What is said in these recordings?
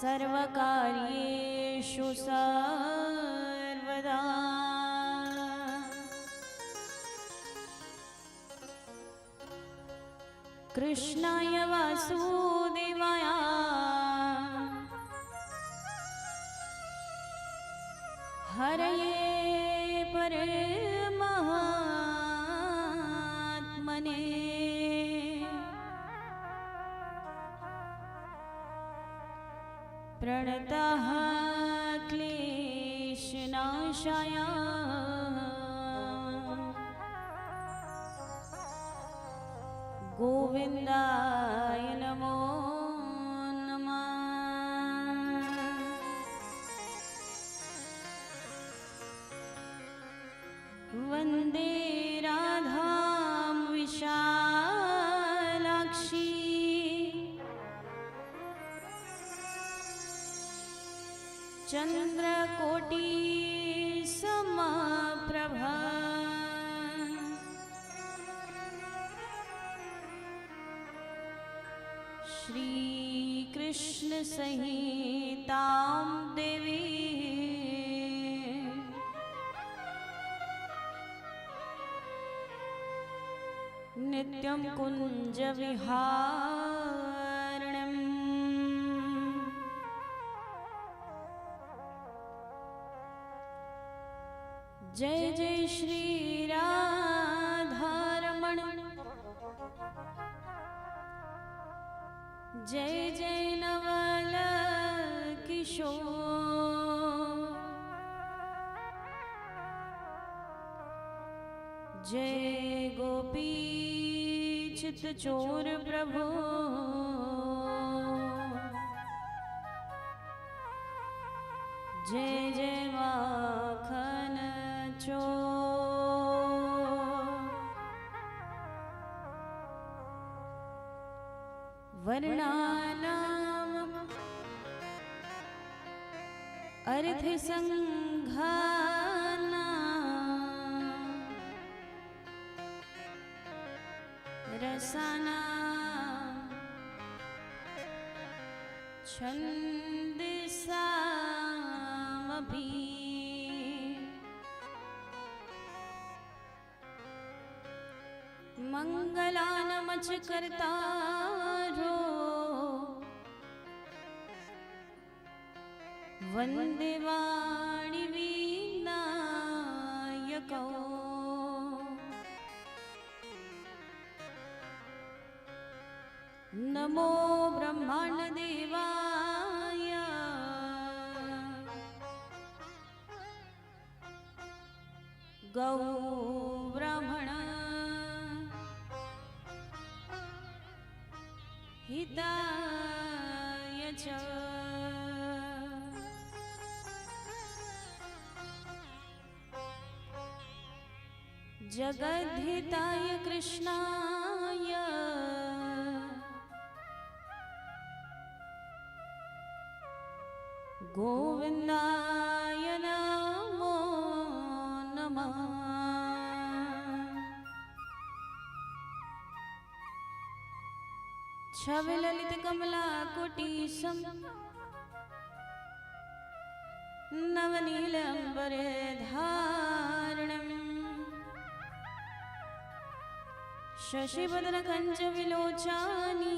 सर्वकार्येषु सर्वदा कृष्णाय वासुदेवाय हरये परमात्मने प्रणतः क्लेशनाशाय गोविन्दाय नमो नमः। वन्दे राधां विशालाक्षी चन्द्रकोटि समप्रभा श्रीकृष्ण संहितां देवी नित्यं कुञ्ज विहारिणीम् जय जय श्री राधारमण जय जय नवल किशोर जय गोपी चित चोर प्रभु जय जय माखन वर्णानाम अर्थ संघाना रसाना छंदसामपि मंगलानमच करतारो वंदे वाणी विनायको नमो ब्रह्मांड देवाय गौ ब्राह्मण हिताय च जगद्धिताय कृष्णाय गोविन्दाय नमो नमः। छवि ललित कमला कोटिसम नवनील अंबर धारणम शशिवदन कंच विलोचानी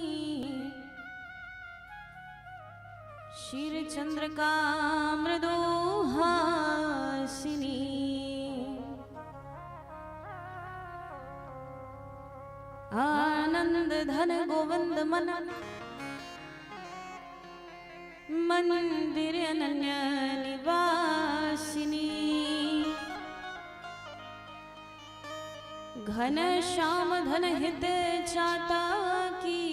क्षीरचंद्रका मृदुहासिनी आनंद धन गोविंद मन मंदिर अनन्य निवासिनी घन श्याम धन हित चाता की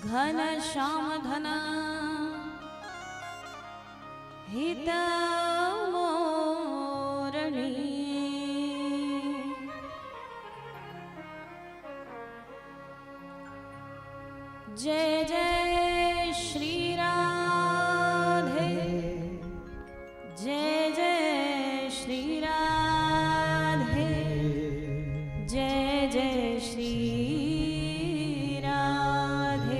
घन श्याम धन हित मोरणी जय जय श्री राधे जय जय श्री राधे जय जय श्री राधे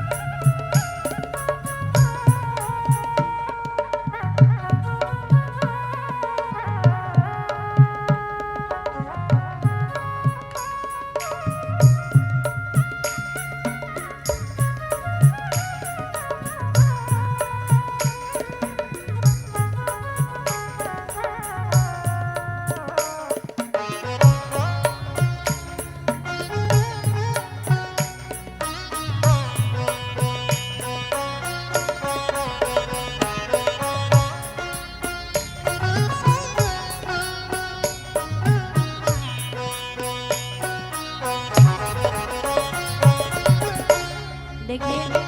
देखिए,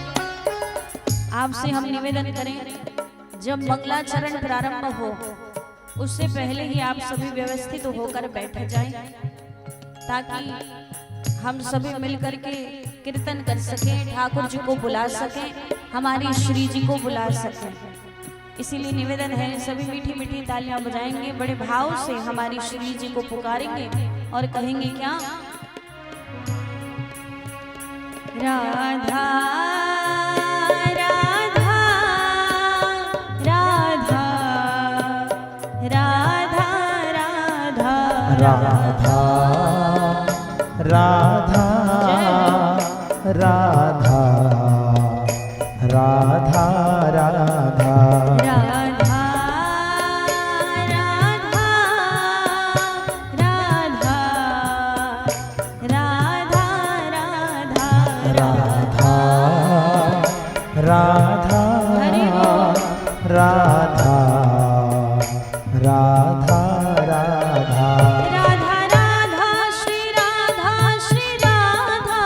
आपसे हम निवेदन करें, जब मंगलाचरण प्रारंभ हो उससे पहले ही आप सभी व्यवस्थित होकर बैठ जाएं, ताकि हम सभी मिलकर के कीर्तन कर सकें, ठाकुर जी को बुला सकें, हमारी श्री जी को बुला सकें। इसीलिए निवेदन है, सभी मीठी मीठी तालियां बजाएंगे, बड़े भाव से हमारी श्री जी को पुकारेंगे और कहेंगे क्या? राधा राधा राधा राधा राधा राधा राधा राधा राधा राधा राधा राधा राधा राधा राधा श्री राधा श्री राधा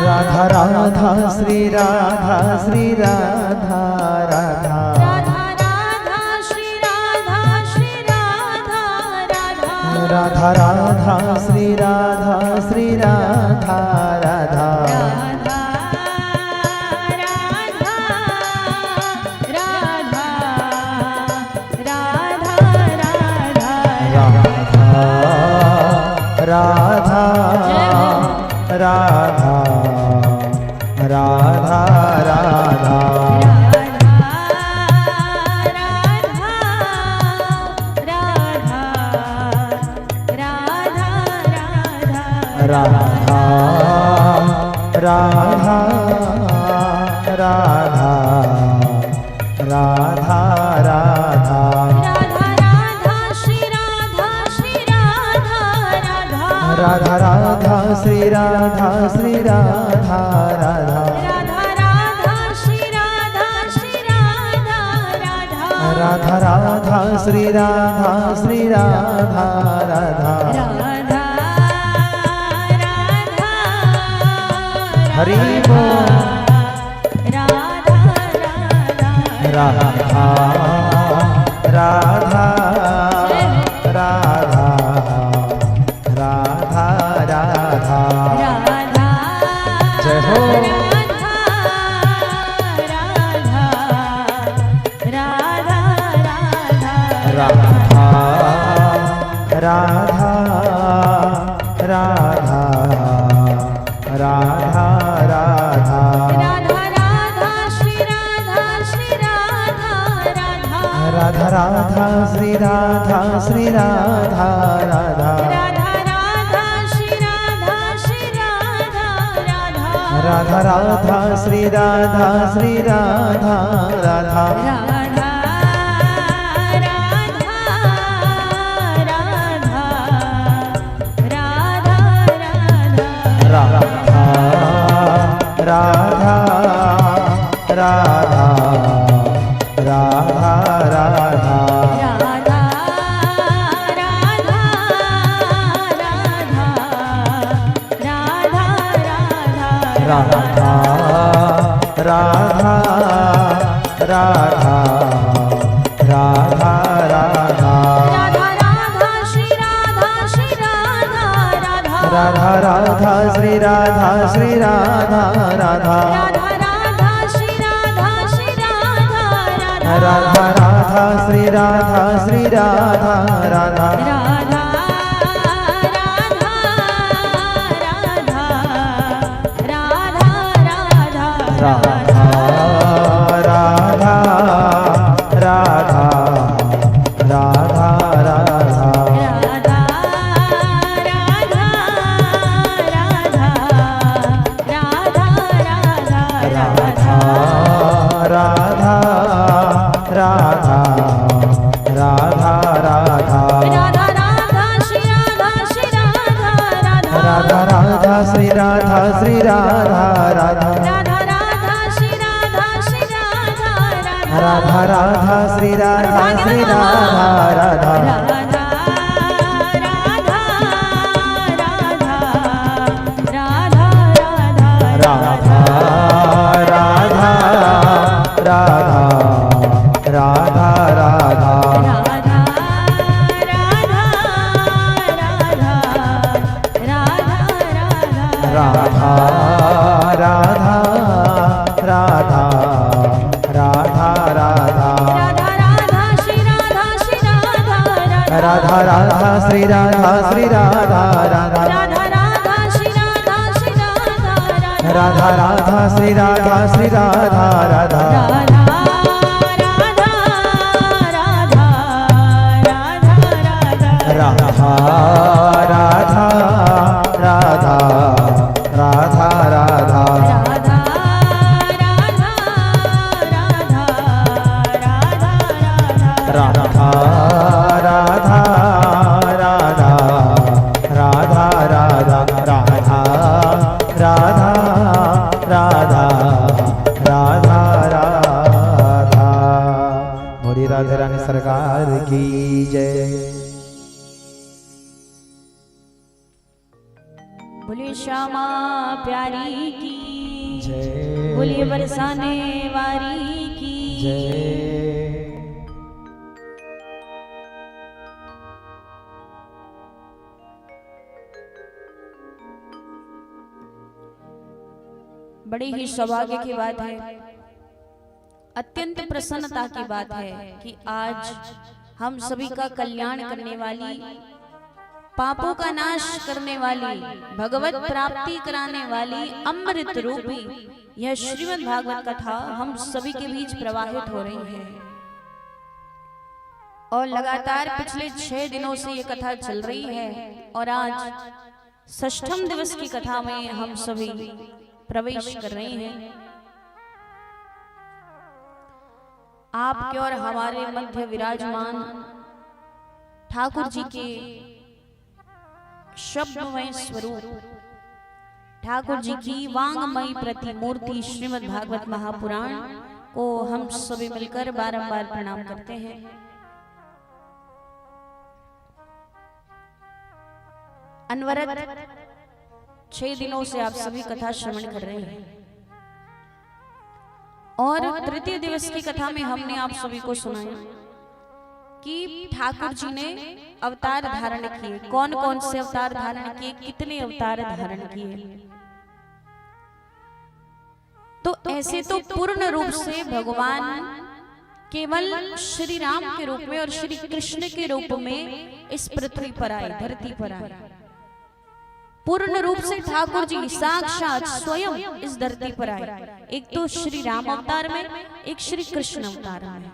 राधा राधा श्री राधा श्री राधा राधा राधा श्री राधा श्री राधा राधा राधा राधा श्री राधा श्री राधा राधा राधा राधा राधा राधा राधा राधा राधा राधा राधा राधा राधा श्री राधा श्री राधा राधा राधा राधा श्री राधा श्री राधा राधा हरि बोल राधा राधा राधा राधा राधा जय हो राधा राधा राधा राधा राधा राधा राधा श्री राधा श्री राधा राधा राधा राधा श्री राधा श्री राधा राधा राधा राधा राधा राधा राधा राधा राधा राधा राधा राधा राधा श्री राधा श्री राधा राधा राधा राधा श्री राधा श्री राधा राधा राधा राधा राधा राधा राधा राधा राधा राधा राधा राधा राधा श्री राधा श्री राधा राधा राधा राधा श्री राधा श्री राधा राधा राधा राधा राधा राधा राधा राधा राधा राधा श्री राधा श्री राधा राधा राधा श्री राधा श्री राधा राधा राधा श्री राधा श्री राधा राधा राधा श्री राधा श्री राधा राधा राधा राधा राधा राधा राधा राधा राधा राधा राधा राधा राधा राधा राधा राधा राधा। मोरी राधे रानी सरकार की जय। बोलिए श्यामा प्यारी की जय। बोलिए बरसाने वारी की जय। बड़ी ही सौभाग्य की बात है, अत्यंत प्रसन्नता की बात है कि आज हम सभी का कल्याण करने वाली, पापों का नाश करने वाली, भगवत प्राप्ति कराने वाली अमृत रूपी यह श्रीमद् भागवत कथा हम सभी के बीच प्रवाहित हो रही है। और लगातार पिछले 6 दिनों से ये कथा चल रही है और आज षष्ठम दिवस की कथा में हम सभी प्रवेश कर रहे हैं। आपके और हमारे मध्य विराजमान ठाकुर जी के शब्दमय स्वरूप, ठाकुर जी की वांगमयी प्रतिमूर्ति श्रीमद् भागवत महापुराण को हम सभी मिलकर बारंबार प्रणाम करते हैं। अनवरत 6 दिनों से आप सभी कथा श्रवण कर रहे हैं और तृतीय दिवस की कथा में हमने आप सभी को सुनाया कि ठाकुर जी ने अवतार धारण किए। कौन कौन से अवतार धारण किए, कितने अवतार धारण किए। तो ऐसे तो पूर्ण रूप से भगवान केवल श्री राम के रूप में और श्री कृष्ण के रूप में इस पृथ्वी पर आए, धरती पर आए। पूर्ण रूप से ठाकुर जी साक्षात स्वयं इस धरती पर आए। एक तो श्री राम अवतार में, एक श्री कृष्ण अवतार में।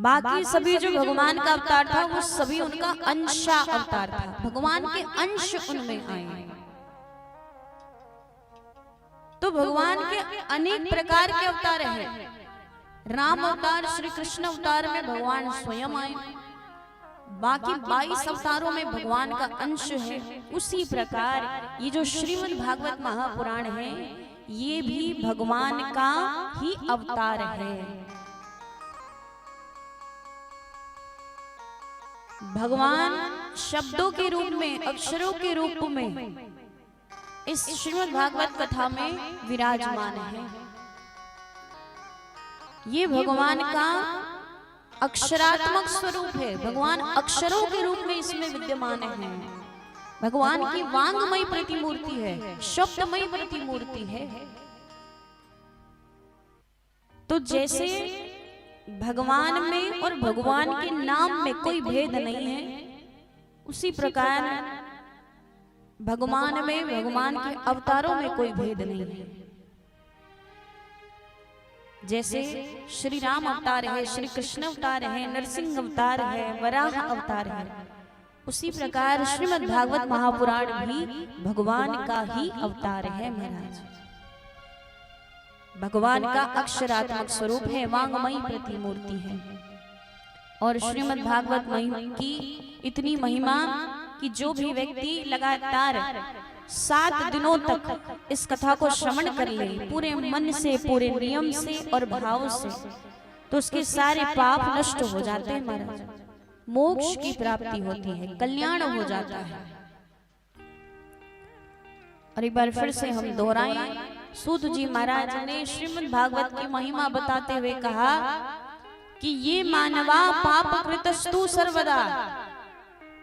बाकी सभी जो भगवान का अवतार था वो सभी उनका अंशा अवतार था, भगवान के अंश उनमें आए। तो भगवान के अनेक प्रकार के अवतार हैं। राम अवतार, श्री कृष्ण अवतार में भगवान स्वयं आए। बाकी 22 अवतारों में भगवान का अंश है। उसी प्रकार ये जो श्रीमद् भागवत महापुराण है ये भी भगवान का ही अवतार है। भगवान शब्दों के रूप में, अक्षरों के रूप में इस श्रीमद् भागवत कथा में विराजमान है। ये भगवान का अक्षरात्मक स्वरूप है। भगवान अक्षरों के रूप में इसमें विद्यमान है। भगवान की वांगमयी प्रतिमूर्ति है, शब्दमयी प्रतिमूर्ति है। तो जैसे भगवान में और भगवान के नाम में कोई भेद नहीं है, उसी प्रकार भगवान में, भगवान के अवतारों में कोई भेद नहीं है। जैसे श्री राम अवतार है, श्री कृष्ण अवतार है, नरसिंह अवतार है, वराह अवतार है, उसी प्रकार श्रीमद् भागवत महापुराण भी भगवान का ही अवतार है। महाराज भगवान का अक्षरात्मक स्वरूप है, वांगमयी प्रतिमूर्ति है। और श्रीमद् भागवत की इतनी महिमा कि जो भी व्यक्ति लगातार 7 दिनों तक इस कथा को श्रवण कर ले, पूरे मन से, पूरे नियम से और भाव से, तो उसके सारे पाप नष्ट हो जाते हैं महाराज। मोक्ष की प्राप्ति होती है, कल्याण हो जाता है। और एक बार फिर से हम दोहराएं, सूत जी महाराज ने श्रीमद् भागवत की महिमा बताते हुए कहा कि ये मानवा पाप कृतस्तु सर्वदा,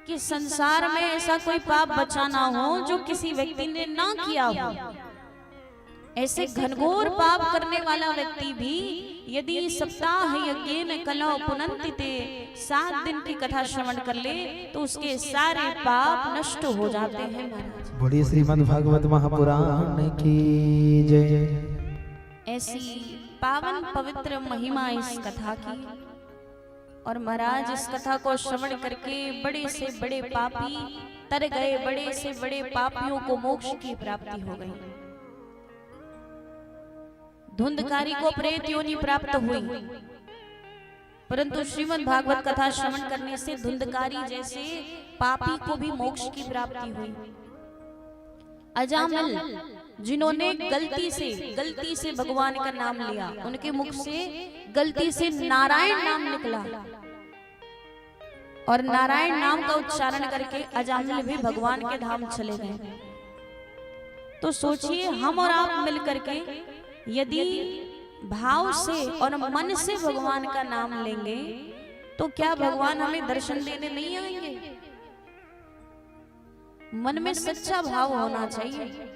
कि संसार में ऐसा कोई पाप बचा ना हो जो किसी व्यक्ति ने ना किया हो। ऐसे घनघोर पाप करने वाला व्यक्ति भी यदि सप्ताह यज्ञेन कलौ पुनन्तिते 7 दिन की कथा श्रवण कर ले तो उसके सारे पाप नष्ट हो जाते हैं महाराज। बोलिए श्रीमद् भागवत महापुराण की जय। ऐसी पावन पवित्र महिमा इस कथा की, और महाराज इस कथा को श्रवण करके बड़े से बड़े पापी तर गए, बड़े से बड़े पापियों को मोक्ष की प्राप्ति हो गई। धुंधकारी को प्रेत योनि प्राप्त हुई, परंतु श्रीमद् भागवत कथा श्रवण करने से धुंधकारी जैसे पापी को भी मोक्ष की प्राप्ति हुई। अजामिल जिन्होंने गलती से भगवान का नाम लिया, उनके मुख से गलती से नारायण नाम निकला, और नारायण नाम का उच्चारण करके अजामिल भी भगवान के धाम चले गए। तो सोचिए, हम और आप मिलकर के यदि भाव से और मन से भगवान का नाम लेंगे तो क्या भगवान हमें दर्शन देने नहीं आएंगे? मन में सच्चा भाव होना चाहिए।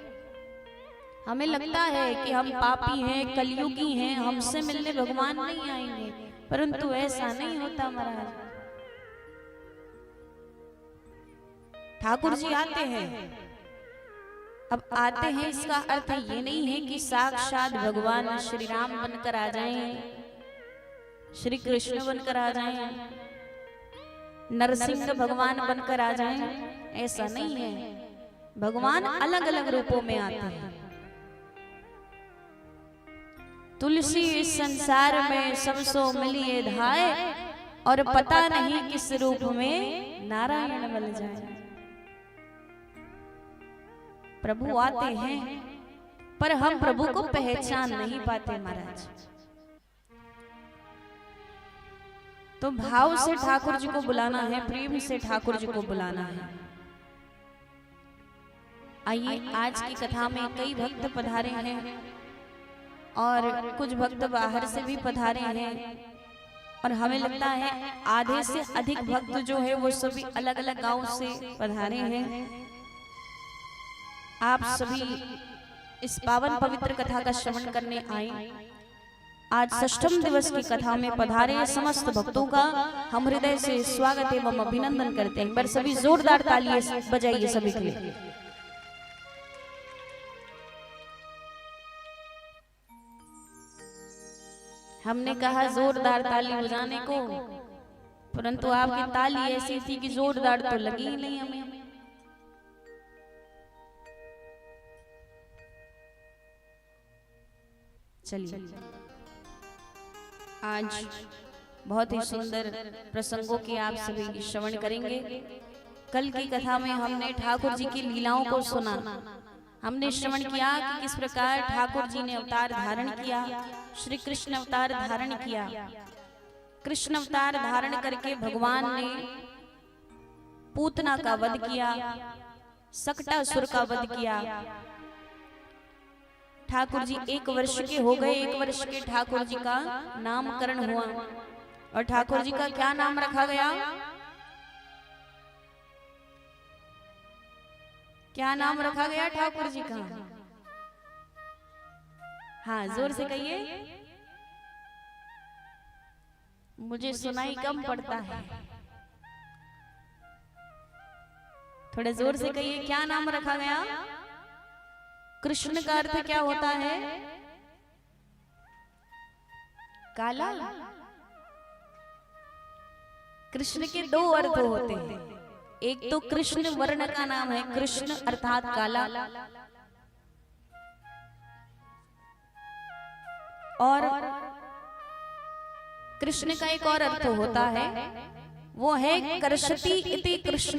हमें लगता है कि हम पापी हैं, कलयुगी हैं, हमसे मिलने भगवान नहीं आएंगे, परंतु ऐसा नहीं होता महाराज। ठाकुर जी आते हैं। अब आते हैं इसका अर्थ ये नहीं है कि साक्षात भगवान श्री राम बनकर आ जाएं, श्री कृष्ण बनकर आ जाएं, नरसिंह भगवान बनकर आ जाएं, ऐसा नहीं है। भगवान अलग अलग रूपों में आते हैं। तुलसी इस संसार में सबसो मिलिए धाय, और पता नहीं किस रूप में नारायण मिल जाए। प्रभु आते हैं पर हम प्रभु को पहचान नहीं पाते महाराज। तो भाव से ठाकुर जी को बुलाना है, प्रेम से ठाकुर जी को बुलाना है। आइए, आज की कथा में कई भक्त पधारे हैं और कुछ भक्त बाहर से भी पधारे हैं, और हमें लगता है आधे से अधिक भक्त जो है वो सभी अलग अलग गांव से पधारे हैं। आप सभी इस पावन पवित्र कथा का श्रवण करने आए। आज षष्ठम दिवस की कथा में पधारे समस्त भक्तों का हम हृदय से स्वागत एवं अभिनंदन करते हैं। पर सभी जोरदार तालियां बजाइए सभी के लिए। हमने कहा जोरदार ताली बजाने को, परंतु आपकी ताली ऐसी थी कि जोरदार तो लगी ही नहीं हमें। चलिए, आज बहुत ही सुंदर प्रसंगों की आप सभी श्रवण करेंगे। कल की कथा में हमने ठाकुर जी की लीलाओं को सुना। हमने श्रवण किया कि किस प्रकार ठाकुर जी ने अवतार धारण किया, श्री कृष्ण अवतार धारण किया। कृष्ण अवतार धारण करके भगवान ने पूतना का वध किया, सकटासुर का वध किया। ठाकुर जी 1 वर्ष के हो गए। 1 वर्ष के ठाकुर जी का नामकरण हुआ, और ठाकुर जी का क्या नाम रखा गया? क्या नाम रखा गया ठाकुर जी का? हाँ, जोर से कहिए, मुझे सुनाई कम पड़ता है। थोड़े जोर से कहिए, क्या नाम रखा गया? कृष्ण का अर्थ क्या होता है? काला। कृष्ण के 2 अर्थ होते हैं। एक तो कृष्ण वर्ण का नाम है, कृष्ण अर्थात काला, और कृष्ण का एक और अर्थ होता है, वो है कर्षति इति कृष्ण,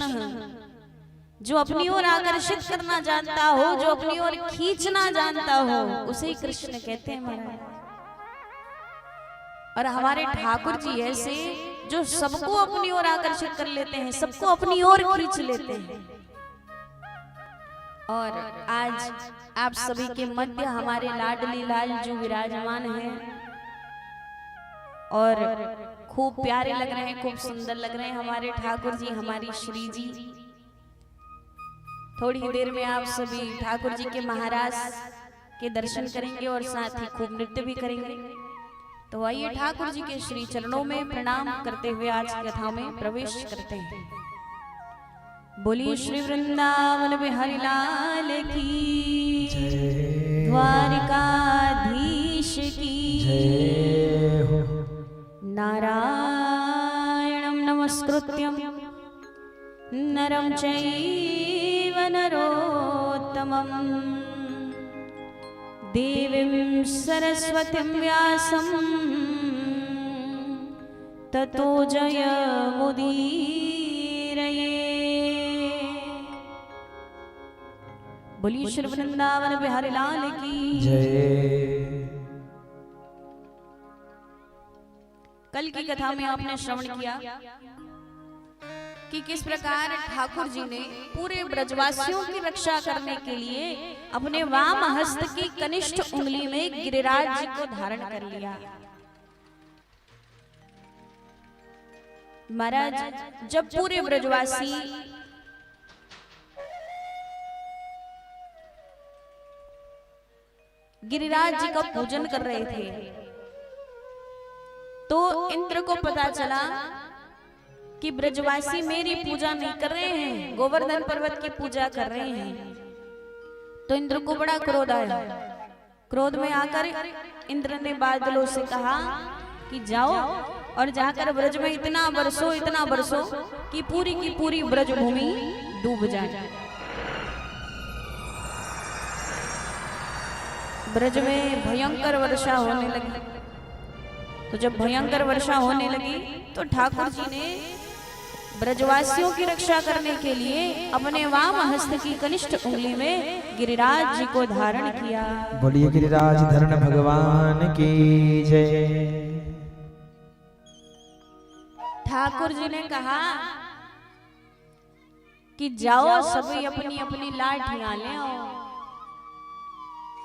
जो अपनी ओर आकर्षित करना जानता हो, जो अपनी ओर खींचना जानता हो, उसे कृष्ण कहते हैं महाराज। और हमारे ठाकुर जी ऐसे जो सबको अपनी ओर आकर्षित कर लेते हैं, सबको अपनी ओर खींच लेते हैं। और आज आप सभी के मध्य हमारे लाडली लाल जो विराजमान हैं, और खूब प्यारे लग रहे हैं, खूब सुंदर लग रहे हैं हमारे ठाकुर जी, हमारी श्री जी। थोड़ी ही देर में आप सभी ठाकुर जी के महाराज के दर्शन करेंगे और साथ ही खूब नृत्य भी करेंगे। तो आइए ठाकुर जी के श्री चरणों में प्रणाम करते हुए आज की कथा में प्रवेश करते हैं। बोलिए श्री वृंदावन बिहारी लाल की जय, द्वारिकाधीश की जय हो। नारायणं नमस्कृत्यं नरं चैव नरोत्तमं देवीं सरस्वतीं व्यासं ततो जयमुदीरये। बोलिए श्री वृंदावन बिहारी लाल की जय। कल की कथा में आपने श्रवण किया कि किस प्रकार ठाकुर जी ने पूरे ब्रजवासियों की रक्षा करने के लिए अपने वाम हस्त की कनिष्ठ उंगली में गिरिराज जी को धारण कर लिया। महाराज, जब पूरे ब्रजवासी गिरिराज जी का पूजन कर रहे थे तो इंद्र को पता चला कि ब्रजवासी मेरी पूजा नहीं कर रहे हैं, गोवर्धन पर्वत की पूजा कर रहे हैं। तो इंद्र को बड़ा क्रोध आया। क्रोध में आकर इंद्र ने बादलों से कहा कि जाओ और जाकर ब्रज में इतना बरसो कि पूरी की पूरी ब्रज भूमि डूब जाए। ब्रज में भयंकर वर्षा होने लगी। तो जब भयंकर वर्षा होने लगी तो ठाकुर जी ने ब्रजवासियों की रक्षा करने के लिए अपने वाम हस्त की कनिष्ठ उंगली में गिरिराज जी को धारण किया। बोलिए गिरिराज धरण भगवान की जय। ठाकुर जी ने कहा कि जाओ सभी अपनी अपनी लाठियां ले आओ,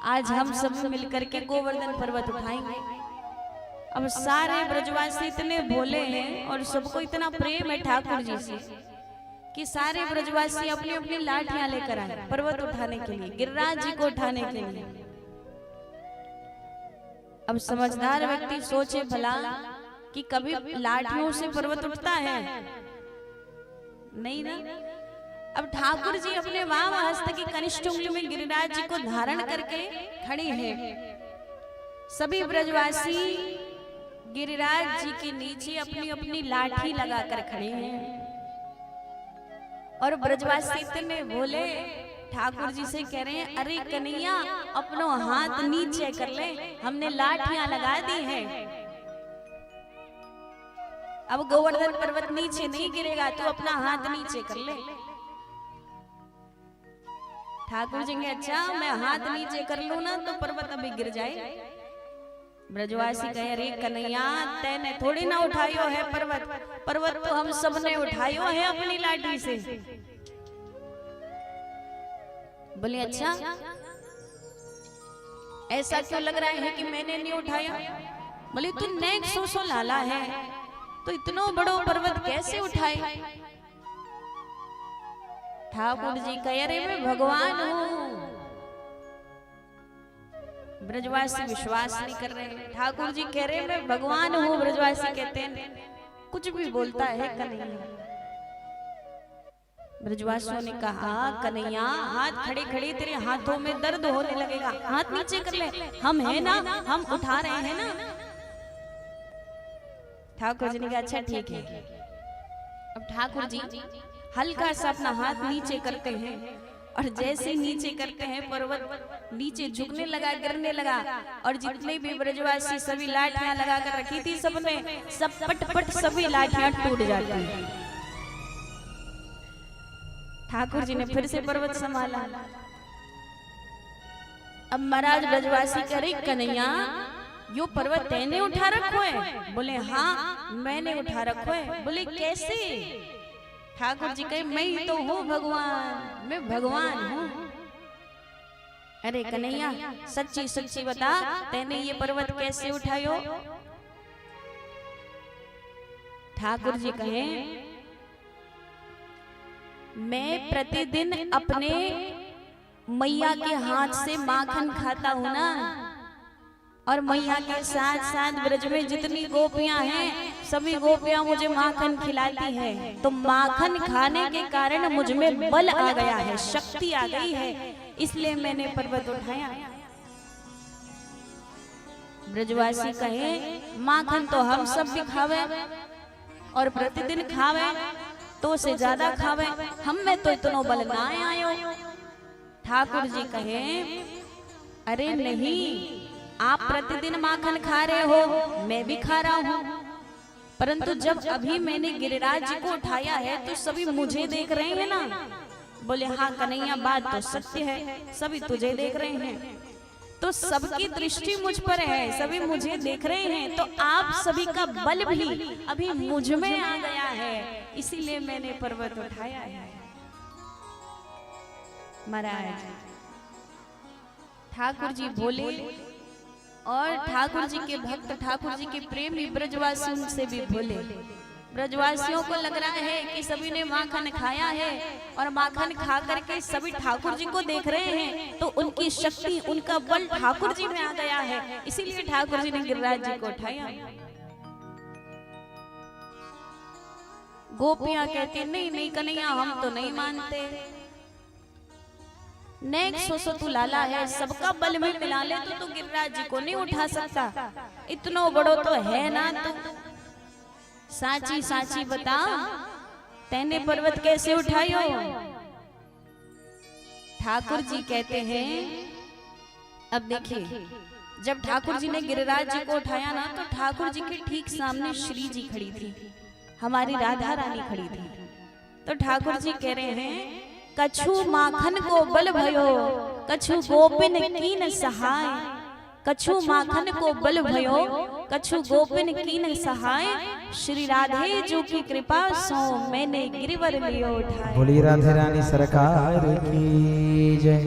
आज हम सब मिलकर के गोवर्धन पर्वत उठाएंगे। अब सारे ब्रजवासी इतने भोले हैं और सबको इतना प्रेम है ठाकुर जी से कि सारे ब्रजवासी अपनी अपनी लाठियां लेकर आए पर्वत उठाने के लिए, गिरिराज जी को उठाने के लिए। अब समझदार व्यक्ति सोचे भला कि कभी लाठियों से पर्वत उठता है? नहीं ना। अब ठाकुर जी अपने वाम हस्त की कनिष्ठ उंगली में गिरिराज जी को धारण करके खड़े हैं। सभी ब्रजवासी गिरिराज जी के नीचे अपनी अपनी लाठी लगाकर खड़े हैं और ब्रजवासी इतने बोले ठाकुर जी से कह रहे हैं, अरे कन्हैया अपनो हाथ नीचे कर ले, हमने लाठियां लगा दी हैं। अब गोवर्धन पर्वत नीचे नहीं गिरेगा, तो अपना हाथ नीचे कर ले। ठाकुर जी ने अच्छा मैं हाथ नीचे कर लूं ना तो पर्वत अभी गिर जाए। ब्रजवासी कहे, अरे कन्हैया तैने थोड़ी ना उठायो है पर्वत, पर्वत तो हम सब ने उठायो है अपनी लाठी से। बोले अच्छा ऐसा क्यों लग रहा है कि मैंने नहीं उठाया? बोले तू नेक सो लाला है तो इतना बड़ो पर्वत कैसे उठाए? ठाकुर जी कहे, अरे मैं भगवान हूं। ब्रजवासी विश्वास नहीं कर रहे। ठाकुर जी कह रहे मैं भगवान हूं, ब्रजवासी कहते हैं कुछ भी बोलता है कन्हैया। ब्रजवासियों ने कहा, कन्हैया हाथ खड़े खड़े तेरे हाथों में दर्द होने लगेगा, हाथ नीचे कर ले, हम है ना, हम उठा रहे हैं ना। ठाकुर जी ने कहा अच्छा ठीक है। अब ठाकुर जी हल्का सा अपना हाथ नीचे करते हैं और जैसे नीचे करते हैं पर्वत नीचे झुकने लगा, गिरने लगा और जितने भी ब्रजवासी सभी लाठियां लगा कर रखी थी सबने सब पट सभी लाठियां टूट जाती हैं। ठाकुर जी ने फिर से पर्वत संभाला। अब महाराज ब्रजवासी करे, कन्हैया यो पर्वत तैने उठा रखो है? बोले हाँ मैंने उठा रखो है। बोले कैसे? ठाकुर जी कहे, मैं तो हूँ भगवान, मैं भगवान हूँ। अरे कन्हैया सच्ची सच्ची बता, तैने ये पर्वत कैसे उठायो? ठाकुर जी कहें, मैं प्रतिदिन अपने मैया के हाथ से माखन खाता हूं ना, और मैया के साथ साथ ब्रज में जितनी गोपियां हैं सभी गोपियां मुझे माखन खिलाती है। तो माखन खाने के कारण मुझ में बल आ गया है, शक्ति आ गई है, इसलिए मैंने पर्वत उठाया। ब्रजवासी कहे, माखन तो हम सब भी खावे और प्रतिदिन खावे, तो से ज्यादा खावे, हम में तो इतना बल ना आयो। ठाकुर जी कहे, अरे नहीं, आप प्रतिदिन माखन खा रहे हो, मैं भी खा रहा हूँ, परंतु जब अभी मैंने गिरिराज जी को उठाया है तो सभी मुझे देख रहे हैं ना। बोले हाँ कन्हैया, बात तो सत्य है, सभी तुझे देख रहे हैं, तो सबकी दृष्टि मुझ पर है, सभी मुझे देख रहे हैं, तो आप सभी का बल भी अभी मुझ में आ गया है, इसीलिए मैंने पर्वत उठाया है। महाराज ठाकुर जी बोले, और ठाकुर जी के भक्त, ठाकुर जी के प्रेमी ब्रजवासियों से भी बोले। ब्रजवासियों को लग रहा है कि सभी ने माखन खाया है और माखन खा करके सभी ठाकुर जी को देख रहे हैं, तो उनकी शक्ति, उनका बल ठाकुर जी में आ गया है, इसीलिए ठाकुर जी ने गिरिराज जी को उठाया। गोपियां कहती, नहीं नहीं कन्हैया, हम तो नहीं मानते, नेक्स्ट सो तू लाला है, सबका बल में मिला ले तो तू गिरिराज जी को नहीं उठा सकता, इतना बड़ो तो है ना तू, साची साची बता, तैने पर्वत कैसे उठायो। ठाकुर जी कहते हैं, अब देखिए, जब ठाकुर जी ने गिरिराज जी को उठाया ना, तो ठाकुर जी के ठीक सामने श्री जी खड़ी थी, हमारी राधा रानी खड़ी थी। तो ठाकुर जी कह रहे हैं, कछु माखन को बल भयो, कछु गोपिन कीन सहाय, कछु माखन को बल भयो, कछु गोपिन कीन सहाय, श्री राधे जो की कृपा सो मैंने गिरिवर लियो उठाए। बोली राधे रानी सरकार की जय।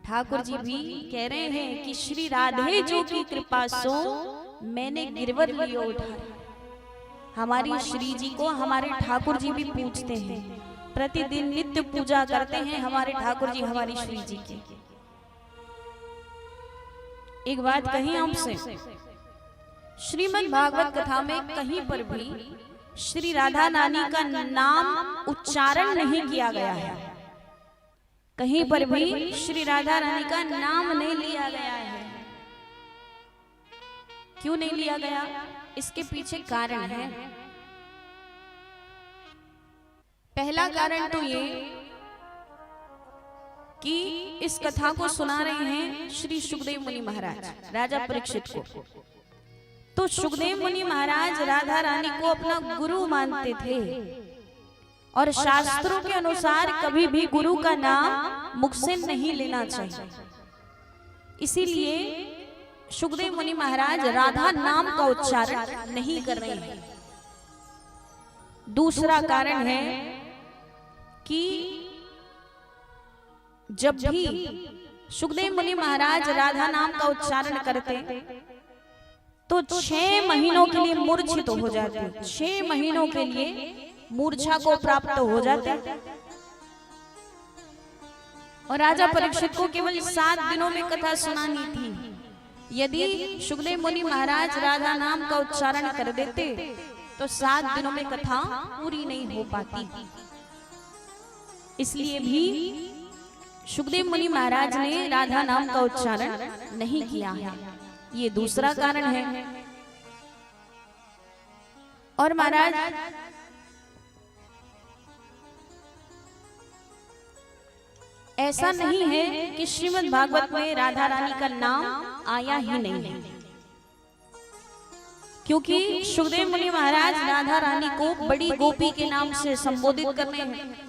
ठाकुर जी भी कह रहे हैं कि श्री राधे जो की कृपा सो मैंने गिरिवर लियो उठाए। हमारी श्री जी को हमारे ठाकुर जी भी पूजते हैं, प्रतिदिन नित्य पूजा करते हैं हमारे ठाकुर जी, हमारी श्री जी की। एक बात कही हमसे, श्रीमद् भागवत कथा में कहीं पर भी श्री राधा रानी का नाम उच्चारण नहीं किया गया है, कहीं पर भी श्री राधा रानी का नाम नहीं लिया गया है। क्यों नहीं लिया गया? इसके पीछे कारण है। पहला कारण तो ये कि इस कथा को सुना रहे हैं श्री सुखदेव मुनि महाराज राजा परीक्षित को। तो सुखदेव मुनि महाराज राधा रानी को अपना गुरु मानते थे और शास्त्रों के अनुसार कभी भी गुरु का नाम मुख से नहीं लेना चाहिए। इसीलिए सुखदेव मुनि महाराज राधा नाम का उच्चारण नहीं कर रहे हैं। दूसरा कारण है कि जब भी सुखदेव मुनि महाराज राधा नाम का उच्चारण करते तो 6 महीनों के लिए मूर्छित हो जाते, 6 महीनों के लिए मूर्छा को प्राप्त हो जाते। और राजा परीक्षित को केवल 7 दिनों में कथा सुनानी थी। यदि सुखदेव मुनि महाराज राधा नाम का उच्चारण कर देते तो 7 दिनों में कथा पूरी नहीं हो पाती। इसलिए भी सुखदेव मुनि महाराज ने राधा नाम का उच्चारण नहीं किया है, ये दूसरा कारण है। और महाराज ऐसा नहीं है कि श्रीमद् भागवत में राधा रानी का नाम आया ही नहीं है, क्योंकि सुखदेव मुनि महाराज राधा रानी को बड़ी गोपी के नाम से संबोधित करते हैं।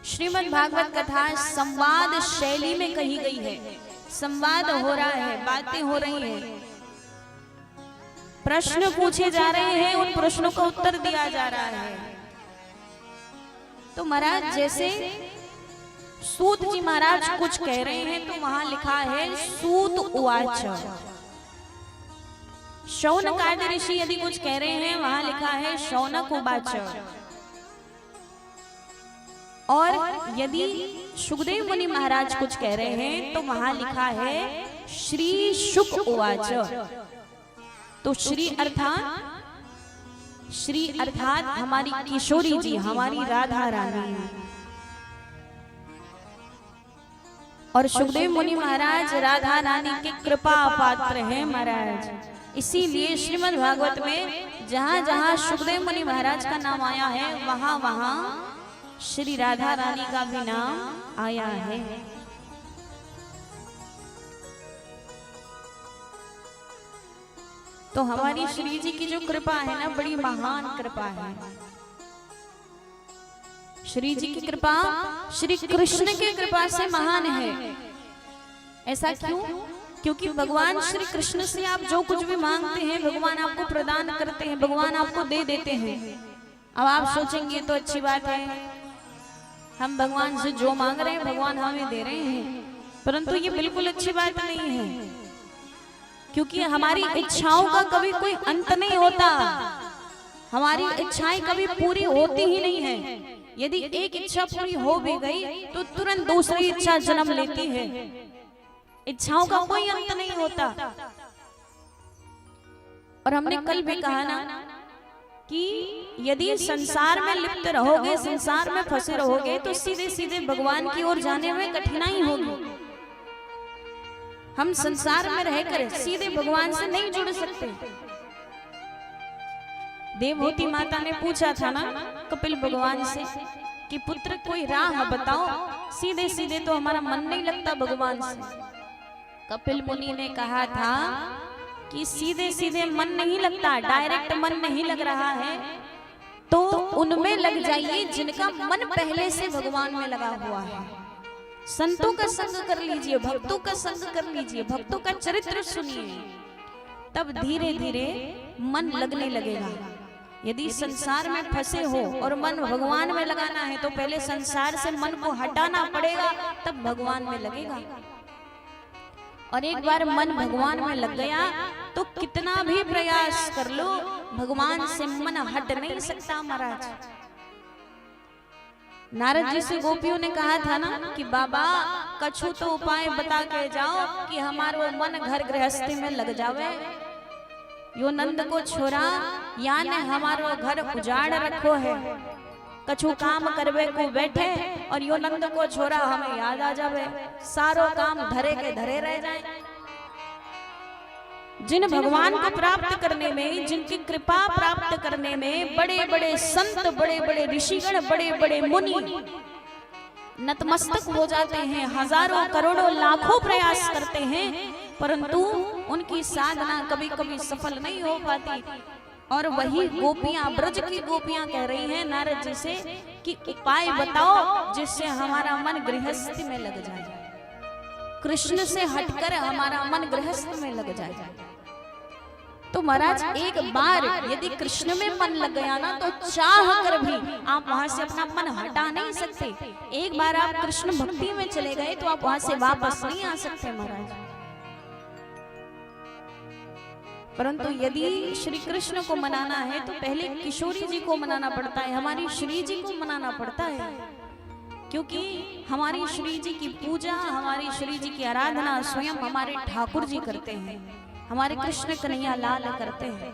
श्रीमद् भागवत कथा संवाद शैली में कही गई है, संवाद हो रहा है, बातें हो रही हैं, प्रश्न पूछे जा रहे हैं, उन प्रश्नों का उत्तर दिया जा रहा है। तो महाराज जैसे सूत जी महाराज कुछ कह रहे हैं तो वहां लिखा है सूत उवाच। शौनक आदि ऋषि यदि कुछ कह रहे हैं, वहां लिखा है शौनक उवाच। और यदि सुखदेव मुनि महाराज कुछ कह रहे हैं तो वहां लिखा है श्री शुक उवाच। तो श्री अर्थात हमारी किशोरी जी, हमारी राधा रानी। और सुखदेव मुनि महाराज राधा रानी के कृपा पात्र हैं महाराज। इसीलिए श्रीमद् भागवत में जहां जहां सुखदेव मुनि महाराज का नाम आया है, वहां वहां श्री राधा रानी का भी नाम आया है। तो हमारी श्री जी की जो कृपा है ना, बड़ी महान कृपा है। श्री जी की कृपा श्री कृष्ण की कृपा से महान है। ऐसा क्यों? क्योंकि भगवान श्री कृष्ण से आप जो कुछ भी मांगते हैं, भगवान आपको प्रदान करते हैं, भगवान आपको दे देते हैं। अब आप सोचेंगे तो अच्छी बात है, हम भगवान से जो मांग रहे हैं भगवान हमें दे रहे हैं, परंतु ये बिल्कुल अच्छी बात नहीं है। क्योंकि हमारी इच्छाओं का कभी कोई अंत नहीं होता, हमारी इच्छाएं कभी पूरी होती ही नहीं है। यदि एक इच्छा पूरी हो भी गई तो तुरंत दूसरी इच्छा जन्म लेती है। इच्छाओं का कोई अंत नहीं होता। और हमने कल भी कहा ना कि यदि संसार में लिप्त रहोगे, संसार में फंसे रहोगे, तो सीधे सीधे भगवान की ओर जाने में कठिनाई होगी। हम संसार में रहकर सीधे भगवान से नहीं जुड़ सकते। देवहूति माता ने पूछा था ना कपिल भगवान से कि पुत्र कोई राह बताओ, सीधे सीधे तो हमारा मन नहीं लगता भगवान से। कपिल मुनि ने कहा था कि सीधे सीधे मन नहीं लगता, डायरेक्ट मन नहीं लग रहा है, तो उनमें लग जाइए जिनका मन पहले से भगवान में लगा हुआ है। संतों का संग कर लीजिए, भक्तों का संग कर लीजिए, भक्तों का चरित्र सुनिए, तब धीरे धीरे मन लगने लगेगा। यदि संसार में फंसे हो और मन भगवान में लगाना है, तो पहले संसार से मन को हटाना पड़ेगा, तब भगवान में लगेगा। और एक बार मन भगवान में लग गया तो कितना भी प्रयास कर लो, भगवान से मन हट नहीं सकता महाराज। नारद जी से गोपियों ने कहा था ना कि बाबा कछु तो उपाय बता के जाओ कि हमारो मन घर गृहस्थी में लग जावे। यो नंद को छोरा याने हमारो घर उजाड़ रखो है, कछु काम करवे को बैठे और यो नंद को छोरा हमें याद आ जावे, सारो काम धरे के धरे रह जाए। जिन भगवान को प्राप्त करने में, जिनकी कृपा प्राप्त करने में बड़े बड़े संत, बड़े बड़े ऋषिगण, बड़े बड़े मुनि नतमस्तक हो जाते हैं, हजारों करोड़ों लाखों प्रयास करते हैं, परंतु उनकी साधना कभी कभी सफल नहीं हो पाती। और वही गोपियां, ब्रज की गोपियां कह रही हैं नारद जी से कि उपाय बताओ जिससे हमारा मन गृहस्थ में लग जाए, कृष्ण से हटकर हमारा मन गृहस्थ में लग जाए। तो महाराज एक बार यदि कृष्ण में मन लग गया ना, तो चाह कर भी आप वहां से अपना मन हटा नहीं सकते। एक बार आप कृष्ण भक्ति में चले गए तो आप वहां से वापस नहीं आ सकते महाराज। परंतु यदि श्री कृष्ण को मनाना है तो पहले किशोरी जी को मनाना पड़ता है, हमारी श्री जी को मनाना पड़ता है। क्योंकि हमारी श्री जी की पूजा, हमारी श्री जी की आराधना स्वयं हमारे ठाकुर जी करते हैं, हमारे कृष्ण कन्हैया लाल करते हैं।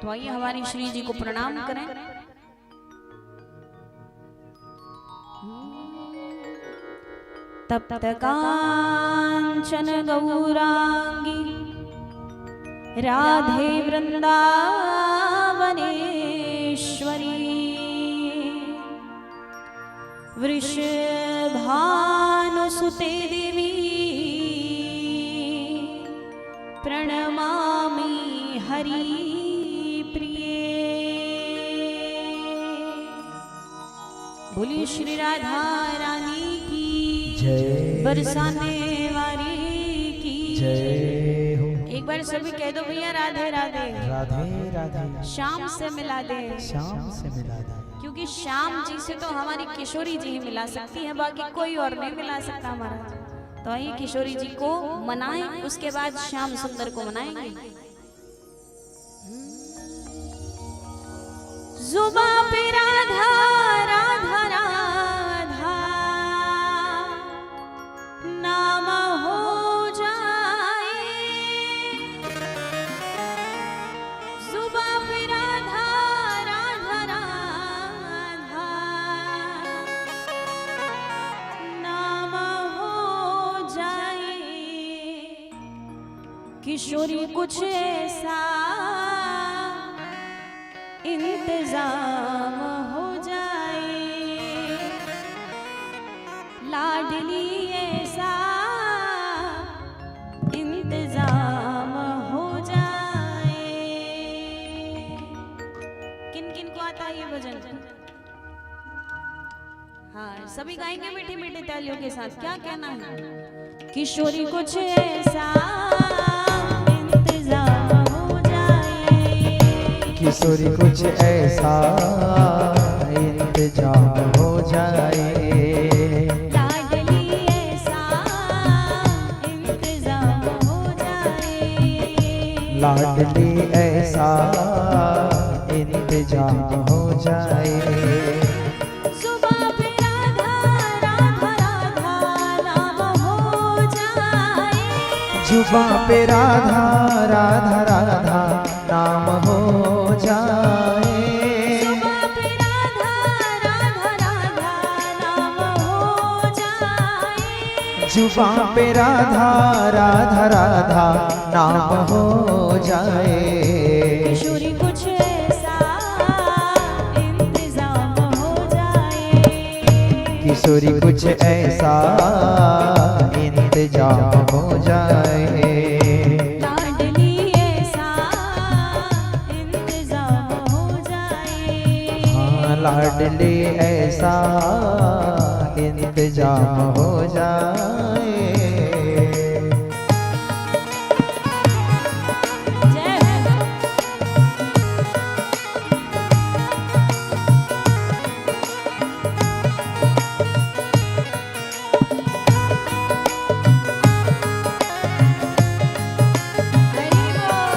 तो आइए हमारी श्री जी को प्रणाम करें। तप्त कांचन गौरांगी राधे वृंदावनेश्वरी वृषभानुसुते देवी प्रणमामि हरि प्रिये। बोली श्री राधा रानी की जय, बरसाने वाली की जय हो। एक बार सभी कह दो भैया राधे राधे। राधे राधे। श्याम से मिला दे, श्याम से मिला दे। क्योंकि श्याम जी से तो हमारी किशोरी जी ही मिला सकती है, बाकी कोई और नहीं मिला सकता हमारा। तो आइए किशोरी जी को मनाएं, उसके बाद श्याम सुंदर को मनाएंगे। जुबा पे राधा राधा राधा नाम हो जाए, जुबा पे राधा राधा राधा नाम हो जाए। किशोरी कुछ ऐसा इंतजाम हो जाए, लाडली ऐसा इंतजाम हो जाए। किन किन को आता है ये भजन? हाँ, सभी गाएंगे मीठी मीठी तालियों के साथ। क्या कहना है? किशोरी कुछ ऐसा किशोरी कुछ ऐसा इंतजाम हो जाए, लाडली ऐसा इंतजाम हो जाए, लाडली ऐसा इंतजाम हो जाए। जुबा पे राधा राधा राधा नाम हो जाए, जुबा पे राधा राधा राधा नाम हो जाए, जुबा पे राधा राधा राधा नाम हो जाए, जुबा पे राधा राधा राधा नाम हो जाए। किशोरी कुछ ऐसा इंतजाम हो जाए, किशोरी कुछ ऐसा इंतजाम हो जाए, लाडली ऐसा इंतजाम हो जाए। हाँ लाडली ऐसा इंतजाम हो जाए। जय हरि बोल।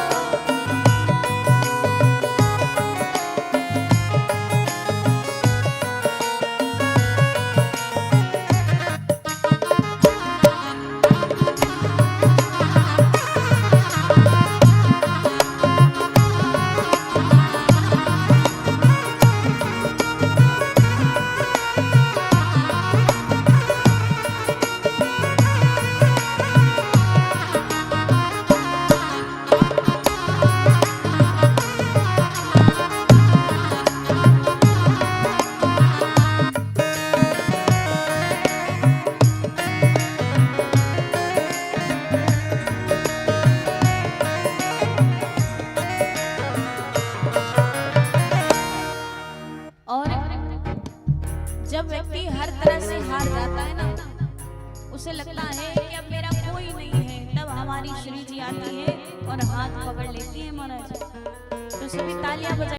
और जब व्यक्ति हर तरह से हार जाता है ना, उसे लगता है कि अब मेरा कोई नहीं है, तब हमारी श्री जी आती है और हाथ पकड़ लेती है महाराज। तो सभी तालियां बजा।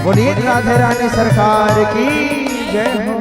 बोलिए राधे रानी सरकार की जय हो।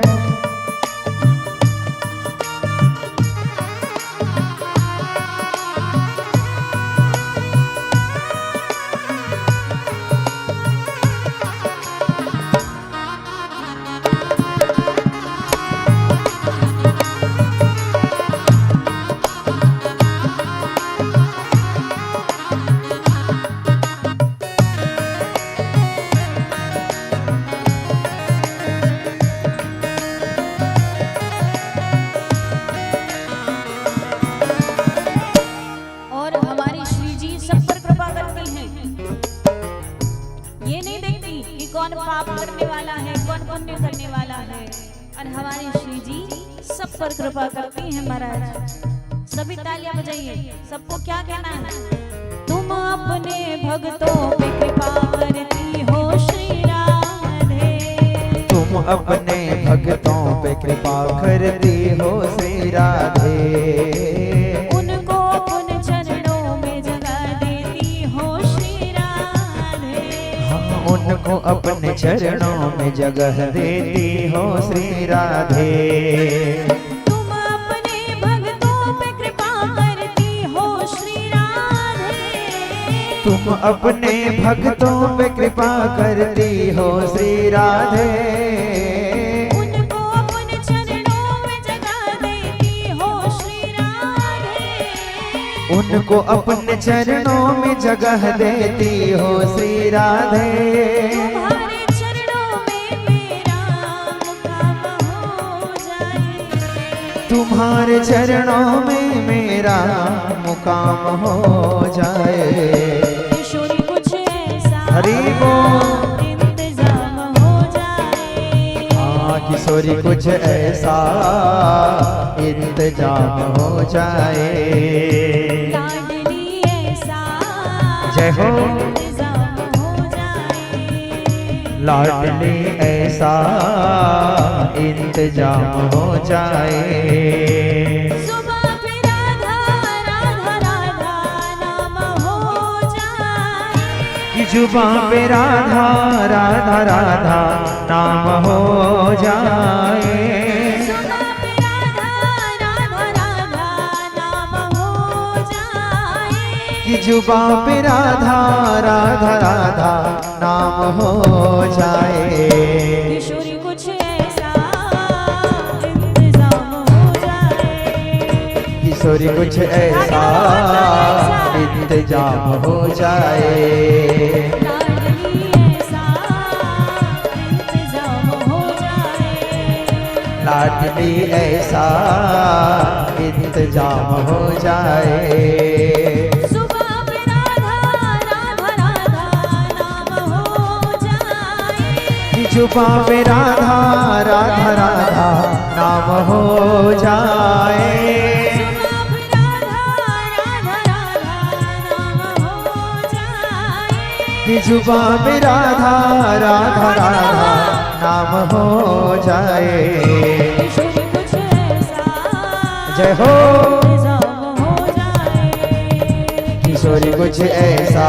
पुण्य करने वाला है और हमारे श्री जी सब पर कृपा करती हैं महाराज। सभी तालियां बजाइए। सबको क्या कहना है? तुम अपने भक्तों पे कृपा करती हो श्री राधे। तुम अपने भक्तों पे कृपा करती हो श्री राधे। उनको अपने चरणों में जगह देती हो श्री राधे। हाँ, उनको अपने चरणों में जगह देती हो श्री राधे। तुम अपने भक्तों पे कृपा करती हो श्री राधे। तुम अपने भक्तों पे कृपा करती हो श्री राधे। उनको अपने चरणों में जगह देती हो श्री राधे। उनको अपने चरणों में जगह देती हो श्री राधे। तुम्हारे चरणों में मेरा मुकाम हो जाए। तुम्हारे चरणों में मेरा मुकाम हो जाए। किशोरी कुछ ऐसा हरि बोल। इंतजाम हो जाए। हाँ, किशोरी कुछ ऐसा इंतजाम हो जाए। लाडली ऐसा जय हो। इंतजाम हो जाए। लाडली ऐसा इंतजाम हो जाए। सुबह पे राधा राधा राधा नाम हो जाए। कि जुबां पे राधा राधा राधा नाम हो जाए। सुबह पे राधा राधा राधा नाम हो जाए। कि जुबां पे राधा राधा राधा नाम हो जाए। किशोरी कुछ ऐसा इंतजाम हो जाए। किशोरी कुछ ऐसा इंतजाम हो जाए। लाडली ऐसा इंतजाम हो जाए। लाडली ऐसा इंतजाम हो जाए। सुबह पे राधा राधा राधा नाम हो जाए। कि जुबां पे राधा राधा राधा नाम हो जाए। सुबह पे राधा राधा राधा नाम हो जाए। कि जुबां पे राधा राधा राधा नाम हो जाए। किशोरी कुछ ऐसा जय हो। इंतजाम हो जाए। किशोरी कुछ ऐसा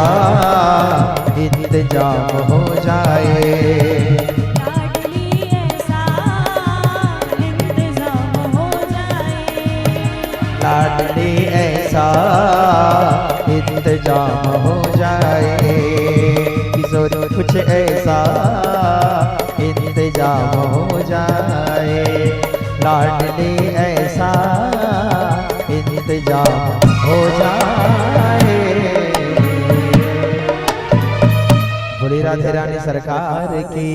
इंतजाम हो जाए। लाडली ऐसा इंतजाम हो जाए। लाडली ऐसा इंतजाम हो जाए। किशोरी कुछ ऐसा इंतजाम हो जाए। लाडली ऐसा इंतजाम हो जाए। भोली राधे रानी सरकार की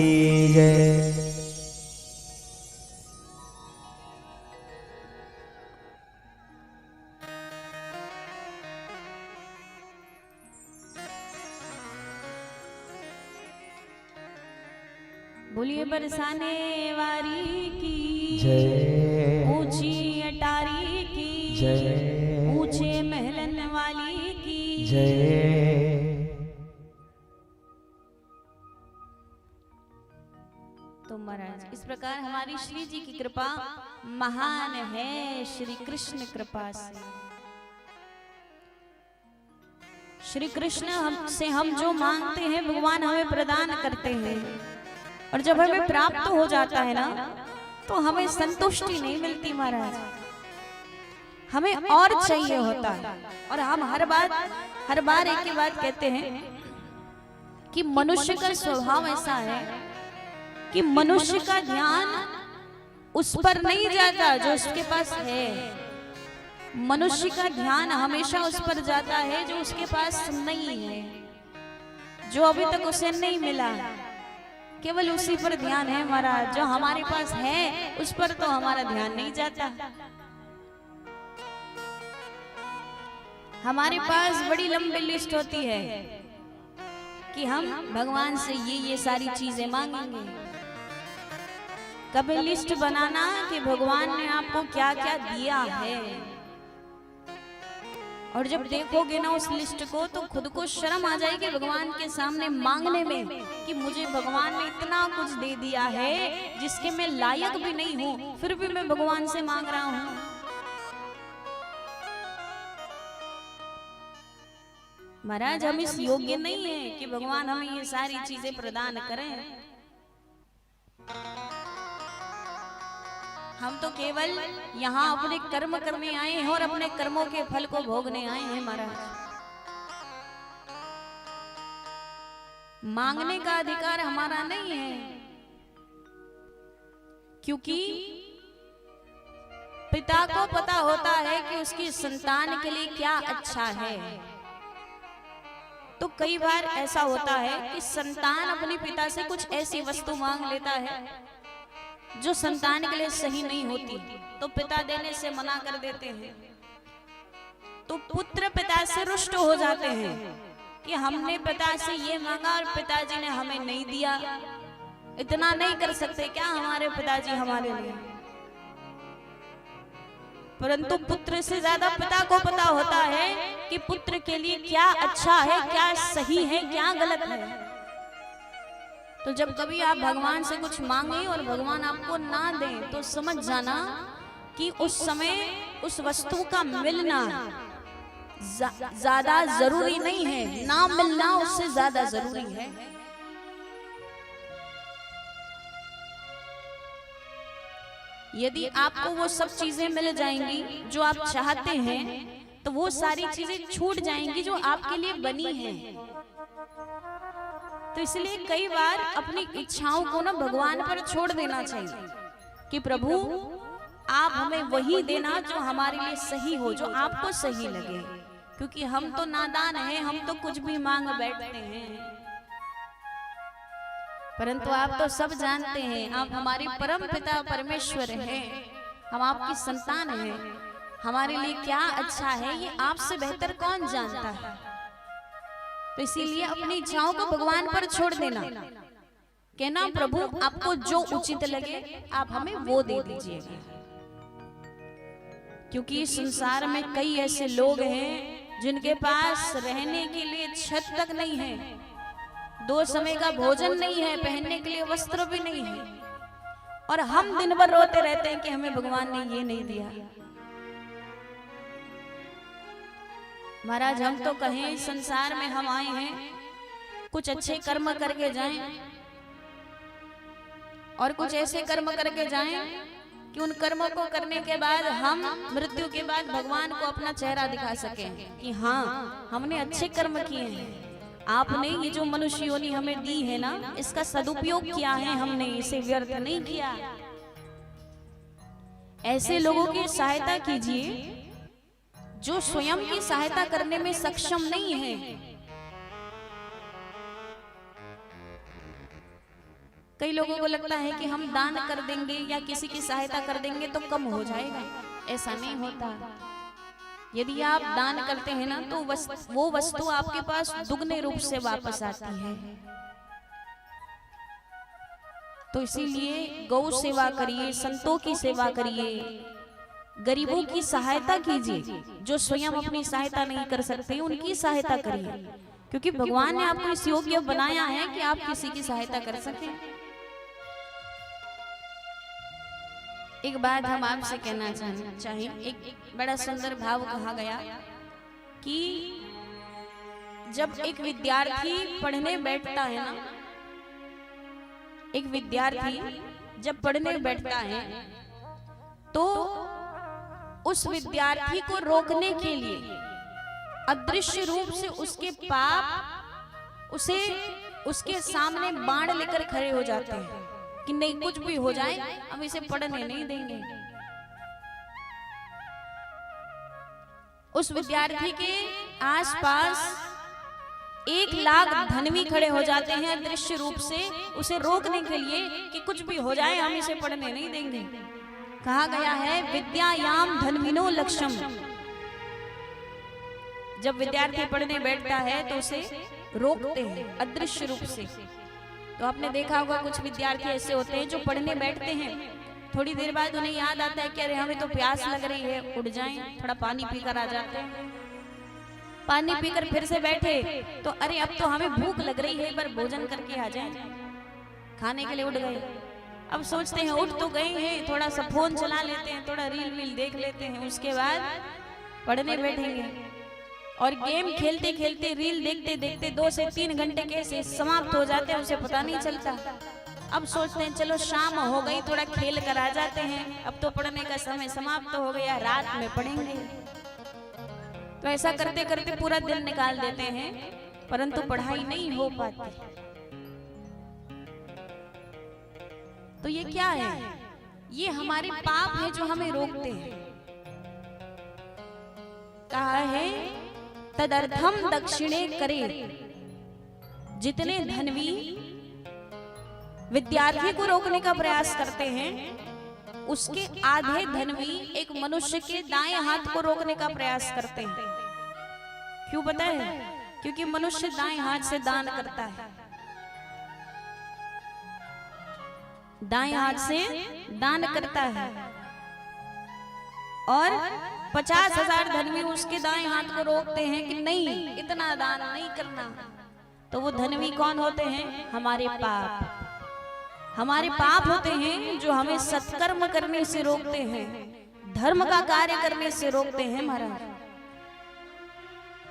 जय। बोलिए बरसाने वारी की जय। ऊंची अटारी की जय। ऊंचे महलन वाली की जय। तो महाराज इस प्रकार हमारी श्री जी की कृपा महान है। श्री कृष्ण कृपा से श्री कृष्ण हमसे हम जो मांगते हैं भगवान हमें प्रदान करते हैं। और जब हमें प्राप्त हो जाता है ना तो हमें संतुष्टि नहीं मिलती महाराज। हमें और चाहिए होता है। और हम हर बार एक ही बात कहते हैं कि मनुष्य का स्वभाव ऐसा है कि मनुष्य का ध्यान उस पर नहीं जाता जो उसके पास है। मनुष्य का ध्यान हमेशा उस पर जाता है जो उसके पास नहीं है, जो अभी तक उसे नहीं मिला। केवल उसी पर ध्यान है महाराज। जो हमारे पास है उस पर तो हमारा ध्यान नहीं जाता। हमारे पास बड़ी लंबी लिस्ट होती है कि हम भगवान से ये सारी चीजें मांगेंगे। कभी लिस्ट बनाना कि भगवान ने आपको क्या क्या दिया है, और जब देखोगे ना उस लिस्ट को तो खुद को शर्म आ जाएगी भगवान के सामने मांगने में कि मुझे भगवान ने इतना कुछ दे दिया है जिसके मैं लायक भी नहीं हूं, फिर भी मैं भगवान से मांग रहा हूं। महाराज हम इस योग्य नहीं है कि भगवान हमें ये सारी चीजें प्रदान करें। हम तो केवल यहाँ अपने कर्म करने आए हैं और अपने कर्मों के फल को भोगने आए हैं महाराज। मांगने का अधिकार हमारा नहीं है, क्योंकि पिता को पता होता है कि उसकी संतान के लिए क्या अच्छा है। तो कई बार ऐसा होता है कि संतान अपने पिता से कुछ ऐसी वस्तु मांग लेता है जो संतान के लिए सही नहीं होती, तो पिता देने से मना कर देते हैं। तो पुत्र पिता से रुष्ट हो जाते हैं कि हमने पिता से ये मांगा और पिताजी ने हमें नहीं दिया, इतना नहीं कर सकते क्या हमारे पिताजी हमारे लिए। परंतु पुत्र से ज्यादा पिता को पता होता है कि पुत्र के लिए क्या अच्छा है, क्या सही है, क्या गलत है। तो जब कभी आप भगवान से कुछ मांगे और भगवान आपको ना दे तो समझ जाना कि उस समय उस वस्तु का मिलना ज्यादा जरूरी नहीं है, ना मिलना उससे ज्यादा जरूरी है। यदि आपको वो सब चीजें मिल जाएंगी जो आप चाहते हैं तो वो सारी चीजें छूट जाएंगी जो आपके लिए बनी हैं। तो इसलिए कई बार अपनी इच्छाओं को ना भगवान पर छोड़ देना चाहिए कि प्रभु आप हमें वही देना जो हमारे लिए सही हो, जो आपको सही लगे, क्योंकि हम तो नादान हैं, हम तो कुछ भी मांग बैठते हैं। परंतु आप तो सब जानते हैं, आप हमारे परम पिता परमेश्वर हैं, हम आपकी संतान हैं, हमारे लिए क्या अच्छा है ये आपसे बेहतर कौन जानता है। तो इसीलिए अपनी इच्छाओं को भगवान पर छोड़ देना, कहना प्रभु आपको जो उचित लगे आप हमें वो दे दीजिएगा। क्योंकि इस संसार में कई ऐसे लोग हैं जिनके पास रहने के लिए छत तक नहीं है, 2 समय का भोजन नहीं है, पहनने के लिए वस्त्र भी नहीं है, और हम दिन भर रोते रहते हैं कि हमें भगवान ने ये नहीं दिया। महाराज हम तो कहें संसार में हम आए हैं कुछ अच्छे कर्म करके जाएं, और कुछ ऐसे कर्म करके जाएं कि उन कर्मों को करने के बाद हम मृत्यु के बाद भगवान को अपना चेहरा दिखा सकें कि हाँ हमने अच्छे कर्म किए हैं, आपने ये जो मनुष्य योनि हमें दी है ना इसका सदुपयोग किया है, हमने इसे व्यर्थ नहीं किया। ऐसे लोगों की सहायता कीजिए जो स्वयं की सहायता करने में सक्षम नहीं है। कई लोगों को लगता है कि हम दान कर देंगे या किसी की सहायता कर देंगे तो कम हो जाएगा, ऐसा नहीं होता। यदि आप दान करते हैं ना तो वो वस्तु आपके पास दुगने रूप से वापस आती है। तो इसीलिए गौ सेवा करिए, संतों की सेवा करिए, गरीबों की सहायता कीजिए, जो स्वयं अपनी सहायता नहीं कर सकते उनकी सहायता करिए, क्योंकि भगवान ने आपको इस योग्य बनाया है कि आप किसी की सहायता कर सकें। एक बात हम आपसे कहना चाहिए, एक बड़ा सुंदर भाव कहा गया कि जब एक विद्यार्थी पढ़ने बैठता है ना, एक विद्यार्थी जब पढ़ने बैठता है तो उस विद्यार्थी को रोकने के लिए अदृश्य रूप से उसके पाप उसे उसके सामने बाण लेकर खड़े हो जाते हैं कि नहीं कुछ भी हो जाए हम इसे पढ़ने नहीं देंगे। उस विद्यार्थी के आसपास 1 लाख धनवी खड़े हो जाते हैं अदृश्य रूप से उसे रोकने के लिए कि कुछ भी हो जाए हम इसे पढ़ने नहीं देंगे। कहा गया है विद्यायाम धन्विनो लक्ष्यम, जब विद्यार्थी पढ़ने बैठता है तो उसे रोकते हैं अदृश्य रूप से तो आपने देखा होगा कुछ विद्यार्थी ऐसे होते हैं जो पढ़ने बैठते हैं, थोड़ी देर बाद उन्हें याद आता है कि अरे हमें तो प्यास लग रही है, उठ जाएं, थोड़ा पानी पीकर आ जाते हैं। पानी पीकर फिर से बैठे तो अरे अब तो हमें भूख लग रही है, एक बार भोजन करके आ जाएं, खाने के लिए उठ गए। अब सोचते हैं उठ तो गए हैं, थोड़ा सा फोन चला लेते हैं, थोड़ा रील वील देख लेते हैं, उसके बाद पढ़ने बैठेंगे और गेम खेलते खेलते रील देखते देखते 2 से 3 घंटे कैसे समाप्त हो जाते हैं उसे पता नहीं चलता। अब सोचते हैं चलो शाम हो गई, थोड़ा खेल कर आ जाते हैं, अब तो पढ़ने का समय समाप्त हो गया, रात में पढ़ेंगे। तो ऐसा करते करते पूरा दिन निकाल देते हैं, परंतु पढ़ाई नहीं हो पाती। तो ये क्या है? ये हमारे पाप है जो हमें रोकते हैं। कहा है तदर्थम दक्षिणे करे, जितने धनवी विद्यार्थी को रोकने का प्रयास करते हैं उसके आधे धनवी एक मनुष्य के दाएं हाथ को रोकने का प्रयास करते हैं। क्यों पता है? क्योंकि मनुष्य दाएं हाथ से दान करता है, दाएं हाथ से दान करता है और 50,000 धनवी उसके दाएं हाथ को रोकते हैं कि नहीं इतना दान नहीं करना। तो वो धनवी कौन होते हैं? हमारे पाप। हमारे पाप होते हैं जो हमें सत्कर्म करने से रोकते हैं, धर्म का कार्य करने से रोकते हैं महाराज।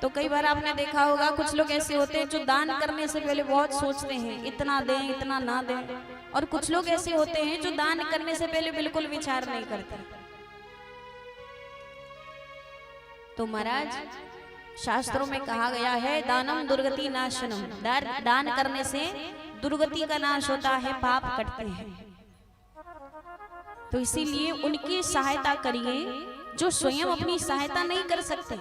तो कई बार आपने देखा होगा कुछ लोग ऐसे होते हैं जो दान करने से पहले बहुत सोचते हैं इतना दें इतना ना दें, और कुछ लोग ऐसे होते हैं जो दान करने से पहले बिल्कुल विचार नहीं करते। तो महाराज शास्त्रों में कहा गया है दानम दुर्गति नाशनम, दान करने से दुर्गति का नाश होता है, पाप कटते हैं। तो इसीलिए उनकी सहायता करिए जो स्वयं अपनी सहायता नहीं कर सकते।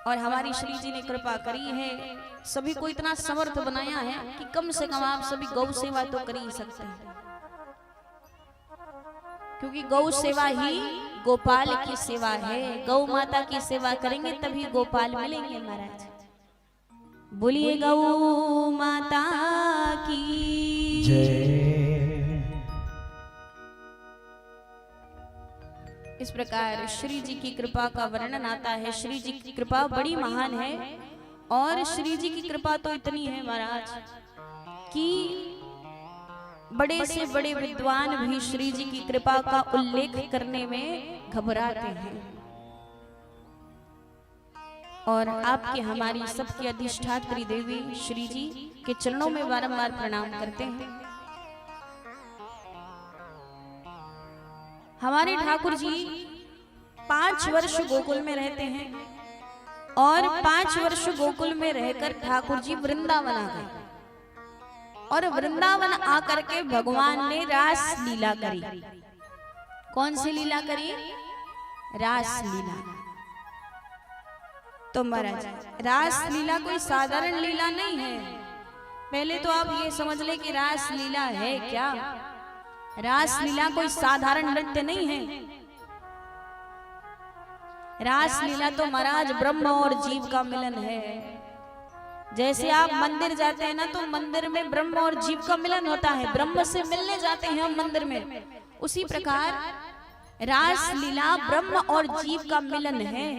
और हमारी श्री जी ने कृपा करी है, सभी को इतना समर्थ बनाया है कि कम से कम आप सभी गौ सेवा तो कर ही सकते हैं, क्योंकि गौ सेवा ही गोपाल की सेवा है। गौ माता की सेवा करेंगे तभी गोपाल मिलेंगे महाराज। बोलिए गौ माता की जय। इस प्रकार श्री जी की कृपा का वर्णन आता है। श्री जी की कृपा बड़ी महान है और श्री जी की कृपा तो इतनी है महाराज कि बड़े से बड़े विद्वान भी श्री जी की कृपा का उल्लेख करने में घबराते हैं। और आपके हमारी सबकी अधिष्ठात्री देवी श्री जी के चरणों में बारंबार प्रणाम करते हैं। हमारे ठाकुर जी 5 वर्ष गोकुल में रहते हैं और 5 वर्ष गोकुल में रहकर ठाकुर जी वृंदावन आ गए और वृंदावन आकर के भगवान ने रास लीला करी। कौन सी लीला करी? रास लीला। तो महाराज रास लीला कोई साधारण लीला नहीं है। पहले तो आप ये समझ ले कि रास लीला है क्या। रास लीला कोई साधारण नृत्य नहीं है। रास लीला तो महाराज ब्रह्म और जीव का मिलन है। जैसे आप मंदिर जाते हैं ना, तो मंदिर में ब्रह्म और जीव का मिलन होता है, ब्रह्म से मिलने जाते हैं हम मंदिर में। उसी प्रकार रास लीला ब्रह्म और जीव का मिलन है,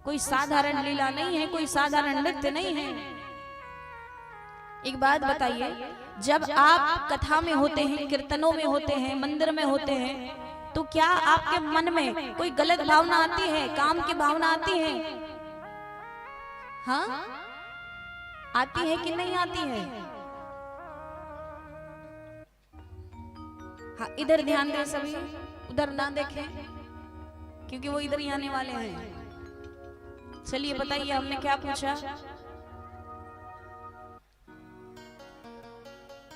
कोई साधारण लीला नहीं है, कोई साधारण नृत्य नहीं है। एक बात बताइए, जब आप कथा में होते हैं, कीर्तनों में होते हैं, मंदिर में होते हैं, तो क्या आपके मन में कोई गलत भावना आती है, काम की भावना आती है? हाँ, आती है कि नहीं आती है? हाँ, इधर ध्यान दें सभी, उधर ना देखें, क्योंकि वो इधर ही आने वाले हैं। चलिए बताइए, हमने क्या पूछा?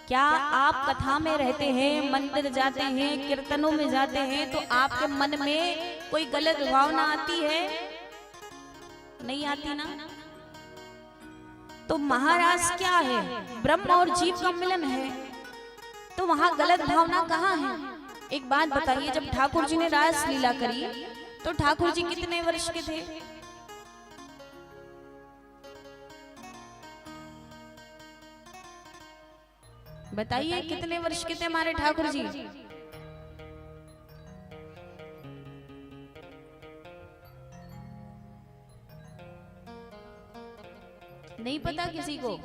क्या आप कथा में रहते हैं, मंदिर जाते हैं, कीर्तनों में जाते हैं, तो आपके मन में कोई गलत भावना आती है? नहीं आती ना। तो महाराज क्या है? ब्रह्म और जीव का मिलन है, तो वहां गलत भावना कहाँ है? एक बात बताइए, जब ठाकुर जी ने रास लीला करी तो ठाकुर जी कितने वर्ष के थे? बताइए कितने वर्ष के थे हमारे ठाकुर जी? नहीं पता किसी को?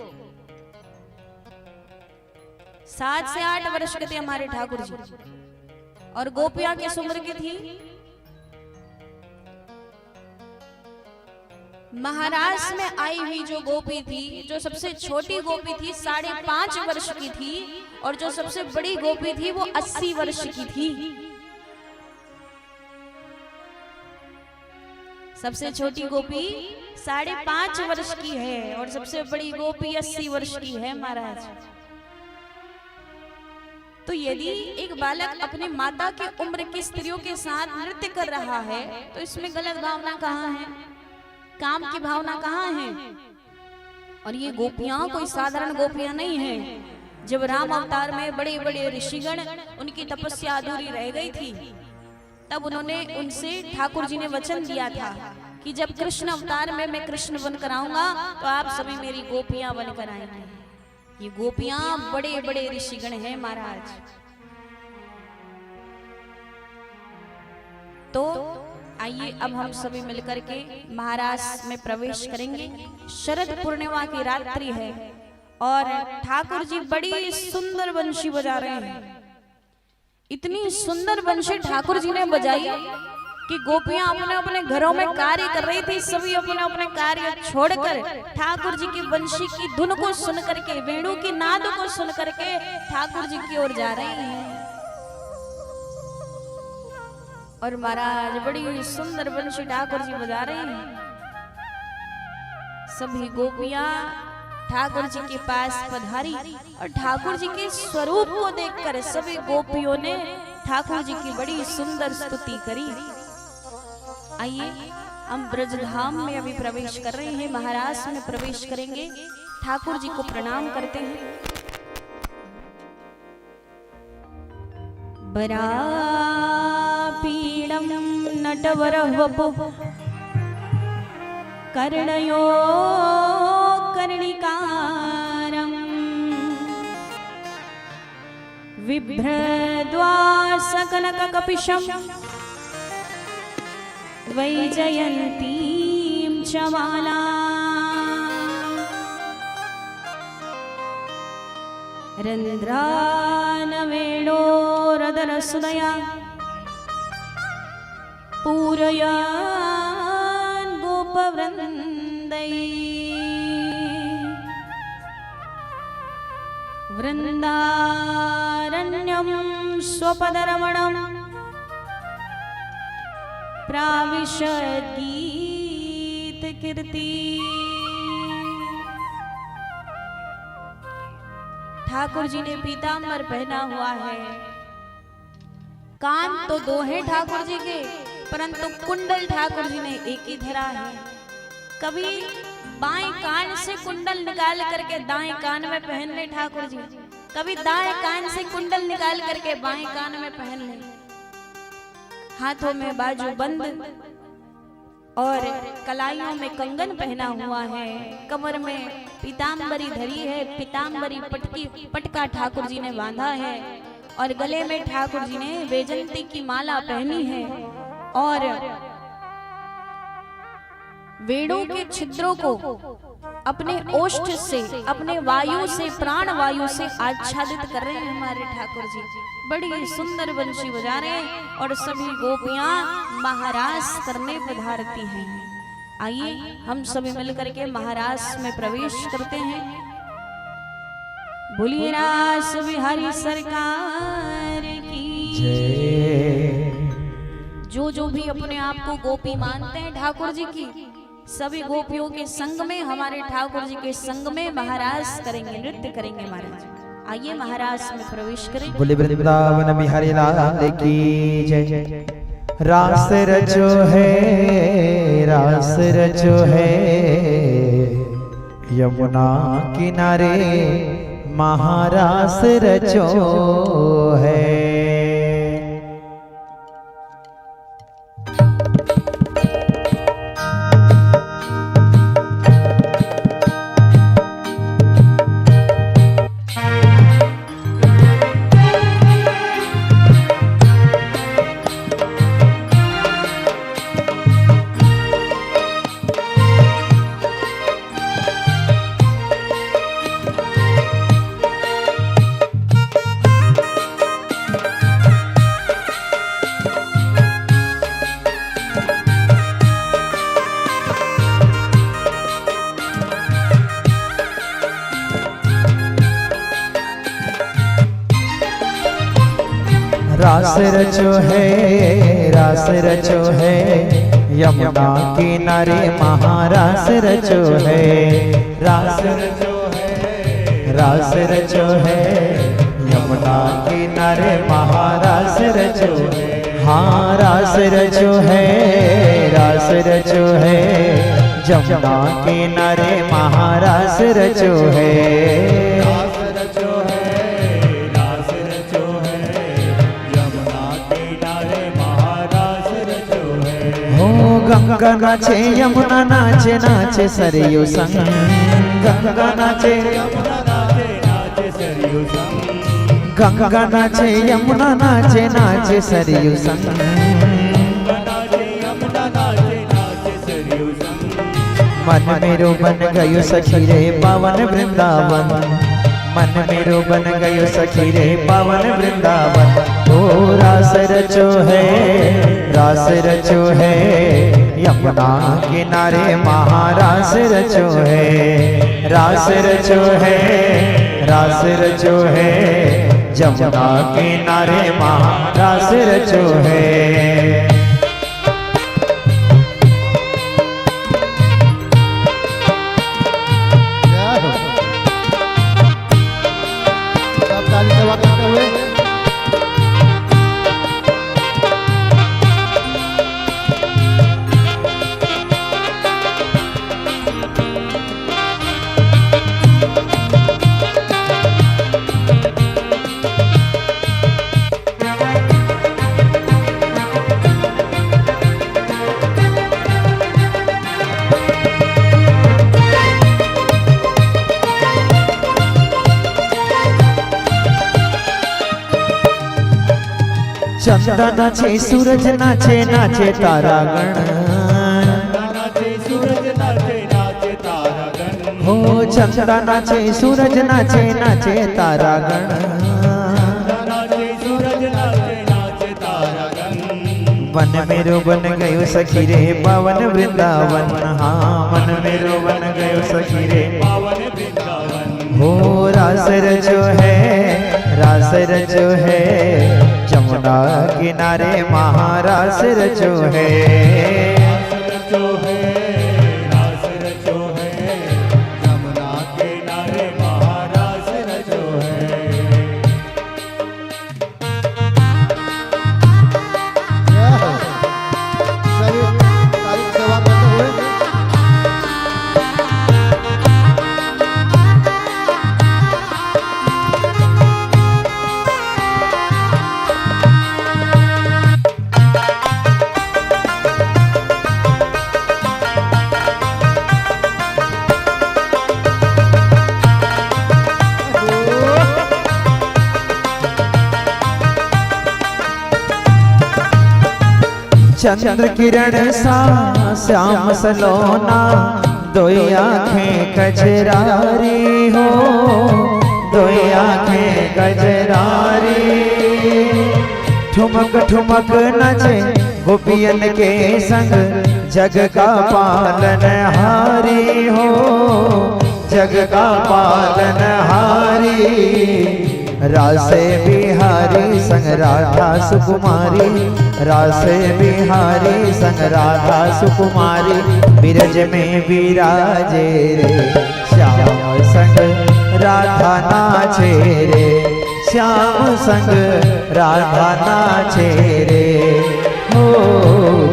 7 से 8 वर्ष के थे हमारे ठाकुर जी। और गोपियां किस उम्र की थी? महाराष्ट्र में आई हुई जो गोपी थी, जो सबसे छोटी गोपी थी 5.5 वर्ष की थी, और जो सबसे बड़ी गोपी थी वो 80 वर्ष की थी। सबसे छोटी गोपी 5.5 वर्ष की है और सबसे बड़ी गोपी 80 वर्ष की है महाराज। तो यदि एक बालक अपने माता के उम्र की स्त्रियों के साथ नृत्य कर रहा है तो इसमें गलत भावना कहाँ है? काम की भावना कहाँ है? और ये गोपियां कोई साधारण गोपियां नहीं हैं। जब राम अवतार में बड़े बड़े ऋषिगण, उनकी तपस्या अधूरी रह गई थी, तब उन्होंने उनसे ठाकुर जी ने वचन दिया था कि जब कृष्ण अवतार में मैं कृष्ण बनकर आऊंगा तो आप सभी मेरी गोपियां बनकर आएंगे। ये गोपियां बड़े बड़े ऋषिगण हैं महाराज। तो आइए अब हम सभी मिलकर के महाराष्ट्र में प्रवेश करेंगे। शरद पूर्णिमा की रात्रि है और ठाकुर जी बड़ी सुंदर बंशी बजा रहे हैं। इतनी सुंदर बंशी ठाकुर जी ने बजाई कि गोपियां अपने अपने घरों में कार्य कर रही थी। सभी अपने अपने कार्य छोड़कर ठाकुर जी की बंशी की धुन को सुन करके, वेणु की नाद को सुन करके ठाकुर जी की ओर जा रही हैं। और महाराज बड़ी सुंदर बंशी ठाकुर जी बजा रहे हैं। सभी गोपियां ठाकुर जी के पास पधारी और ठाकुर जी के स्वरूप को देखकर सभी गोपियों ने ठाकुर जी की बड़ी सुंदर स्तुति करी। आइए हम ब्रजधाम में अभी प्रवेश कर रहे हैं, महाराष्ट्र में प्रवेश करेंगे। ठाकुर जी को प्रणाम करते हैं। बरापीडं नटवरः वपुः कर्णयो कर्णिकारं बिभ्रद्वासकनककपिशं वैजयन्तीं च मालाम् रन्ध्रानवेणोरदरसुदया पूरयान् गोपवृन्दै वृन्दारण्यं स्वपदरमणं प्राविशद्गीतकीर्ति। ठाकुर जी ने पीतांबर पहना हुआ है। कान तो 2 हैं ठाकुर जी के, परंतु कुंडल ठाकुर जी ने एक ही धरा है। कभी बाएं कान से कुंडल निकाल करके दाएं कान में पहन ले ठाकुर जी, कभी दाएं कान से कुंडल निकाल करके बाएं कान में पहन ले। हाथों में बाजू बंद और कलाइयों में कंगन पहना हुआ है। कमर में पीतांबरी धरी है, पीतांबरी पटका ठाकुर जी ने बांधा है और गले में ठाकुर जी ने वैजयंती की माला पहनी है और वेणु के छिद्रों को अपने ओष्ठ से, अपने वायु से, प्राण वायु से आच्छादित कर रहे हैं हमारे ठाकुर जी। बड़ी सुंदर बंशी बजा रहे हैं और सभी गोपियां महारास करने पधारती हैं। आइए हम सभी मिलकर के महारास में प्रवेश करते हैं। बोलिए रास बिहारी सरकार की जय। जो भी अपने आप को गोपी मानते हैं ठाकुर जी की, सभी गोपियों के संग में, हमारे ठाकुर जी के संग में महारास करेंगे, नृत्य करेंगे महाराज। आइए महाराज में प्रवेश करें। बोले वृंदावन बिहारी लाल की जय। रास रचो है, रास रचो है, यमुना किनारे महारास रचो है। रास रचो है, रास रचो है, यमुना किनारे महारास रचो है। रास रचो है, रास रचो है, यमुना किनारे महारास रचो है। हाँ रास रचो है, रास रचो है, यमुना किनारे महारास रचो है। रास रचो है, रास रचो है, यमुना किनारे महारास रचो है। हो गंगा नाचे यमुना नाचे, नाचे सरयू संग। गंगा नाचे यमुना नाचे, नाचे सरयू संग। गंगा नाचे यमुना नाचे, नाचे सरयू संग। गंगा नाचे, यमुना नाचे, नाचे सरयू संग। मन मेरो बन गयो सखी रे पावन वृंदावन। मन मेरो बन गयो सखी रे पावन वृंदावन। ओ रास रचो है, रास रचो है, यमुना किनारे महारास रचो है। रास रचो है, रास रचो है, यमुना किनारे महारास रचो है। सब ताली सेवा करते हुए चंदा नाचे सूरज नाचे, नाचे तारागण। नाचे सूरज नाचे, नाचे तारागण। हो चंदा नाचे सूरज नाचे, नाचे तारागण। नाचे सूरज नाचे, नाचे तारागण। मन मेरो बन गयो सखी रे पावन वृंदावन। हाँ मन मेरो बन गयो सखी रे पावन वृंदावन। हो रास रचो है, रास रचो है, यमुना किनारे महारास रचो है। रास रचो है, रास रचो है, यमुना किनारे महारास रचो है। सारी सेवा करते हुए चंद्र किरण सा श्याम सलोना, दो आँखें कजरारी हो, दो आँखें कजरारी। ठुमक ठुमक नचे गोपियन के संग, जग का पालन हारी हो, जग का पालन हारी। रासे बिहारी संग राधा सुकुमारी, रासे बिहारी संग राधा सुकुमारी। बिरज में विराजे रे श्याम संग राधा नाचे रे, श्याम संग राधा नाचे रे। हो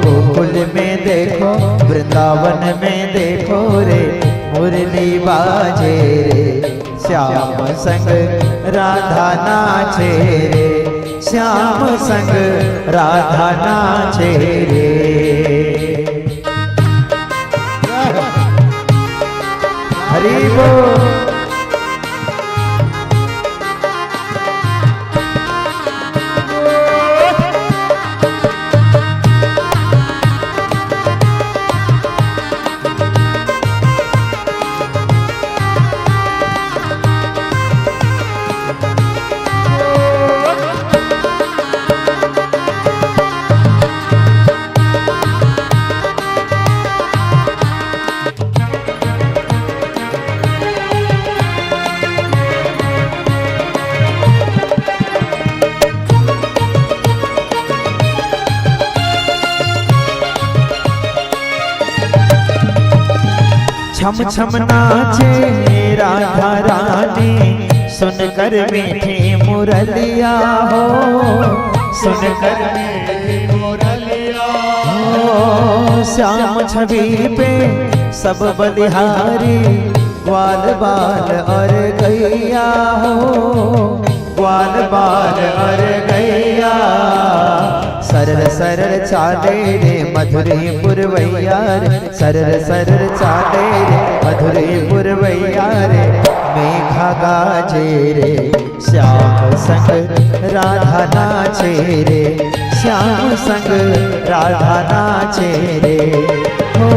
गोकुल में देखो, वृंदावन में देखो रे, मुरली बाजे रे, श्याम संग राधा नाचे रे, श्याम संग राधा नाचे रे। हरि बोल। छम छम नाचे राधा रानी, सुनकर मीठी मुरलिया हो, सुनकर मीठी मुरलिया हो। श्याम छवि पे सब बलिहारी, ग्वाल बाल और गैया हो, ग्वाल बाल और गैया। सरल सरल चाले रे मधुरे पुरवैया रे, सरल सरल चाले रे मधुरे पुरवैया रे। मेघा गाजे रे श्याम संग राधा नाचे रे, श्याम संग राधा नाचे रे। हो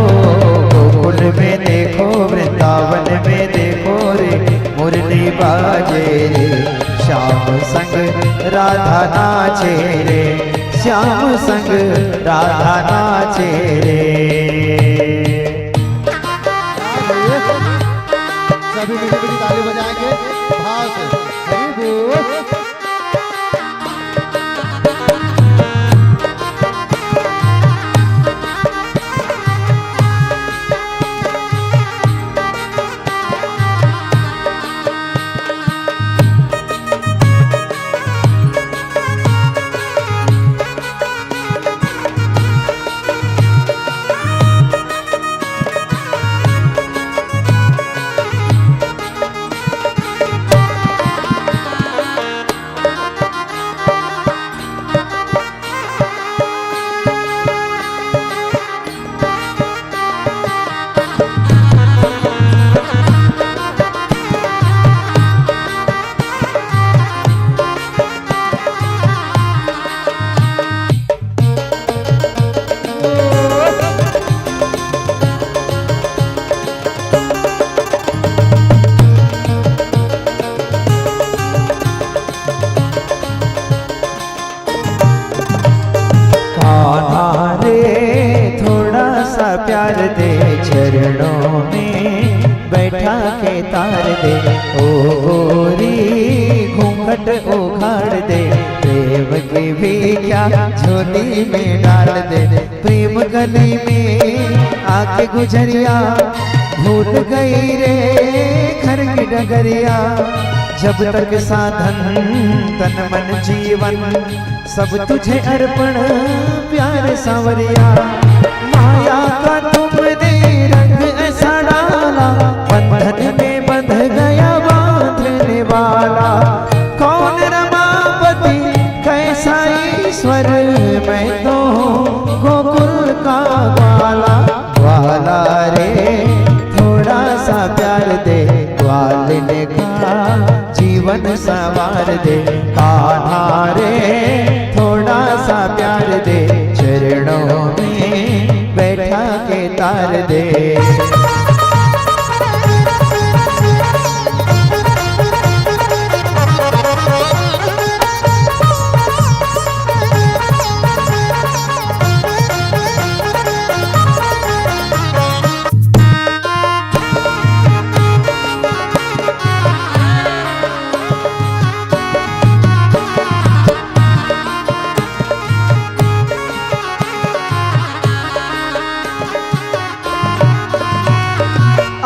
गोकुल में देखो वृंदावन में देखो रे, मुरली बाजे रे श्याम संग राधा नाचे रे, श्याम संग राधा नाचे रे। सभी मीठी मीठी ताली बजाएंगे भाव से। हरि बोल। प्यार दे चरणों में बैठा के तार दे, ओ गोरी घूंघट उखाड़ दे, प्रेम की भी क्या झोली में डाल दे। प्रेम गली में आके गुजरिया, भूल गई रे घर की डगरिया। जब तक साधन तन मन जीवन, सब तुझे अर्पण प्यार सांवरिया। माया का तुमने रंग ऐसा डाला, बंधन में बंध गया बांधने वाला। कौन रमापति कैसा ईश्वर, मैं तो गोकुल का ग्वाला। ग्वाला रे थोड़ा सा प्यार दे, ग्वाल ने कहा जीवन संवार दे। कान्हा रे थोड़ा सा प्यार दे, चरणों में बैठा के तार दे।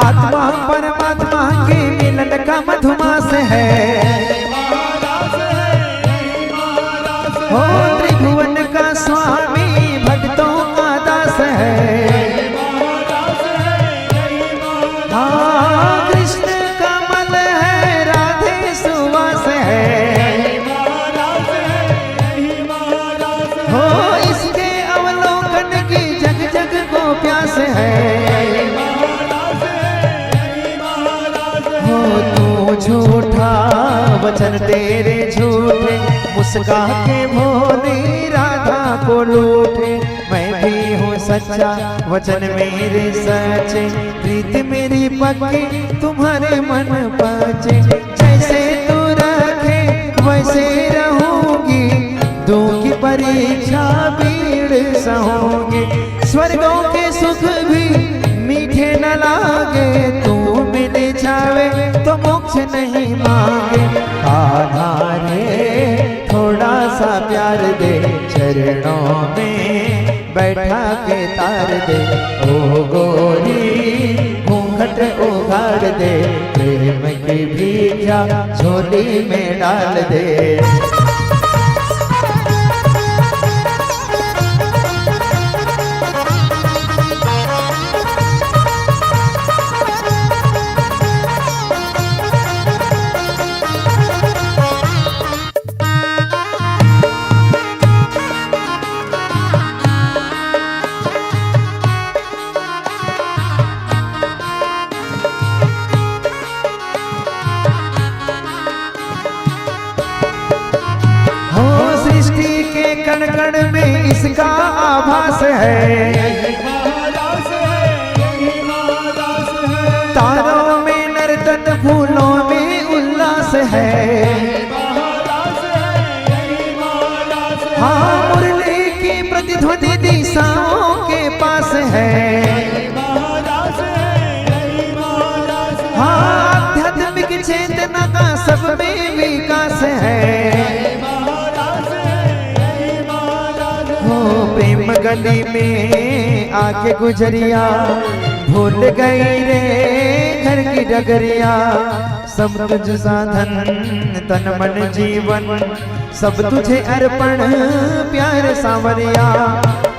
आत्मा परमात्मा के मिलन का मधुमास है, हो त्रिभुवन का स्वामी भक्तों का दास है। हाँ कृष्ण कमल है, राधे सुवास है, हो इसके अवलोकन की जग जग को प्यास है। झूठा वचन तेरे झूठे, मुस्का के भोली राधा को लूटे। मैं भी हूँ सच्चा वचन मेरे सच्चे, प्रीत मेरी पक्की तुम्हारे मन पाचे। जैसे तू रखे वैसे रहूंगी, दूंगी परीक्षा भीड़ सहूंगी। स्वर्गों के सुख भी मीठे न लागे, तू मिल जावे तो मोक्ष नहीं मांगे। कान्हा रे थोड़ा सा प्यार दे, चरणों में बैठा के तार दे। ओ गोरी घूंघट बिगाड़ दे, प्रेम की भिक्षा झोली में डाल दे। कण कण में इसका आभास है, तारों में नर्तन, फूलों में उल्लास है। हाँ, मुरली की प्रतिध्वनि दिशाओं के पास है। हाँ, आध्यात्मिक चेतना का सब में विकास है। प्रेम गली में आके गुजरिया, भूल गई रे घर की डगरिया। सब तुझ साधन तन मन जीवन, सब तुझे अर्पण प्यार सांवरिया।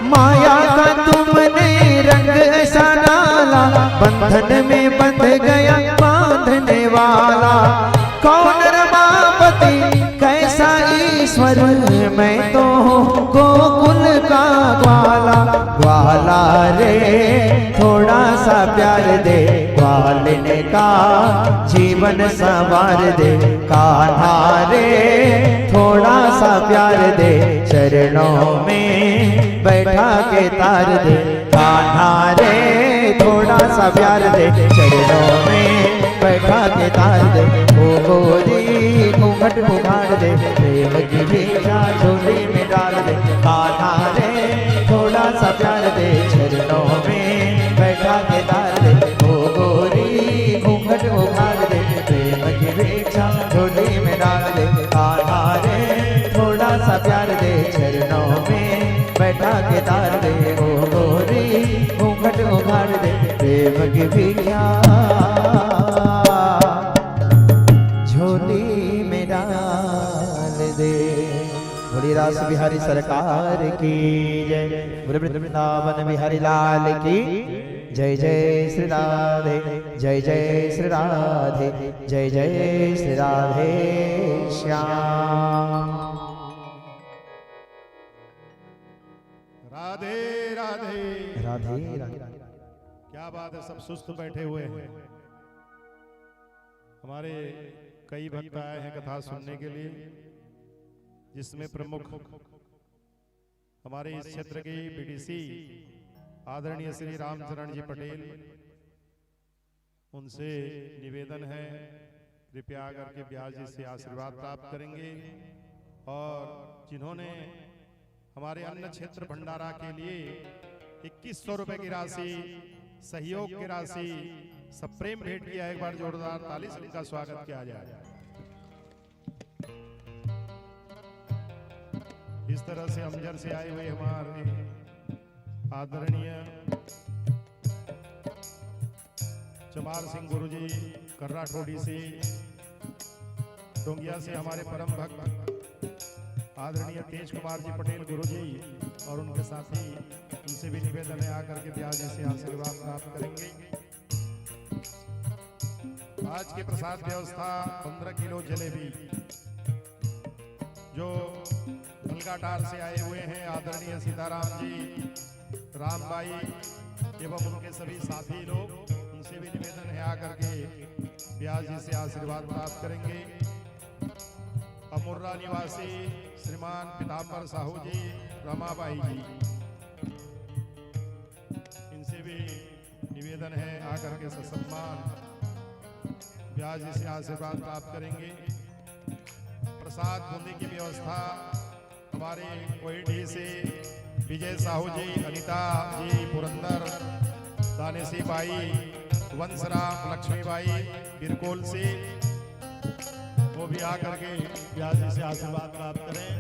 माया का तुमने रंग ऐसा डाला, बंधन में बंध गया बांधने वाला। कौन रमापति कैसा ईश्वर, मैं तो गोकुल का ग्वाला। ग्वाला रे थोड़ा सा प्यार दे, ग्वालिन का जीवन संवार दे। कान्हा रे थोड़ा सा प्यार दे, चरणों में बैठा के तार दे। कान्हा रे थोड़ा सा प्यार दे, चरणों में बैठा के तार दे। ओ गोरी घूंघट उखाड़ दे, प्रेम की भिक्षा झोली में डाल दे। कान्हा रे थोड़ा सा प्यार दे, चरणों में बैठा के तार दे। ओ गोरी घूंघट उखाड़ दे, प्रेम की भिक्षा झोली में डाल दे। कान्हा रे थोड़ा सा प्यार दे, चरणों में बैठा के तार दे। ओ गोरी घूंघट उखाड़ दे, प्रेम की भिक्षा झोली में डाल दे। बोली रास बिहारी सरकार की जय, बोले वृंदावन बिहारी लाल की जय। जय श्री राधे, जय जय श्री राधे, जय जय श्री राधे श्याम। राधे राधे राधे राधे। क्या बात है, सब सुस्त बैठे हुए हैं। हमारे कई भक्त आए हैं कथा सुनने के लिए, जिसमें प्रमुख हमारे इस क्षेत्र के बीडीसी आदरणीय श्री रामचरण जी पटेल। उनसे निवेदन है कृपया करके ब्यास जी से आशीर्वाद प्राप्त करेंगे। और जिन्होंने हमारे अन्न क्षेत्र भंडारा के लिए 2100 रुपए की राशि, सहयोग की राशि, सब प्रेम भेंट किया, एक बार जोरदार ताली से उनका स्वागत किया जाए। इस तरह से अमजर से आए हुए हमारे आदरणीय चमार सिंह गुरुजी, कर्रा ठोडी से, डोंगिया से हमारे परम भक्त आदरणीय तेज कुमार जी पटेल गुरुजी और उनके साथी, उनसे भी निवेदन है आकर के ब्यास जी से आशीर्वाद प्राप्त करेंगे। आज की प्रसाद व्यवस्था 15 किलो जलेबी जो अलगाटार से आए हुए हैं आदरणीय सीताराम जी, रामबाई एवं उनके सभी साथी लोग, उनसे भी निवेदन है आकर के ब्यास जी से आशीर्वाद प्राप्त करेंगे। अमुर्रा निवासी श्रीमान पीताम्बर साहू जी, रमाबाई जी, इनसे भी निवेदन है आकर के ससम्मान ब्यास जी से आशीर्वाद प्राप्त करेंगे। प्रसाद बूंदी की व्यवस्था हमारे कोयडी से विजय साहू जी, अनिता जी, पुरंदर, दानेसी बाई, वंशराम, लक्ष्मीबाई बिरकोल से, वो भी आकर के ब्यास जी से आशीर्वाद प्राप्त करें।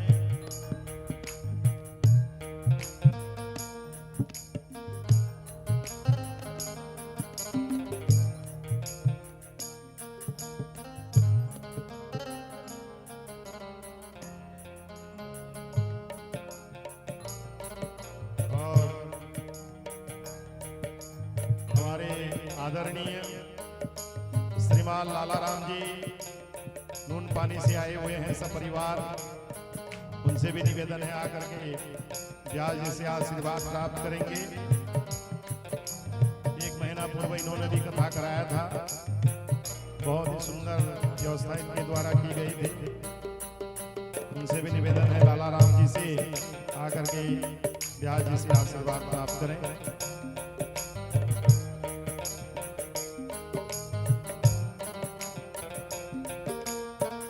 आदरणीय श्रीमान लाला राम जी नून पानी से आए हुए हैं सब परिवार, उनसे भी निवेदन है आकर के ब्याज से आशीर्वाद प्राप्त करेंगे। एक महीना पूर्व इन्होंने भी कथा कराया था, बहुत ही सुंदर व्यवस्था इनके द्वारा की गई थी। उनसे भी निवेदन है लाला राम जी से आकर के ब्याज जी से आशीर्वाद प्राप्त करें।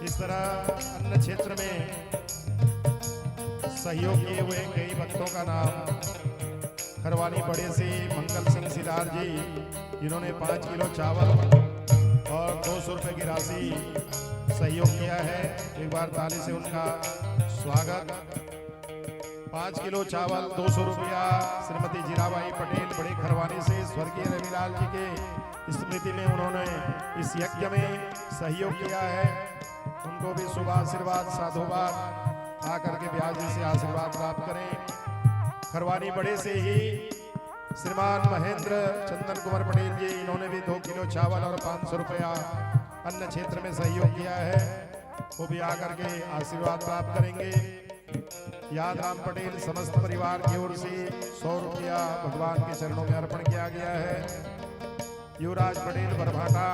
इस तरह अन्य क्षेत्र में सहयोग किए हुए कई भक्तों का नाम खरवानी बड़े से मंगल सिंह सिदार जी, जिन्होंने 5 किलो चावल और 200 रुपए की राशि सहयोग किया है। एक बार ताली से उनका स्वागत। 5 किलो चावल 200 रुपया श्रीमती जीराबाई पटेल बड़े खरवानी से स्वर्गीय रविलाल जी के स्मृति में उन्होंने इस यज्ञ में सहयोग किया है। उनको भी शुभ आशीर्वाद साधुवाद आकर के ब्याज जी से आशीर्वाद प्राप्त करें। खरवानी बड़े से ही श्रीमान महेंद्र चंदन कुमार पटेल जी, इन्होंने भी 2 किलो चावल और 500 रुपया अन्य क्षेत्र में सहयोग किया है, वो भी आकर के आशीर्वाद प्राप्त करेंगे। यादराम पटेल समस्त परिवार की ओर से 100 रुपया भगवान के चरणों में अर्पण किया गया है। युवराज पटेल बरभाटा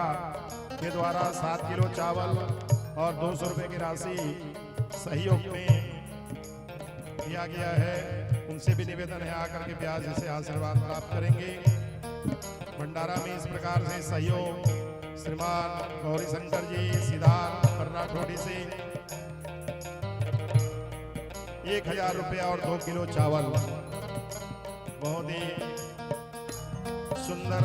के द्वारा 7 किलो चावल और 200 रुपए की राशि सहयोग में किया गया है, उनसे भी निवेदन है आकर के ब्याज से आशीर्वाद प्राप्त करेंगे। भंडारा में इस प्रकार से सहयोग श्रीमान गौरी शंकर जी सिदार राठौड़ी से 1000 रुपया और 2 किलो चावल, बहुत ही सुंदर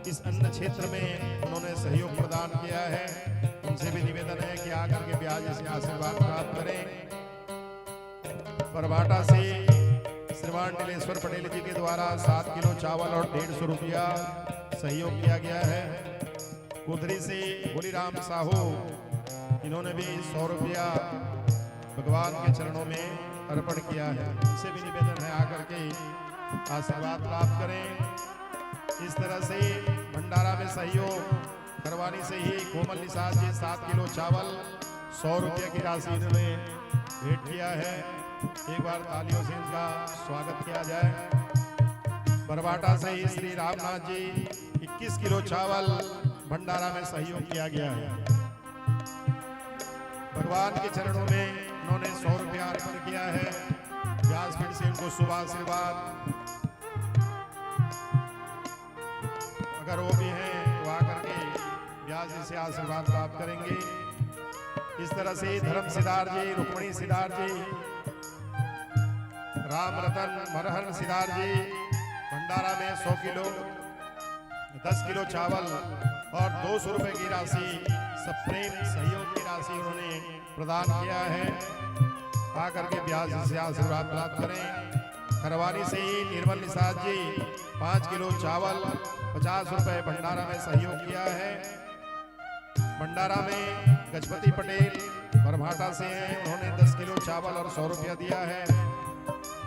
इस अन्न क्षेत्र में उन्होंने सहयोग प्रदान किया है। उनसे भी निवेदन है कि आकर के ब्याज से आशीर्वाद प्राप्त करें। बरभाटा से श्रीमान नीलेश्वर पटेल जी के द्वारा 7 किलो चावल और 150 रुपया सहयोग किया गया है। कुदरी से बोलीराम साहू, इन्होंने भी 100 रुपया भगवान के चरणों में अर्पण किया है। उनसे भी निवेदन है आकर के आशीर्वाद प्राप्त करें। इस तरह से भंडारा में सहयोग खरवानी से ही कोमल निषाद जी 7 किलो चावल 100 रुपये की राशि इन्होंने भेंट किया है। एक बार तालियों से इनका स्वागत किया जाए। बरवाटा से ही श्री रामनाथ जी 21 किलो चावल भंडारा में सहयोग किया गया है। भगवान के चरणों में उन्होंने 100 रुपया अर्पण किया है। व्यासपीठ से उनको शुभ आशीर्वाद, अगर वो भी हैं तो आकर के ब्याज से आशीर्वाद प्राप्त करेंगे। इस तरह से धर्म सिदार जी, रुक्मणी सिदार जी, राम रतन मरहर सिदार जी भंडारा में 100 किलो 10 किलो चावल और 200 रुपए की राशि सप्रेम सहयोग की राशि उन्होंने प्रदान किया है। आकर के ब्याज से आशीर्वाद प्राप्त करें। खरवानी से ही निर्मल निषाद जी 5 किलो चावल 50 रुपए भंडारा में सहयोग किया है। भंडारा में गजपति पटेल बरभाटा से हैं, उन्होंने 10 किलो चावल और 100 रुपया दिया है।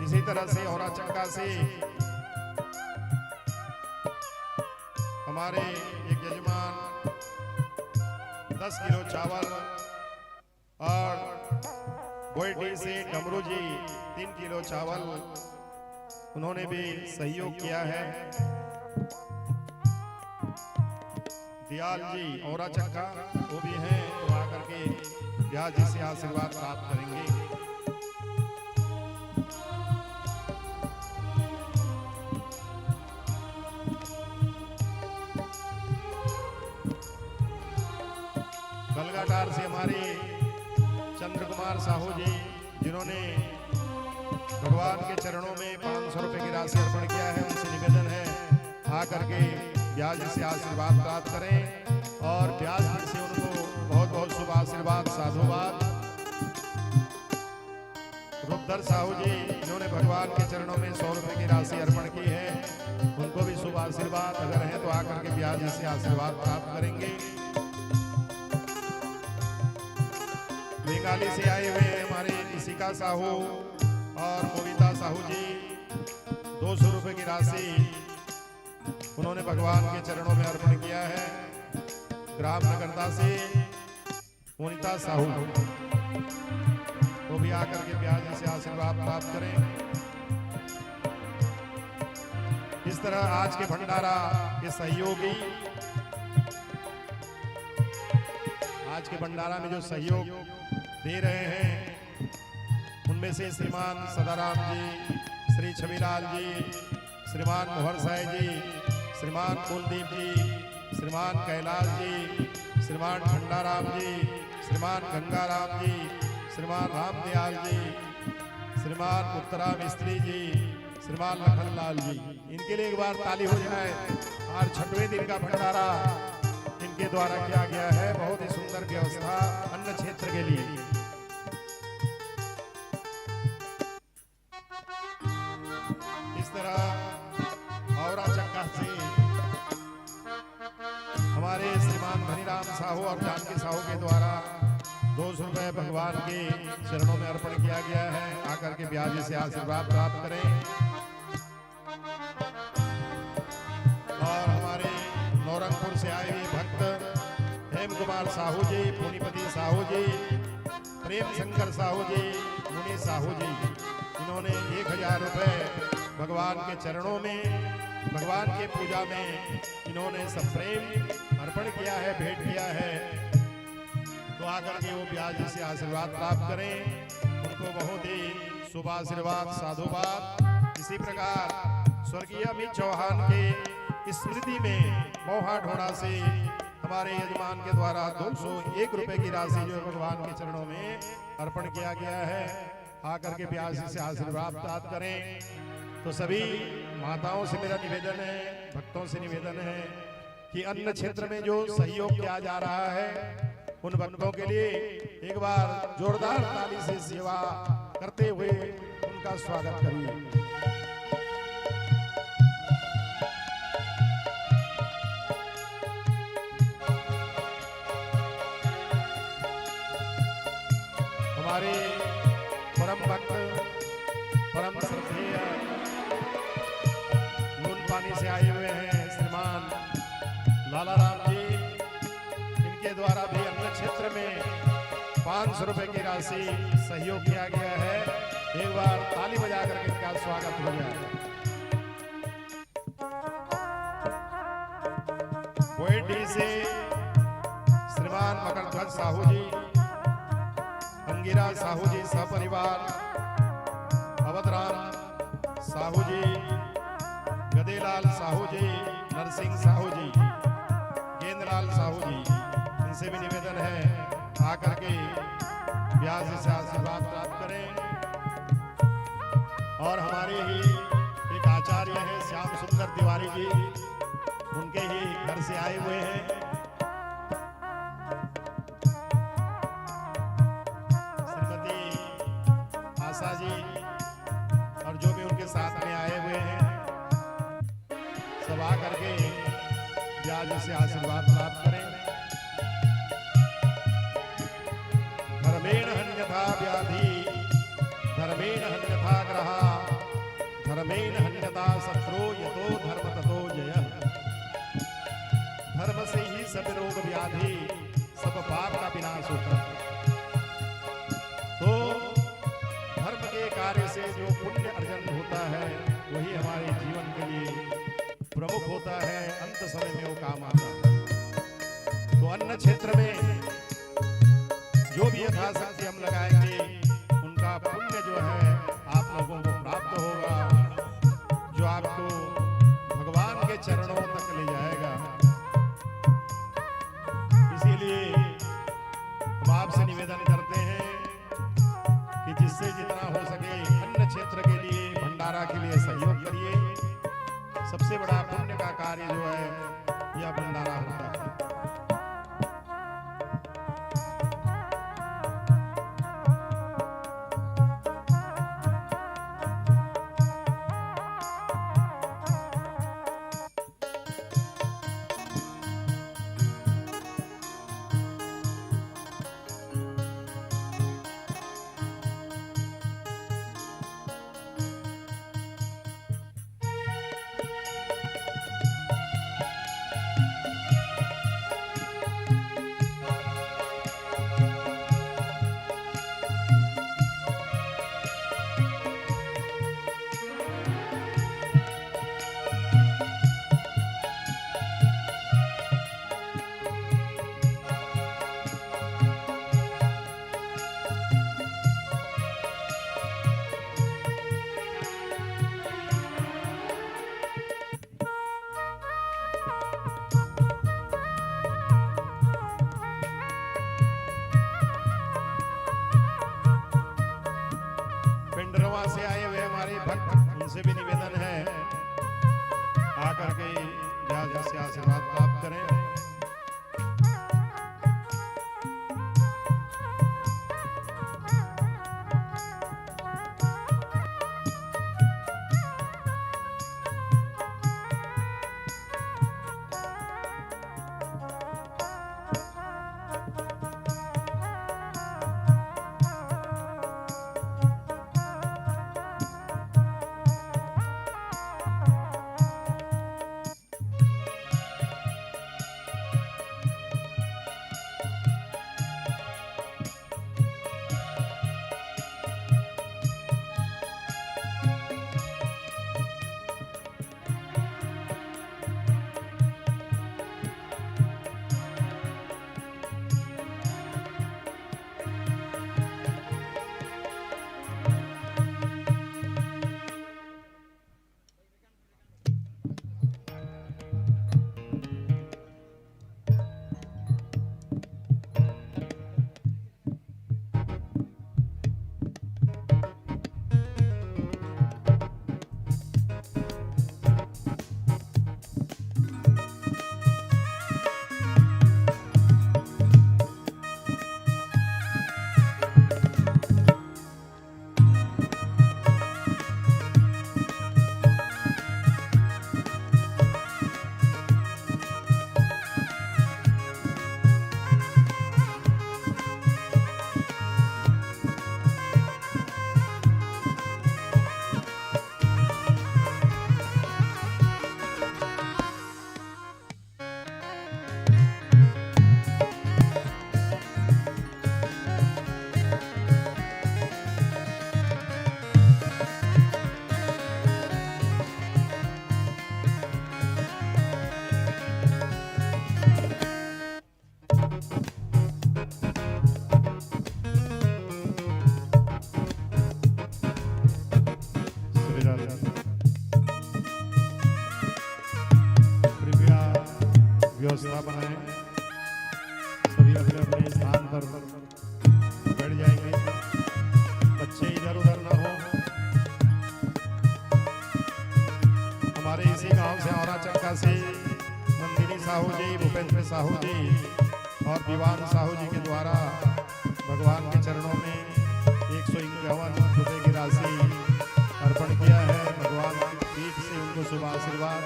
इसी तरह से औरा चक्का से हमारे एक यजमान 10 किलो चावल और गोयटी से डमरू जी 3 किलो चावल उन्होंने भी सहयोग किया है। दयाल जी औरा चक्का वो भी हैं, तो आकर के ब्याज जी से आशीर्वाद प्राप्त करेंगे। बलगाटार से हमारे चंद्र कुमार साहू जी, जिन्होंने भगवान के चरणों में 500 रुपए की राशि अर्पण किया है, उनसे निवेदन है आकर के ब्याज से आशीर्वाद प्राप्त करें और ब्याज से उनको बहुत बहुत शुभ आशीर्वाद साधुवाद। रुद्र साहू जी, जिन्होंने भगवान के चरणों में 100 रुपए की राशि अर्पण की है, उनको भी शुभ आशीर्वाद, अगर है तो आकर के ब्याज से आशीर्वाद प्राप्त करेंगे। बेंगाली से आए हुए हमारे इशिका साहू और मोविता साहू जी 200 रुपए की राशि उन्होंने भगवान के चरणों में अर्पण किया है। ग्राम नगरता से मोनिता साहू, वो भी आकर के ब्याज जी से आशीर्वाद प्राप्त करें। इस तरह आज के भंडारा के सहयोगी, आज के भंडारा में जो सहयोग दे रहे हैं उनमें से श्रीमान सदाराम जी, श्री छविलाल जी, श्रीमान मोहर साय जी, श्रीमान कुलदीप जी, श्रीमान कैलाश जी, श्रीमान भंडाराम जी, श्रीमान गंगाराम जी, श्रीमान रामदयाल जी, श्रीमान उत्तरा मिस्त्री जी, श्रीमान लखनलाल जी, इनके लिए एक बार ताली हो जाए। और 6वें दिन का भंडारा इनके द्वारा किया गया है। बहुत ही सुंदर व्यवस्था अन्न क्षेत्र के लिए। इस तरह औरा चक्का से हमारे श्रीमान धनीराम साहू और जानकी साहू के द्वारा 200 रुपए भगवान के चरणों में अर्पण किया गया है। आकर के ब्याज से आशीर्वाद प्राप्त करें। और हमारे नौरंगपुर से आए हुए भक्त हेम कुमार साहू जी, पुनीपति साहू जी, प्रेम शंकर साहू जी, मुनि साहू जी, इन्होंने 1000 रुपए भगवान के चरणों में, भगवान के पूजा में इन्होंने सब प्रेम अर्पण किया है, भेंट किया है। तो आकर के वो ब्याज से आशीर्वाद प्राप्त करें। उनको बहुत ही शुभ आशीर्वाद, साधुवाद। इसी प्रकार स्वर्गीय अमित चौहान के स्मृति में मोहा ढोणा से हमारे यजमान के द्वारा 201 रुपए की राशि जो भगवान के चरणों में अर्पण किया गया है। आकर के ब्याज से आशीर्वाद प्राप्त करें। तो सभी माताओं से मेरा निवेदन है, भक्तों से निवेदन है कि अन्न क्षेत्र में जो सहयोग किया जा रहा है उन भक्तों के लिए एक बार जोरदार ताली से सेवा करते हुए उनका स्वागत करिए। हमारे परम भक्त, परम श्रद्धेय नून पानी से आए हुए हैं श्रीमान लाला राम जी, इनके द्वारा भी अन्न क्षेत्र में 500 रुपए की राशि सहयोग किया गया है। एक बार ताली बजाकर के इनका स्वागत हो जाए। कोयडी से श्रीमान मकरध्वज साहू जी, अंगिरा साहू जी सपरिवार, अवधराम साहू जी, गदेलाल साहू जी, नरसिंह साहू जी, गेंद्रलाल साहू जी, इनसे भी निवेदन है आकर के ब्याज से आशीर्वाद प्राप्त करें। और हमारे ही एक आचार्य हैं श्याम सुंदर तिवारी जी, उनके ही घर से आए हुए हैं। श्रीमती आशा जी और जो भी उनके साथ में आए हुए हैं सब आकर के ब्याज से आशीर्वाद प्राप्त करें। धर्मेण हन्यथा व्याधि, धर्मेण हन्यथा ग्रहा, धर्मेण हन्यथा शत्रो यतो धर्म ततो जयः। धर्म से ही सब रोग व्याधि, सब पाप का विनाश होता है। तो धर्म के कार्य से जो पुण्य अर्जन होता है वही हमारे जीवन के लिए प्रमुख होता है, अंत समय में वो काम आता है। तो अन्न क्षेत्र में जो भी यथाशक्ति हम लगाएंगे उनका पुण्य जो है आप लोगों को प्राप्त होगा, जो आपको भगवान के चरणों तक ले जाएगा। इसीलिए हम आपसे निवेदन करते हैं कि जिससे जितना हो सके अन्न क्षेत्र के लिए, भंडारा के लिए सहयोग करिए। सबसे बड़ा पुण्य का कार्य जो है यह भंडारा होता है। ब्याज जी से आशीर्वाद प्राप्त करें। व्यवस्था बनाएं, सभी अपने अपने स्थान पर बैठ जाएंगे, बच्चे इधर उधर न हो। हमारे इसी गांव से औरा चक्का से नंदिनी साहू जी, भूपेंद्र साहू जी और विवान साहू जी के द्वारा भगवान के चरणों में 151 रुपए की राशि अर्पण किया है। भगवान की पीठ से उनको शुभ आशीर्वाद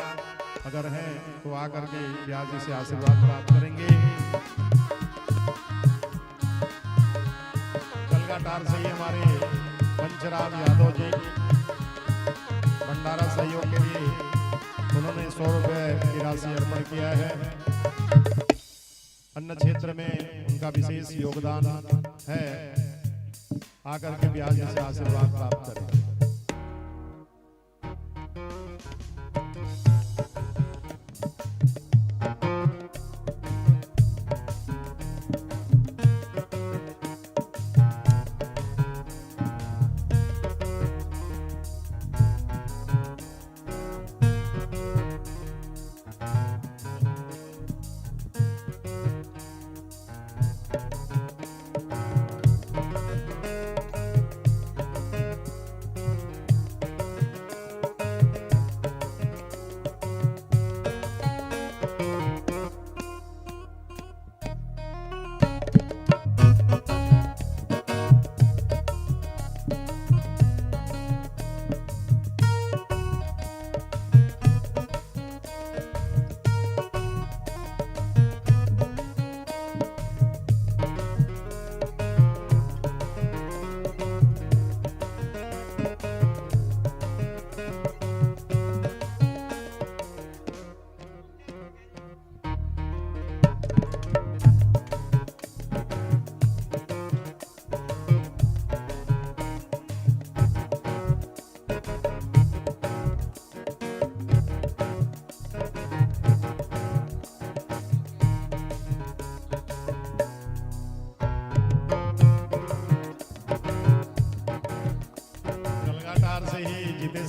अगर है तो आकर के ब्याज जी से आशीर्वाद प्राप्त करेंगे। कलगाटार से ही हमारे पंचराम यादव जी भंडारा सहयोग के लिए उन्होंने 100 रुपए की राशि अर्पण किया है। अन्न क्षेत्र में उनका विशेष योगदान है, आकर के ब्याज जी से आशीर्वाद प्राप्त करें।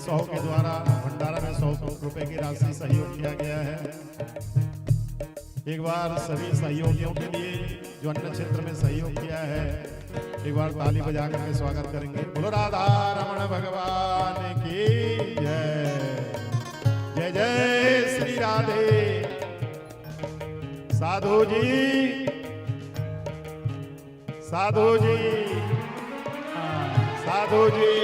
साहू के द्वारा भंडारा में 100 रुपए की राशि सहयोग किया गया है। एक बार सभी सहयोगियों के लिए जो अन्य क्षेत्र में सहयोग किया है, एक बार ताली बजा करके स्वागत करेंगे। बोलो राधा रमण भगवान की जय। जय जय श्री राम। राधे। साधु जी, साधु जी, साधु जी।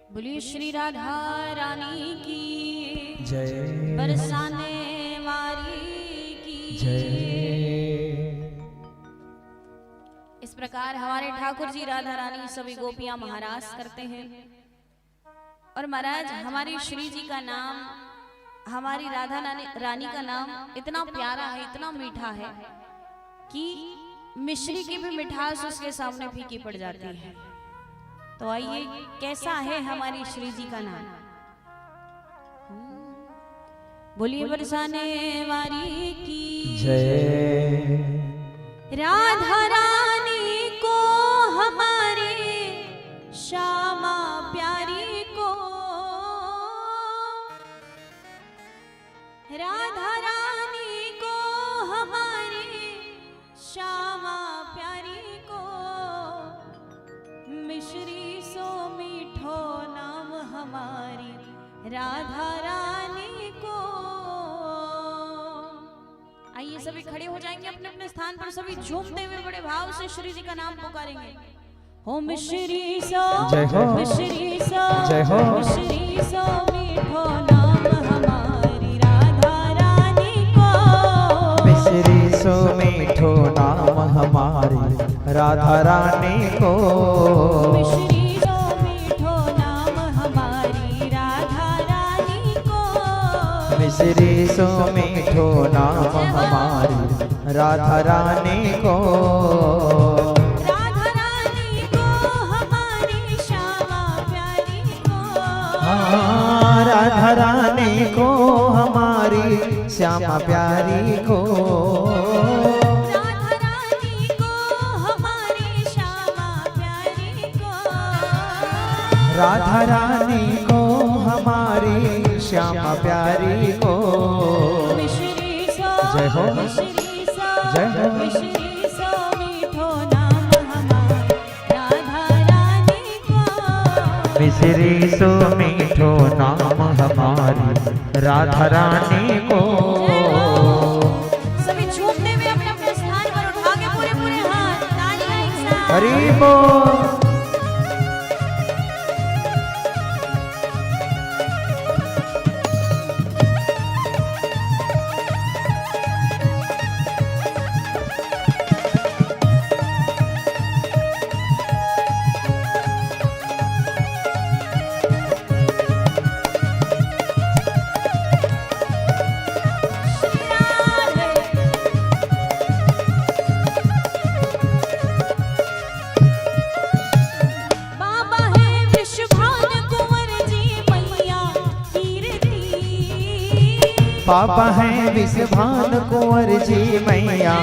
बोलिए श्री राधा रानी की जय, बरसाने वाली की जय। इस प्रकार हमारे ठाकुर जी राधा रानी सभी गोपियां महाराज करते हैं। और महाराज हमारी श्री जी का नाम, हमारी राधा रानी का नाम इतना प्यारा है, इतना मीठा है कि मिश्री की भी मिठास उसके सामने फीकी पड़ जाती है। तो आइए कैसा है हमारी श्री जी का नाम। बोलिए बरसाने वाली की जय। राधा रानी को हमारी श्यामा प्यारी को, राधा रानी को हमारी श्यामा प्यारी को, मिश्री सो मीठो नाम हमारी राधा रानी को। आइए सभी खड़े हो जाएंगे अपने अपने स्थान पर, सभी झूमते हुए बड़े भाव से श्री जी का नाम पुकारेंगे। हो मिश्री सो, जय हो, मिश्री सो, जय हो, मिश्री सो मीठो नाम हमारी राधा रानी को, मिश्री सो मीठो नाम हमारी राधा रानी को, मिश्री सो मीठो नाम हमारी राधा रानी को, मिश्री सो मीठो नाम हमारी राधा रानी को, राधा रानी को हमारी श्यामा प्यारी को, हाँ, राधा रानी को हमारी श्यामा प्यारी को, राधा रानी को हमारी श्यामा प्यारी को, राधा रानी को हमारी श्यामा प्यारी को। मिश्री सो, जय हो, मिश्री सो, जय हो, मिश्री सो मीठो नाम हमारी राधा रानी को, मिश्री सो मीठो नाम हमारी राधा रानी को। सभी झूमते हुए अपने अपने स्थान पर उठा के पूरे पूरे हाथ तालियां एक साथ। हरि बोल। बाबा है वृषभान कुंवर जी मैया कीर्ति, पापा है विषभान कुंवर जी मैया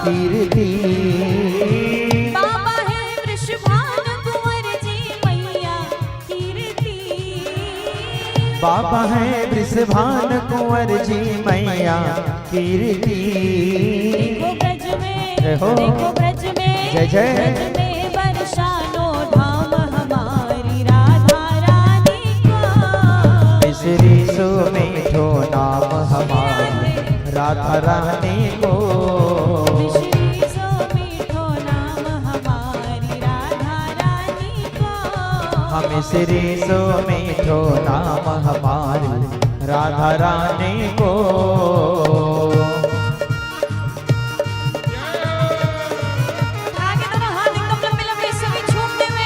कीर्ति, बाबा है वृषभान कुंवर जी मैया कीर्ति, पापा है वृषभान कुंवर जी मैया कीर्ति। देखो ब्रज में, जय हो, देखो ब्रज में, जय जय, ब्रज में बरसानो धाम हमारी राधा रानी को, मिश्री सो मीठो नाम हमारी राधा रानी को, मिश्री सो मीठो नाम हमारी राधा रानी को, हम मिश्री सो मीठो नाम हमारी राधा रानी को। आगे दोनों हाथ एकदम लंबे लंबे सभी झूमते हुए।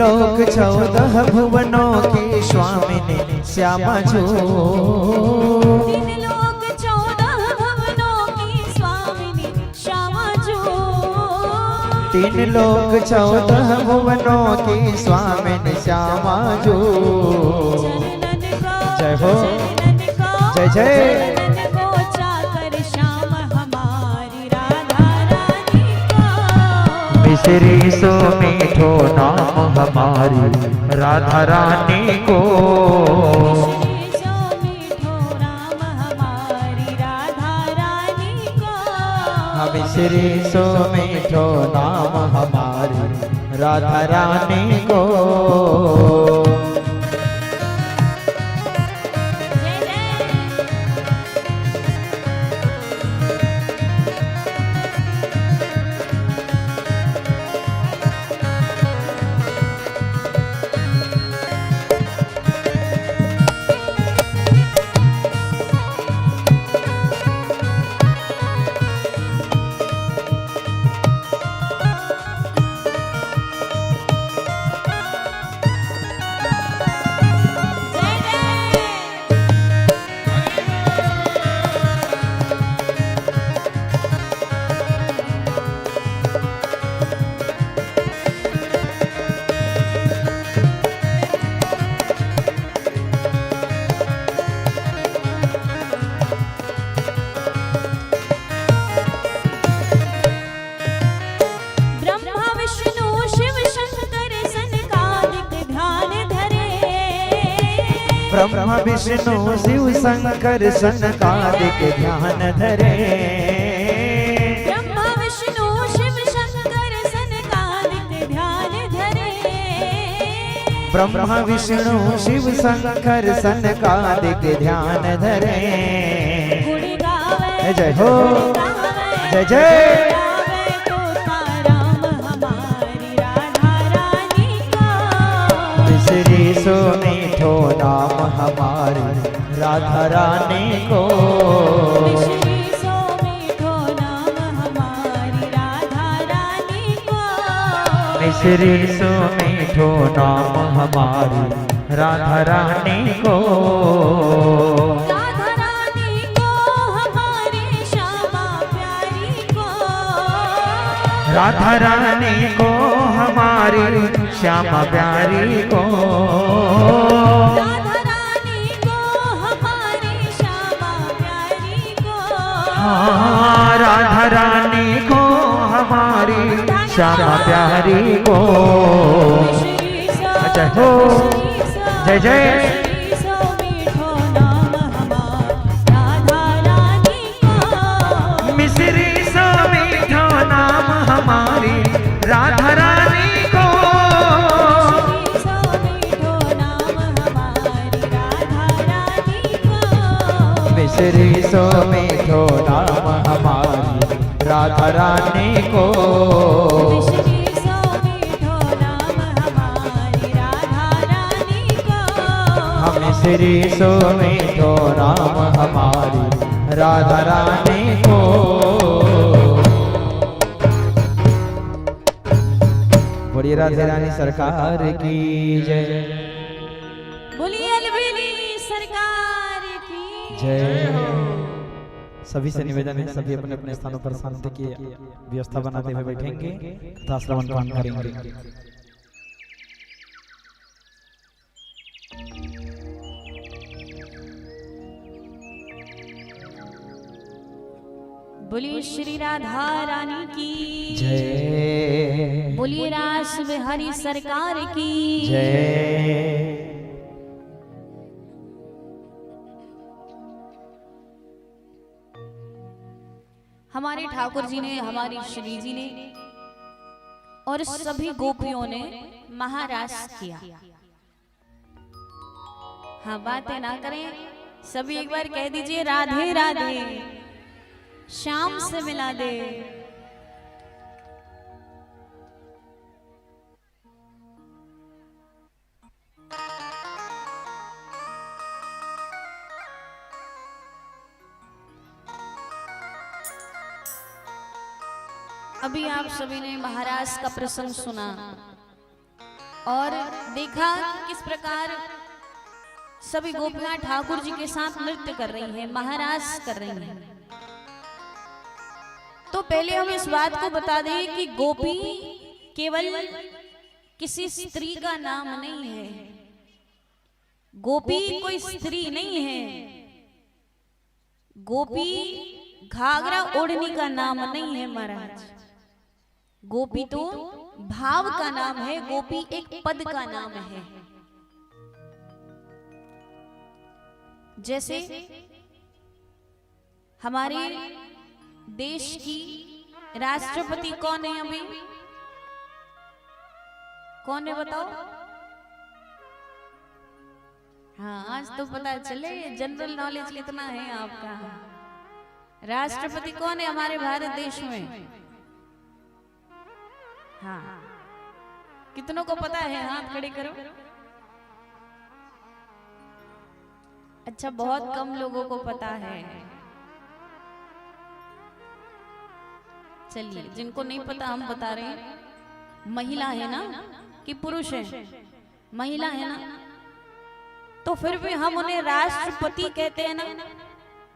लोक 14 भुवनों की स्वामिनी श्यामा जो। तीन लोक 14 भुवनों की स्वामिनी श्यामा जो। तीन लोक 14 भुवनों की स्वामिनी श्यामा जो। चरणन को जय हो। चरणन को जय जय। चरणन को चाकर श्याम हमारी राधा रानी को। मिश्री सो मीठो नाम हमारी राधा रानी को। मिश्री सो मीठो नाम हमारी राधा रानी को। मिश्री सो मीठो नाम हमारी राधा रानी को। जय जय। ब्रह्मा विष्णु शिव शंकर सनकादिक ध्यान धरे। ब्रह्मा विष्णु शिव शंकर सनकादिक ध्यान धरे। ब्रह्मा विष्णु शिव शंकर सनकादिक ध्यान धरे। ब्रह्मा विष्णु शिव शंकर सनकादिक ध्यान धरे। गुण गावे जय हो। गुण गावे, जय जय। गावे तोता राम हमारी राधा रानी को। मिश्री सो मीठो नाम हमारी राधा रानी को। मिश्री सो मीठो नाम हमारी राधा रानी को। मिश्री सो मीठो नाम हमारी राधा रानी को। राधा रानी को हमारी श्यामा प्यारी को। राधा रानी को हमारी श्यामा प्यारी को। राधा रानी को हमारी श्यामा प्यारी को। हाँ, राधा रानी को हमारी श्यामा प्यारी को। मिश्री सो जय हो। मिश्री सो जय जय। मिश्री सो मीठो नाम हमारी राधा रानी को। मिश्री सो मीठो नाम हमारी राधा रानी को। मिश्री सो मीठो नाम हमारी राधा रानी को। मिश्री सो मीठो नाम हमारी राधा रानी को। मिश्री सो मीठो नाम हमारी राधा रानी को। बोलिए राधे रानी सरकार की जय। बोलिए अलबेली सरकार की जय। सभी से निवेदन है, सभी अपने अपने स्थानों पर शांति की व्यवस्था बनाते हुए बैठेंगे तथा श्रवण पान करेंगे। बोलिए श्री राधा रानी की जय। बोलिए रास बिहारी सरकार की जय। हमारे ठाकुर जी ने, हमारी श्री जी ने और सभी गोपियों ने महारास किया। हाँ, बातें ना करें, सभी एक बार कह दीजिए राधे राधे, शाम से मिला दे। अभी आप सभी ने महाराज का प्रसंग सुना। और देखा कि किस प्रकार सभी गोपियां ठाकुर जी के साथ नृत्य कर रही हैं, महारास कर रही हैं। तो पहले हम इस बात को बता दें कि गोपी केवल किसी स्त्री का नाम नहीं है। गोपी कोई स्त्री नहीं है। गोपी घाघरा ओढ़नी का नाम नहीं है महाराज। गोपी तो भाव का नाम है। गोपी एक पद का नाम है। जैसे हमारे देश की राष्ट्रपति कौन है? अभी कौन है बताओ? हाँ, आज तो पता चले, जनरल नॉलेज कितना है आपका। राष्ट्रपति कौन है हमारे भारत देश में? हाँ, कितनों को पता है? हाथ खड़े करो। अच्छा, बहुत कम लोगों को पता है। चलिए, जिनको नहीं पता हम बता रहे हैं। महिला है ना कि पुरुष है? महिला है ना, तो फिर भी हम उन्हें राष्ट्रपति कहते हैं ना।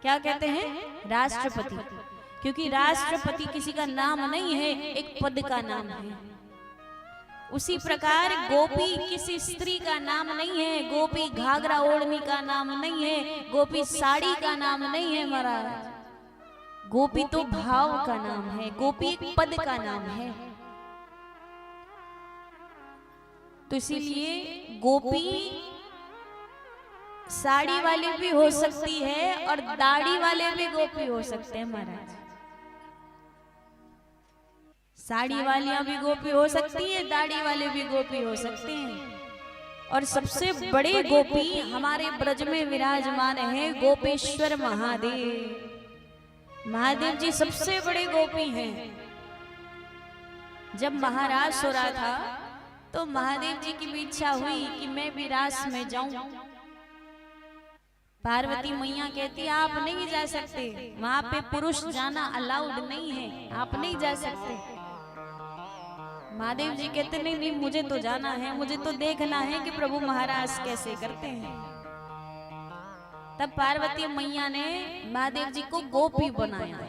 क्या कहते हैं? राष्ट्रपति। क्योंकि राष्ट्रपति किसी का नाम नहीं है, एक पद का नाम है। उसी प्रकार गोपी किसी स्त्री का नाम नहीं है। गोपी घाघरा ओढ़नी का नाम नहीं है। गोपी साड़ी का नाम नहीं है महाराज। गोपी तो भाव का नाम है। गोपी एक पद का नाम है। तो इसीलिए गोपी साड़ी वाले भी हो सकती है और दाढ़ी वाले भी गोपी हो सकते हैं महाराज। साड़ी वालियां भी गोपी हो सकती है, दाढ़ी वाले भी गोपी हो सकते हैं। और सबसे बड़े गोपी हमारे ब्रज में विराजमान है गोपेश्वर महादेव। महादेव जी सबसे बड़े गोपी हैं। जब महाराज हो रहा था तो महादेव जी की भी इच्छा हुई कि मैं भी रास में जाऊं। पार्वती मैया कहती आप नहीं जा सकते, वहां पे पुरुष जाना अलाउड नहीं है, आप नहीं जा सकते। महादेव जी कहते नहीं नहीं, मुझे तो जाना है, मुझे तो देखना है कि प्रभु महाराज कैसे करते हैं। तब पार्वती मैया ने महादेव जी को गोपी बनाया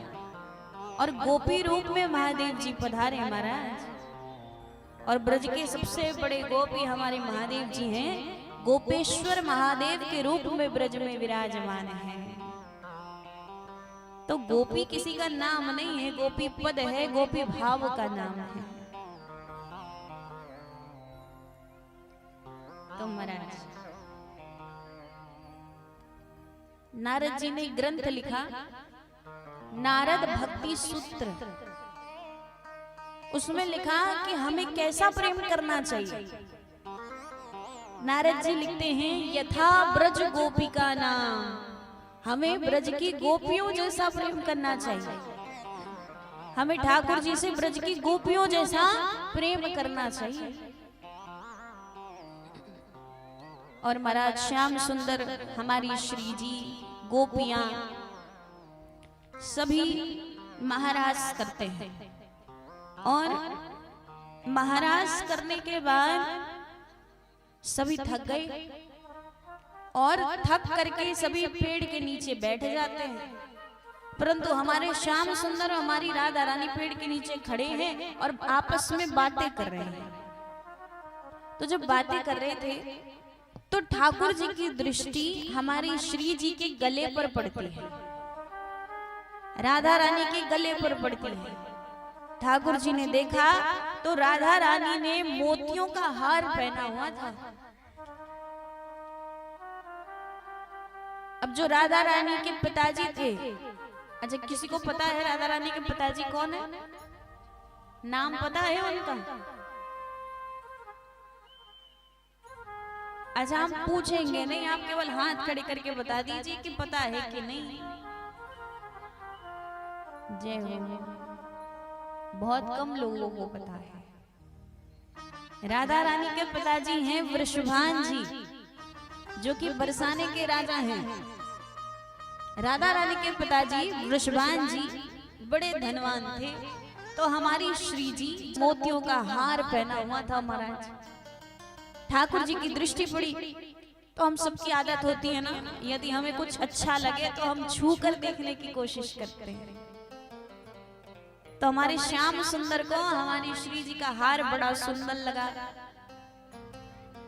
और गोपी रूप में महादेव जी पधारे महाराज। और ब्रज के सबसे बड़े गोपी हमारे महादेव जी हैं। गोपेश्वर महादेव के रूप में ब्रज में विराजमान है। तो गोपी किसी का नाम नहीं है, गोपी पद है, गोपी भाव का नाम है। तो महाराज नारद जी ने ग्रंथ लिखा, नारद भक्ति सूत्र। उसमें लिखा कि हमें कैसा प्रेम करना चाहिए। नारद जी लिखते हैं, यथा ब्रज गोपिका नाम, हमें ब्रज की गोपियों जैसा प्रेम करना चाहिए। हमें ठाकुर जी से ब्रज की गोपियों जैसा प्रेम करना चाहिए। और महाराज श्याम सुंदर हमारी श्री जी गोपियां सभी महाराज करते हैं। और महाराज करने के बाद सभी थक गए और थक करके सभी पेड़ के नीचे बैठ जाते हैं। परंतु हमारे श्याम सुंदर और हमारी राधा रानी पेड़ के नीचे खड़े हैं और आपस में बातें कर रहे हैं। तो जब बातें कर रहे थे तो ठाकुर जी की दृष्टि हमारी श्री जी के गले पर पड़ती है, राधा रानी के गले पर पड़ती है। ठाकुर जी ने देखा तो राधा रानी ने मोतियों का हार पहना हुआ था। अब जो राधा रानी के पिताजी थे, अच्छा किसी को पता है राधा रानी के पिताजी कौन है? नाम पता है उनका? अच्छा हम पूछेंगे नहीं, आप केवल हाथ खड़े करके बता दीजिए कि पता है कि नहीं। जय हो। बहुत कम लोगों को पता है। राधा रानी के पिताजी हैं वृषभान जी, जो कि बरसाने के राजा हैं। राधा रानी के पिताजी वृषभान जी बड़े धनवान थे। तो हमारी श्री जी मोतियों का हार पहना हुआ था महाराज। ठाकुर जी की दृष्टि पड़ी तो हम सबकी आदत होती है ना, यदि हमें कुछ अच्छा लगे तो हम छू कर देखने की कोशिश करते हैं। तो हमारे श्याम सुंदर को हमारी श्री जी का हार बड़ा सुंदर लगा,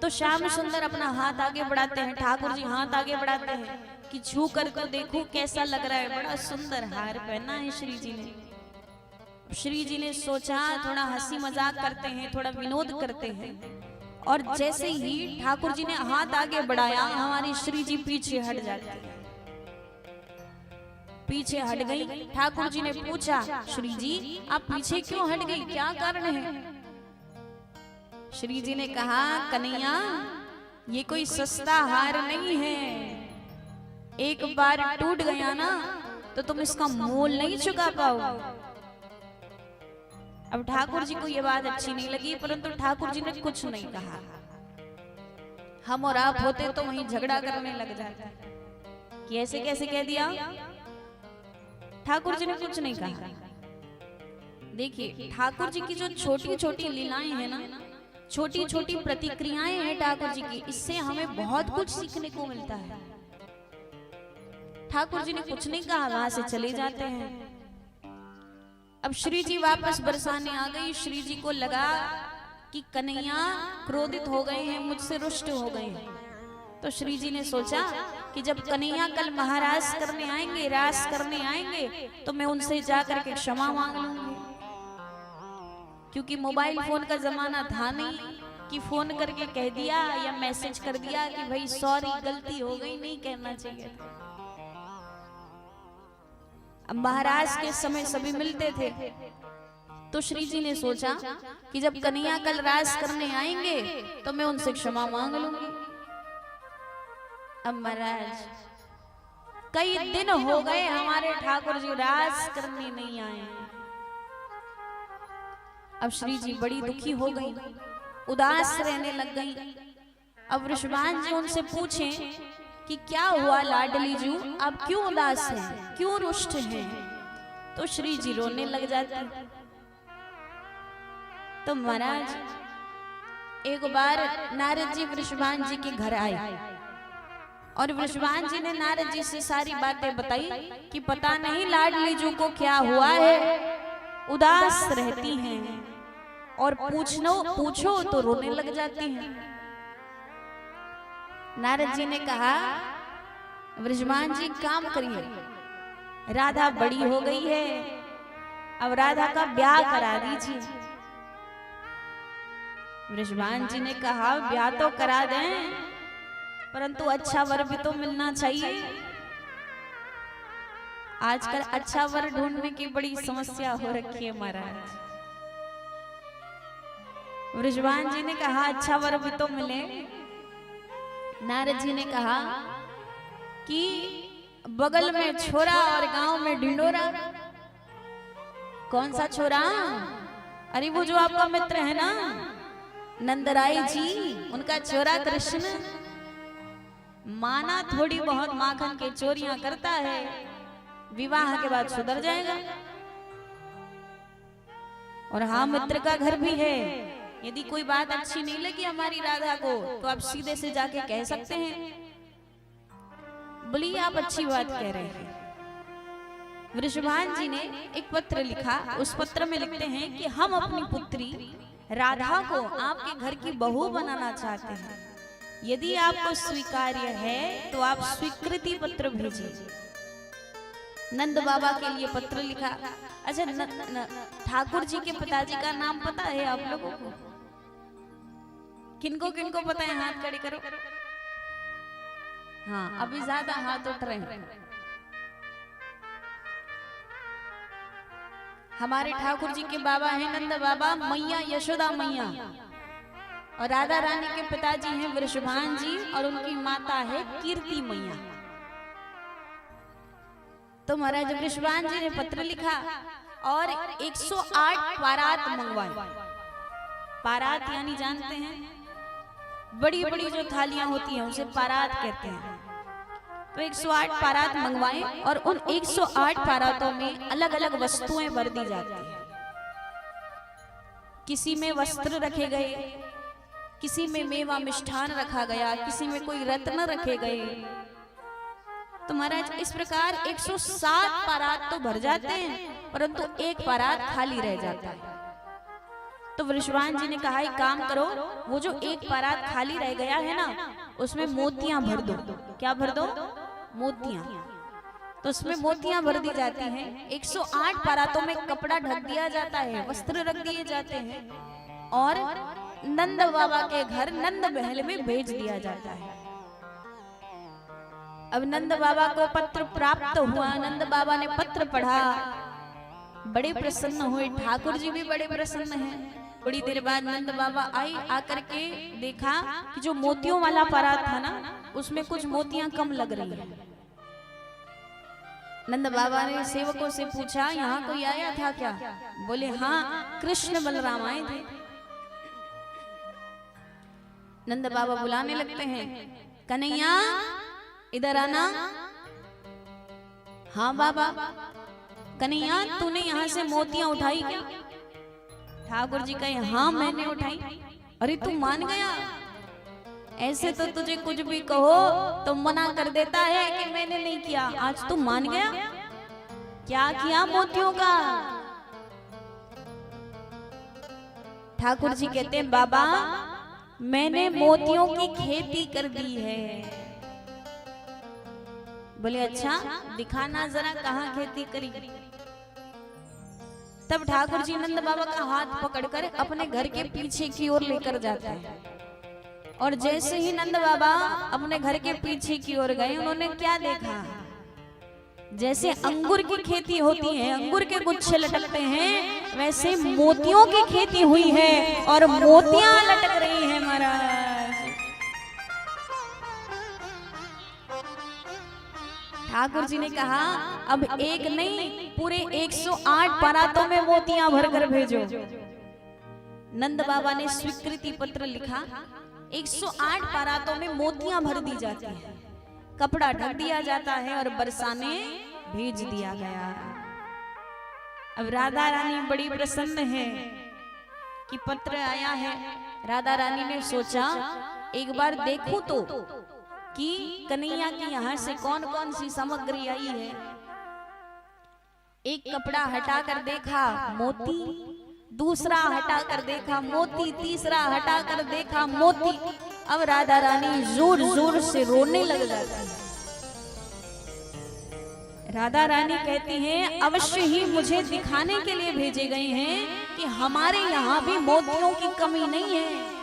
तो श्याम सुंदर अपना हाथ आगे बढ़ाते हैं, ठाकुर जी हाथ आगे बढ़ाते हैं कि छू कर तो देखो कैसा लग रहा है, बड़ा सुंदर हार पहना है श्री जी ने। श्री जी ने सोचा थोड़ा हंसी मजाक करते हैं, थोड़ा विनोद करते हैं, और जैसे ही ठाकुर जी ने हाथ आगे बढ़ाया हमारी श्री जी पीछे हट जाती है। पीछे हट गई। ठाकुर जी ने पूछा, श्री जी आप पीछे क्यों हट गई, क्या कारण है? श्री जी ने कहा, कन्हैया ये कोई सस्ता हार नहीं है, एक बार टूट गया ना तो तुम इसका मोल नहीं चुका पाओगे। अब ठाकुर जी को यह बात अच्छी नहीं लगी, परंतु ठाकुर जी ने कुछ नहीं कहा। हम और आप होते तो वहीं झगड़ा करने लग जाते कि ऐसे कैसे कह दिया। ठाकुर जी ने कुछ नहीं कहा। देखिए ठाकुर जी की जो छोटी छोटी लीलाएं हैं ना, छोटी छोटी प्रतिक्रियाएं हैं ठाकुर जी की, इससे हमें बहुत कुछ सीखने को मिलता है। ठाकुर जी ने कुछ नहीं कहा, वहां से चले जाते हैं। अब श्री जी वापस बरसाने आ गई। श्री जी को लगा कि कन्हैया क्रोधित हो गए हैं, मुझसे रुष्ट हो गए हैं। तो श्री जी ने सोचा कि जब कन्हैया कल महाराज करने आएंगे, रास करने आएंगे, तो मैं उनसे जाकर के क्षमा मांग लूंगी, क्योंकि मोबाइल फोन का जमाना था नहीं कि फोन करके कह दिया या मैसेज कर दिया कि भाई सॉरी गलती हो गई, नहीं कहना चाहिए था। अब महाराज के समय सभी मिलते थे, तो श्री जी ने सोचा कि जब कन्हैया कल रास करने आएंगे तो मैं उनसे क्षमा मांग लूंगी। अब महाराज कई दिन हो गए हमारे ठाकुर जी रास करने नहीं आए। अब श्री जी बड़ी दुखी हो गई, उदास रहने लग गई। अब वृषभान जी उनसे पूछें कि क्या हुआ लाडली जू, आप क्यों उदास हैं, क्यों रुष्ट हैं? तो श्री जी रोने लग जाती। तो महाराज एक बार नारद जी वृषभान जी के घर आए, और वृषभान जी ने नारद जी से सारी बातें बताई कि पता नहीं लाडली जू को क्या हुआ है, उदास रहती हैं और पूछो तो रोने लग जाती हैं। नारद जी ने कहा, वृषभान जी काम करिए, राधा बड़ी हो गई है, अब राधा का ब्याह करा दीजिए। वृषभान जी ने कहा, ब्याह तो करा दें, परंतु अच्छा वर भी तो मिलना चाहिए। आजकल अच्छा वर ढूंढने की बड़ी समस्या हो रखी है महाराज। वृषभान जी ने कहा, अच्छा वर भी तो मिले। नारद जी ने कहा कि बगल में छोरा और गांव में ढिंडोरा। कौन सा छोरा? अरे वो जो आपका मित्र है ना नंदराय जी, उनका छोरा कृष्ण। माना थोड़ी बहुत माखन के चोरियां करता है, विवाह के बाद सुधर जाएगा। और हाँ, मित्र का घर भी है, यदि कोई बात अच्छी नहीं लगी हमारी राधा को तो आप सीधे से जाके कह सकते हैं, बोलिए आप अच्छी बात कह रहे हैं। वृषभान जी ने एक पत्र लिखा, उस पत्र में लिखते हैं कि हम अपनी पुत्री राधा को आपके घर की बहू बनाना चाहते हैं, यदि आपको स्वीकार्य है तो आप स्वीकृति पत्र भेजिए। नंद बाबा के लिए पत्र लिखा। अच्छा, ठाकुर जी के पिताजी का नाम पता है आप लोगों को? किनको किनको पता है? हाथ खड़े करो। हाँ, अभी ज्यादा हाथ उठ रहे हैं। हमारे ठाकुर जी के बाबा हैं नंद बाबा, मैया यशोदा मैया, और राधा रानी के पिताजी हैं वृषभान जी, और उनकी माता है कीर्ति मैया। तो महाराज वृषभान जी ने पत्र लिखा और 108 पारात मंगवाए। पारात यानी जानते हैं, बड़ी बड़ी जो थालियां होती हैं उसे पारात कहते हैं। तो 108 पारात मंगवाए, और उन 108 पारातों में अलग अलग वस्तुएं भर दी जाती हैं। किसी में वस्त्र रखे गए, किसी में मेवा मिष्ठान रखा गया, किसी में कोई रत्न रखे गए। तो महाराज इस प्रकार 107 परात तो भर जाते हैं, परंतु एक परात खाली रह जाता है। तो वृषभान जी ने कहा एक काम करो, वो जो एक परात खाली रह गया है ना, उसमें मोतियां भर दो। क्या भर दो? मोतियां। तो उसमें मोतियां भर दी जाती हैं। 108 परातों में कपड़ा ढक दिया जाता है, वस्त्र रख दिए जाते हैं और नंद बाबा के घर नंद महल में भेज दिया जाता है। अब नंद बाबा को पत्र प्राप्त हुआ, नंद बाबा ने पत्र पढ़ा, बड़े प्रसन्न हुए, ठाकुर जी भी बड़े प्रसन्न हैं। थोड़ी देर बाद नंद बाबा आई, आकर के देखा कि जो मोतियों वाला परात था ना, उसमें कुछ मोतियां कम लग रही है। नंद बाबा ने सेवकों से पूछा, यहाँ कोई आया था क्या? बोले हाँ, कृष्ण बलराम आए थे। नंद बाबा बुलाने लगते हैं, कन्हैया इधर आना। हाँ बाबा। कन्हैया तूने यहाँ से मोतियां उठाई क्या? ठाकुर जी कहे हाँ मैंने उठाई। अरे तू मान गया? ऐसे तो तुझे कुछ भी कहो तो मना कर देता है कि मैंने नहीं किया, आज तू मान गया? क्या किया मोतियों का? ठाकुर जी कहते हैं बाबा मैंने मोतियों की खेती कर दी है। बोले अच्छा दिखाना जरा कहाँ खेती करी। तब ठाकुर जी नंद बाबा का हाथ पकड़कर अपने घर के पीछे की ओर लेकर जाता है। और जैसे ही नंद बाबा अपने घर के पीछे की ओर गए, उन्होंने क्या देखा? जैसे अंगूर की खेती होती है, अंगूर के गुच्छे लटकते हैं, वैसे मोतियों की खेती हुई है और मोतियां लटक रही हैं महाराज। ठाकुर जी ने कहा अब एक नहीं पूरे 108 परातों में मोतियां भरकर भेजो। नंद बाबा ने स्वीकृति पत्र लिखा, 108 परातों में मोतियां भर दी जाती है, कपड़ा ढक दिया जाता है और बरसाने भेज दिया गया। अब राधा रानी बड़ी प्रसन्न है कि पत्र आया है। राधा रानी ने सोचा एक बार देखूं तो कि कन्हैया की यहाँ से कौन कौन सी सामग्री आई है। एक कपड़ा हटा कर देखा मोती, दूसरा हटा कर देखा मोती, तीसरा हटा कर देखा मोती। अब राधा रानी जोर जोर से रोने लग जाती है। राधा रानी कहती हैं अवश्य ही मुझे दिखाने के लिए भेजे गए हैं कि हमारे यहाँ भी मोतियों की कमी नहीं है।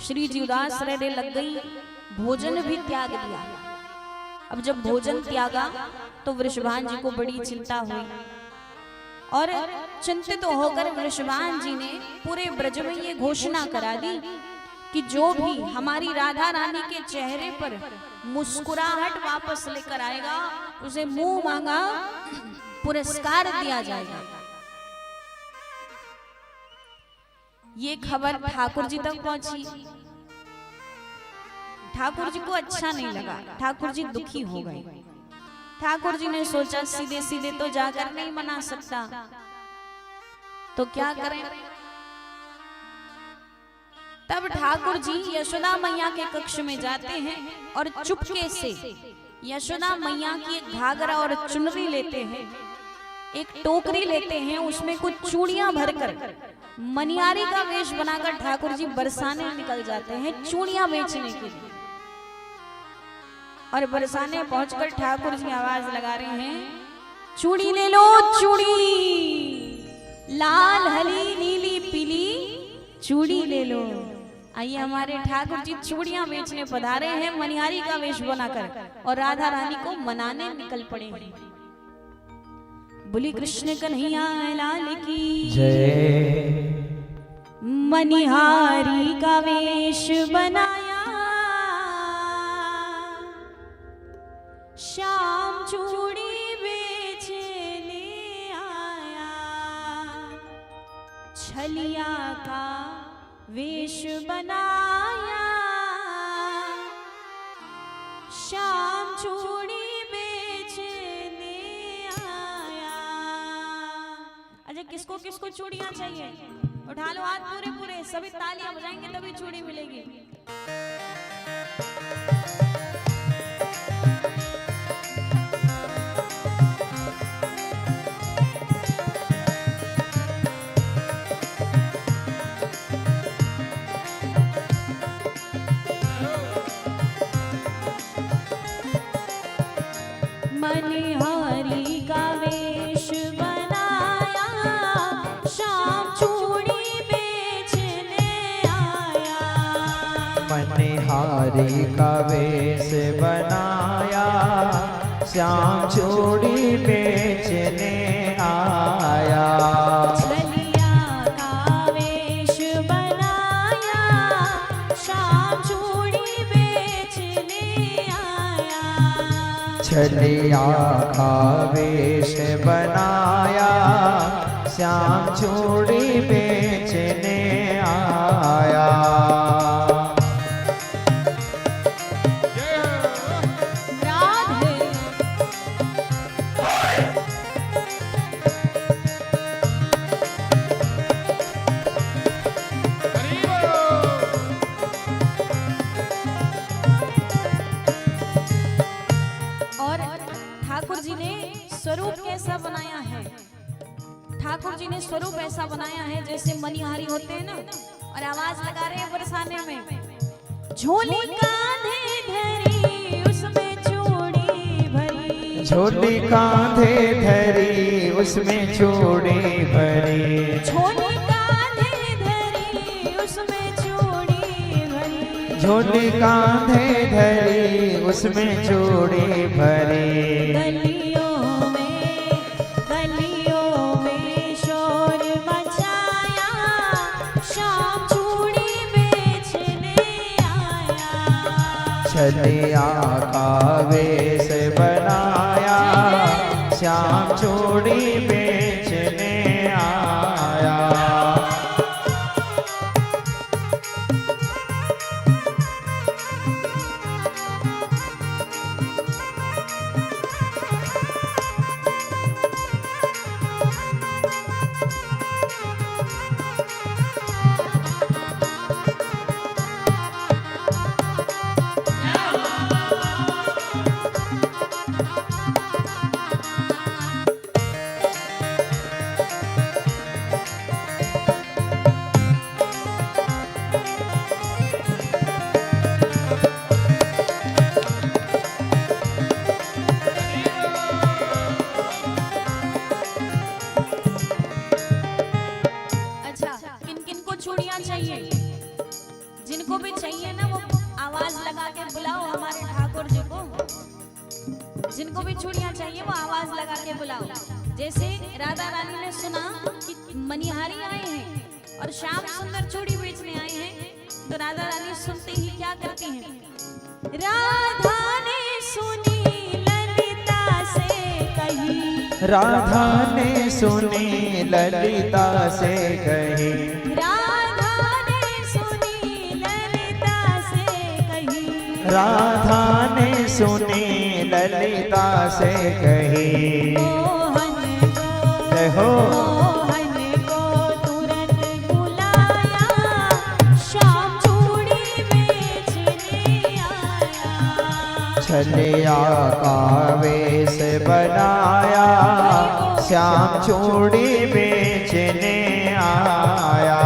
श्री जी उदास रहने लग गई, भोजन भी त्याग दिया। अब जब भोजन त्यागा तो वृषभान जी को बड़ी चिंता हुई और चिंतित होकर वृषभान जी ने पूरे ब्रज में ये घोषणा करा दी कि जो भी हमारी राधा रानी के चेहरे पर मुस्कुराहट वापस लेकर आएगा उसे मुंह मांगा पुरस्कार दिया जाएगा। ये खबर ठाकुर जी तक पहुंची। ठाकुर जी को अच्छा नहीं लगा, ठाकुर जी दुखी हो गए। ठाकुर जी ने सोचा सीधे सीधे तो जाकर नहीं मना सकता, तो क्या करें। तब ठाकुर जी यशोदा मैया के कक्ष में जाते हैं और चुपके से यशोदा मैया की एक घाघरा और चुनरी लेते हैं, एक टोकरी लेते हैं, उसमें कुछ चूड़ियां भरकर मनियारी का वेश बनाकर ठाकुर जी बरसाने निकल जाते हैं चूड़ियां बेचने के लिए। और बरसाने पहुंचकर ठाकुर जी आवाज लगा रहे हैं चूड़ी ले लो चूड़ी, लाल हरी नीली पीली चूड़ी ले लो। आइए हमारे ठाकुर जी चूड़ियां बेचने पधारे हैं मनिहारी का वेश बनाकर और राधा रानी को मनाने निकल पड़े हैं। बोली कृष्ण कन्हैया लाल की जय। मनिहारी का वेश बनाया, श्याम चूड़ी बेचने आया, छलिया का वेश बनाया, श्याम चूड़ी बेचने आया। अच्छा किस किसको किसको चूड़ियां चाहिए? उठा लो हाथ पूरे पूरे, सभी तालियां बजाएंगे तभी चूड़ी मिलेगी। मनिहारी का वेश बनाया, शाम चूड़ी बेचने आया। मनिहारी का वेश बनाया, श्याम चूड़ी बेचने आया। छलिया का वेश बनाया, शाम चूड़ी बेचने आया। छलिया का वेश बनाया, श्याम चूड़ी बेचने आया। राधे और ठाकुर जी ने स्वरूप कैसा बनाया है? ठाकुर जी ने स्वरूप ऐसा बनाया है जैसे मनिहारी होते हैं ना, और आवाज लगा रहे हैं बरसाने में। झोली कांधे धरी उसमें चूड़ी भरी, झोली कांधे धरी उसमें चूड़ी भरी। झोली कांधे धरी उसमें चूड़ी भरी। झोली कांधे धरी उसमें चूड़ी भरी। गलियों में शोर मचाया, शाम चूड़ी बेचने आया। छलिया का वेश बनाया, श्याम चूड़ी बेचने आया। चूड़ियां चाहिए? जिनको भी चाहिए ना वो आवाज लगा के बुलाओ हमारे ठाकुर जी को। जिनको भी चूड़ियां चाहिए वो आवाज लगा के बुलाओ। जैसे राधा रानी ने सुना कि मनिहारी आए हैं और श्याम सुंदर चूड़ी बेचने आए हैं, तो राधा रानी सुनते ही क्या करती हैं? राधा ने सुनी ललिता से कही, राधा ने सुनी ललिता से कही। राधा ने सुनी ललिता से कही, राधा ने सुनी ललिता से कही। मोहन को, जय हो। मोहन को तुरंत बुलाया, श्याम चूड़ी बेचने आया। छलिया का वेश बनाया, श्याम चूड़ी बेचने आया।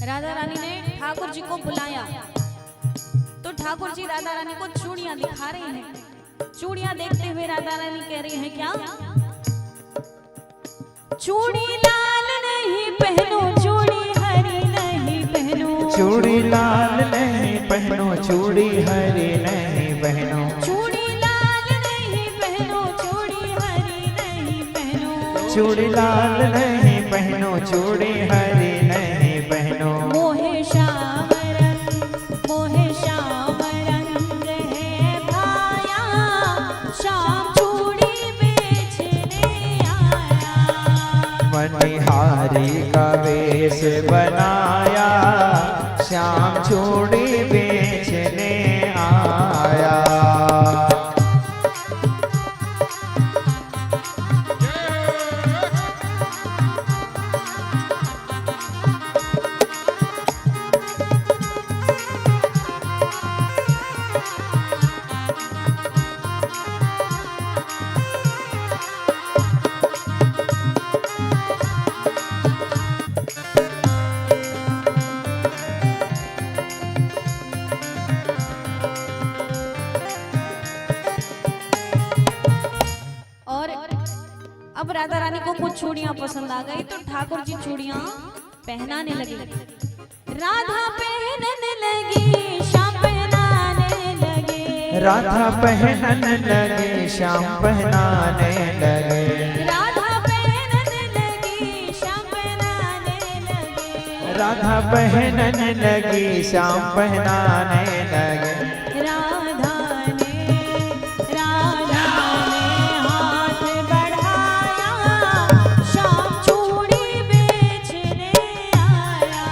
राधा रानी ने ठाकुर जी को बुलाया तो ठाकुर जी राधा रानी को चूड़ियां दिखा रहे हैं। चूड़ियां देखते हुए राधा रानी कह रही है क्या? चूड़ी लाल नहीं पहनो, चूड़ी हरी नहीं पहनो, चूड़ी लाल नहीं पहनो, चूड़ी हरी नहीं पहनो, चूड़ी लाल नहीं पहनो, चूड़ी हरी नहीं पहनो, चूड़ी लाल नहीं पहनो, चूड़ी हरी नहीं पहनो। मोहे श्याम रंग है भाया, श्याम चूड़ी बेचने आया। मनिहारी का वेश बनाया, श्याम चूड़ी बेचने आया। और अब राधा रानी को कुछ चूड़ियां पसंद आ गई तो ठाकुर जी चूड़ियां पहनाने लगे। राधा पहनने लगी, श्याम पहनाने लगे, राधा पहनने लगे, श्याम पहनाने लगे, राधा पहनने लगी, श्याम पहनाने लगे, राधा पहनने लगी, श्याम पहनाने लगे। राधा ने हाथ बढ़ाया, श्याम चूड़ी बेचने आया।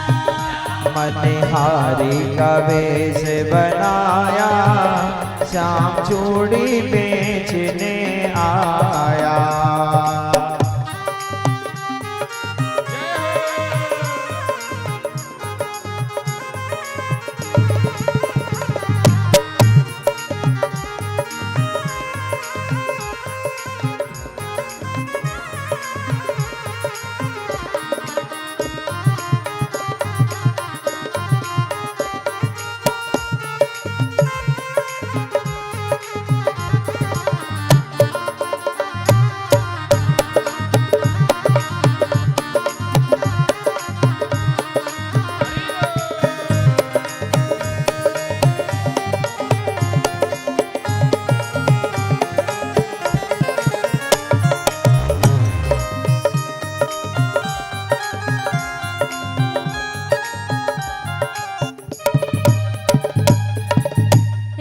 मनिहारी का वेश बनाया, श्याम चूड़ी बेचने आया।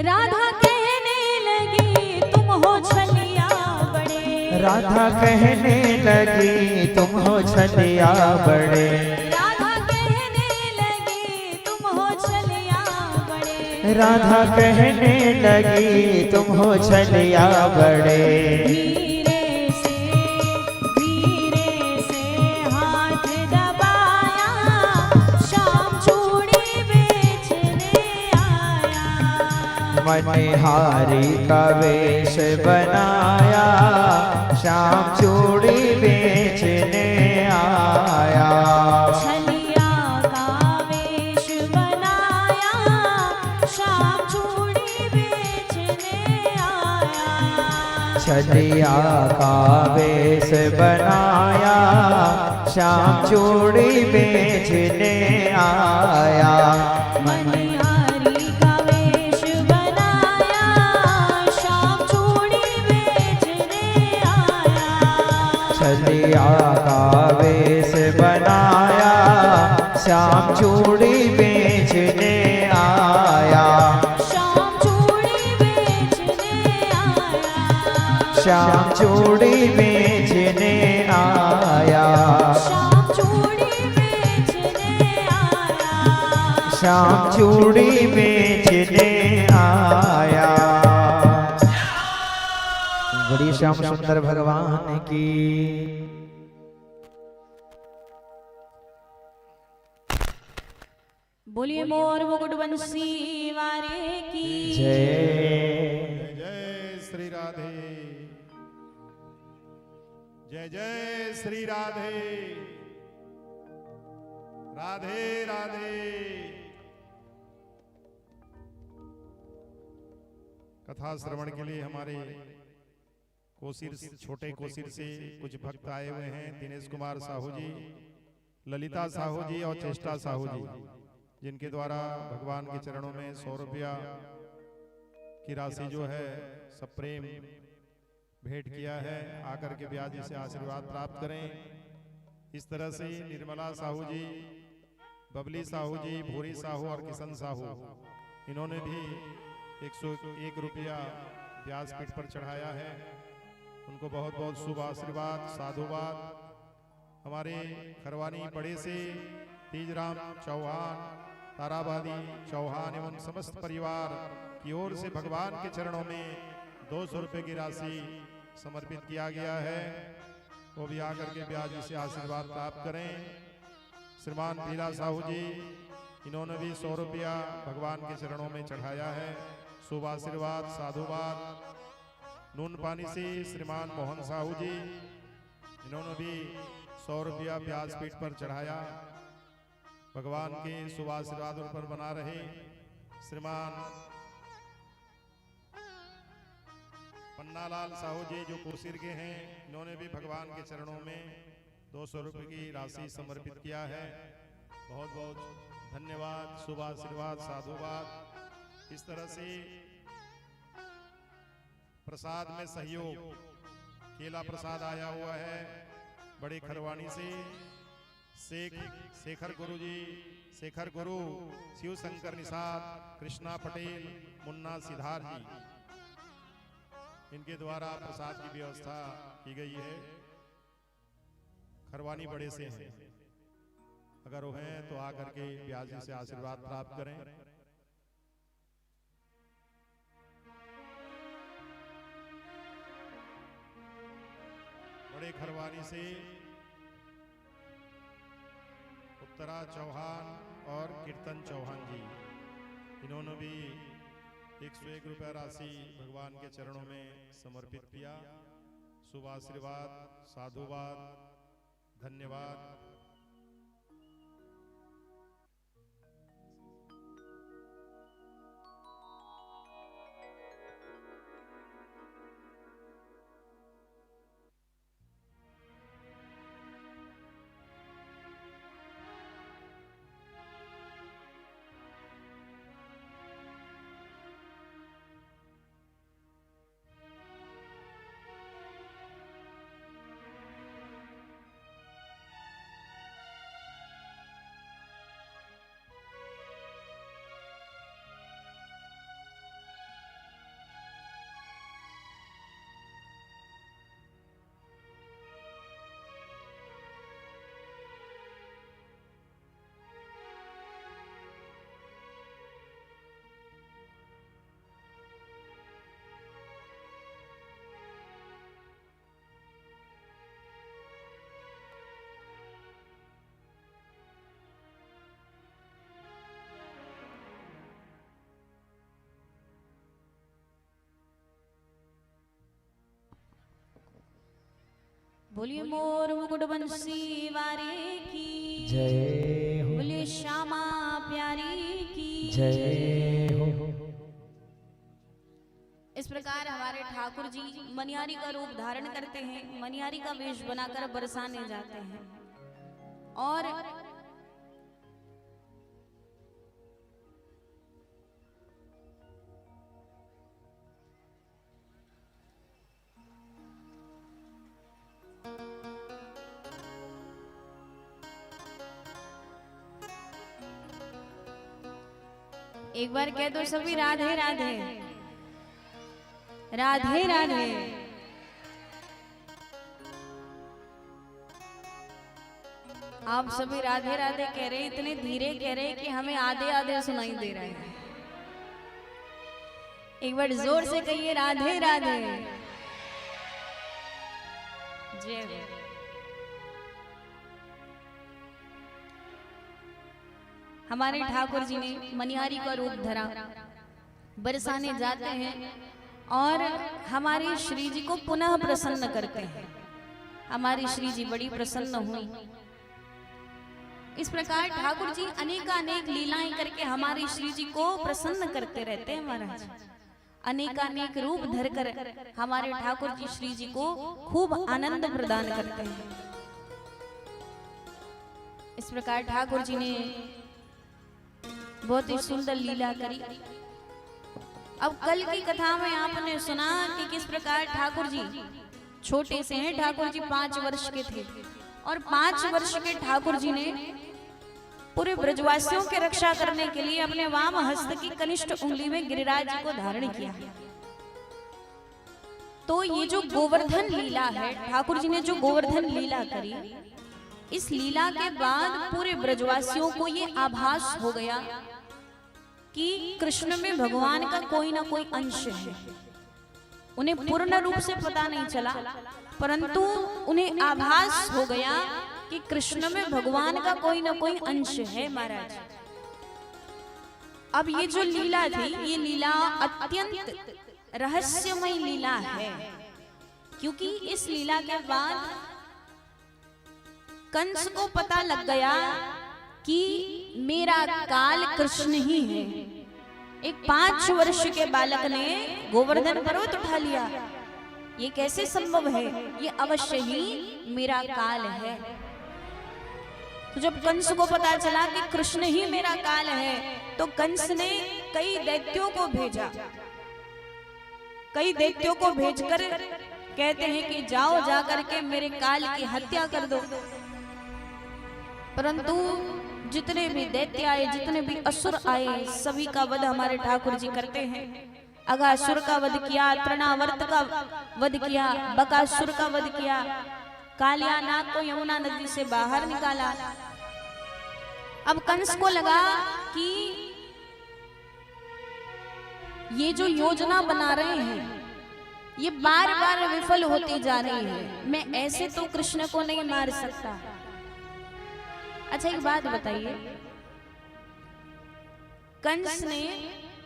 राधा कहने लगी तुम हो छलिया बड़े, राधा कहने लगी तुम हो छलिया बड़े, राधा कहने लगी तुम हो छलिया बड़े, राधा कहने लगी तुम हो छलिया बड़े। धीरे से हाथ दबाया, श्याम चूड़ी बेचने आया। मनिहारी का वेश बनाया, श्याम चूड़ी बेचने आया। छलिया का वेश बनाया, श्याम चूड़ी बेचने आया। छलिया का वेश बनाया, श्याम चूड़ी बेचने आया। मनिहारी का वेश बनाया, श्याम चूड़ी बेचने आया। छलिया का वेश बनाया, श्याम चूड़ी बेचने आया। श्याम चूड़ी बेचने आया, श्याम चूड़ी बेचने आया। श्याम चूड़ी बेचने आया। श्याम चूड़ी बेचने आया। बड़ी श्याम सुंदर भगवान की। बोलिए मोर मुकुट बंसी वारे की जय। जय श्री राधे, जय जय श्री राधे, राधे राधे। कथा श्रवण के लिए हमारे कोसीर छोटे कोसीर से कुछ भक्त आए हुए हैं। दिनेश कुमार साहू जी, ललिता साहू जी और चेष्टा साहू जी, जिनके द्वारा भगवान के चरणों में 100 रुपया की राशि जो है सब प्रेम भेंट किया है। आकर के ब्याज जी से आशीर्वाद प्राप्त करें। इस तरह से निर्मला साहू जी, बबली साहू जी, भूरी साहू और किशन साहू, इन्होंने भी 101 रुपया व्यासपीठ पर चढ़ाया है। उनको बहुत बहुत शुभ आशीर्वाद, साधुवाद। हमारे खरवानी बड़े से तीजराम चौहान, ताराबादी चौहान एवं समस्त परिवार की ओर से भगवान के चरणों में 200 रुपये की राशि समर्पित किया गया है। वो भी आकर के ब्याज जी से आशीर्वाद प्राप्त करें। श्रीमान पीला साहू जी, इन्होंने भी 100 रुपया भगवान के चरणों में चढ़ाया है। शुभ आशीर्वाद, साधुवाद। नून पानी से श्रीमान मोहन साहू जी, इन्होंने भी 100 रुपया व्यासपीठ पर चढ़ाया। भगवान के शुभ आशीर्वाद उन पर बना रहे। श्रीमान पन्नालाल साहू जी, जो कोसीर के हैं, इन्होंने भी भगवान के चरणों में 200 रुपये की राशि समर्पित किया है। बहुत बहुत धन्यवाद, शुभ आशीर्वाद, साधुवाद। इस तरह से प्रसाद में सहयोग, केला प्रसाद आया हुआ है बड़े खरवानी से। शेखर गुरु जी, शेखर गुरु, शिव शंकर निषाद, कृष्णा पटेल, मुन्ना सिद्धार्थ जी, इनके द्वारा प्रसाद की व्यवस्था की गई है। खरवानी बड़े से हैं, अगर वो हैं तो आकर के ब्याज जी से आशीर्वाद प्राप्त करें। बड़े खरवानी से उत्तरा चौहान और कीर्तन चौहान जी, इन्होंने भी 101 रुपया राशि भगवान के चरणों में समर्पित किया। शुभ आशीर्वाद, साधुवाद, धन्यवाद। बोलिए मोर मुकुट बंसी वारे की जय हो, बोलिए श्यामा प्यारी की जय हो। इस प्रकार हमारे ठाकुर जी मनियारी का रूप धारण करते हैं, मनियारी का वेश बनाकर बरसाने जाते हैं। और एक बार कह दो सभी, राधे राधे, राधे राधे। आप सभी राधे राधे कह रहे, इतने धीरे कह रहे कि हमें आधे आधे सुनाई दे रहे हैं। एक बार जोर से कहिए राधे राधे। जय हो। हमारे ठाकुर जी ने मनिहारी का रूप धरा, बरसाने जाते हैं और हमारे श्री जी को पुनः प्रसन्न करते हैं। हमारी श्री जी बड़ी प्रसन्न हुई। इस प्रकार ठाकुर जी अनेकानेक लीलाएं करके हमारी श्री जी को प्रसन्न करते रहते हैं महाराज। अनेकानेक रूप धरकर हमारे ठाकुर जी श्री जी को खूब आनंद प्रदान करते हैं। इस प्रकार ठाकुर जी ने बहुत ही सुंदर लीला करी। अब कल की कथा में आपने सुना कि किस प्रकार ठाकुर जी छोटे से हैं। ठाकुर जी 5 वर्ष के थे और 5 वर्ष के ठाकुर जी ने पूरे ब्रजवासियों की रक्षा करने के लिए अपने वाम हस्त की कनिष्ठ उंगली में गिरिराज जी को धारण किया। तो ये जो गोवर्धन लीला है, ठाकुर जी ने जो गोवर्धन लीला करी, इस लीला के बाद पूरे ब्रजवासियों को ये आभास हो गया कि कृष्ण में भगवान का कोई ना कोई अंश है। उन्हें पूर्ण रूप से पता नहीं चला, परंतु उन्हें आभास हो गया कि कृष्ण में भगवान का कोई ना कोई अंश है महाराज। अब ये जो लीला थी, ये लीला अत्यंत रहस्यमय लीला है, क्योंकि इस लीला के बाद कंस को पता लग गया कि मेरा काल कृष्ण ही है। एक 5 वर्ष के बालक ने गोवर्धन पर्वत उठा लिया, ये कैसे संभव है? ये अवश्य ही मेरा काल है। तो जब कंस को पता चला कि कृष्ण ही मेरा काल है, तो कंस ने कई दैत्यों को भेजा। कई दैत्यों को भेजकर कहते हैं कि जाओ जाकर के मेरे काल की हत्या कर दो। परंतु जितने भी दैत्य आए, जितने भी असुर आए, सभी का वध हमारे ठाकुर जी करते हैं। अगासुर का वध किया, तृणावर्त का वध किया, बकासुर का वध किया, कालिया नाग को यमुना नदी से बाहर निकाला। अब कंस को लगा कि ये जो योजना बना रहे हैं ये बार बार विफल होती जा रही है, मैं ऐसे तो कृष्ण को नहीं मार सकता। अच्छा एक बात बताइए, कंस ने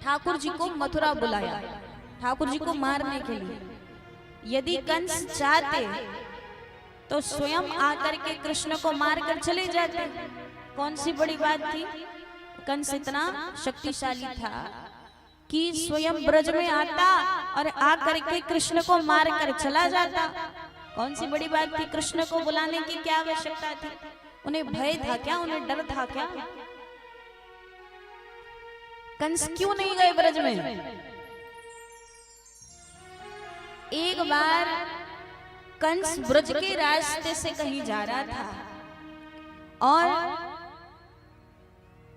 ठाकुर जी को मथुरा बुलाया ठाकुर जी को मारने के लिए। यदि कंस चाहते तो स्वयं आकर के कृष्ण को मारकर चले जाते, कौन सी बड़ी बात थी। कंस इतना शक्तिशाली था कि स्वयं ब्रज में आता और आकर के कृष्ण को मारकर चला जाता। कौन सी बड़ी बात थी, कृष्ण को बुलाने की क्या आवश्यकता थी। उन्हें भय था क्या, उन्हें डर था क्या? कंस क्यों नहीं गए ब्रज में? एक बार कंस ब्रज के रास्ते से कहीं जा रहा था और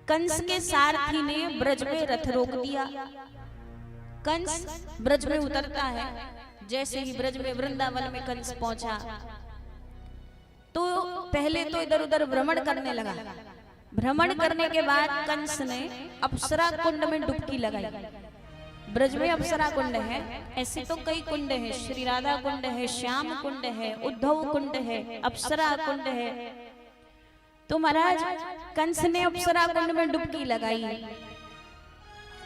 कंस के सारथी ने ब्रज में रथ रोक दिया। कंस ब्रज में उतरता है, जैसे ही ब्रज में वृंदावन में कंस पहुंचा तो पहले तो इधर उधर भ्रमण करने लगा। भ्रमण करने के बाद कंस ने अप्सरा कुंड में डुबकी लगाई। ब्रज में अप्सरा कुंड है, ऐसे तो कई कुंड है, श्री राधा कुंड है, श्याम कुंड है, उद्धव कुंड है, अप्सरा कुंड है। तो महाराज कंस ने अप्सरा कुंड में डुबकी लगाई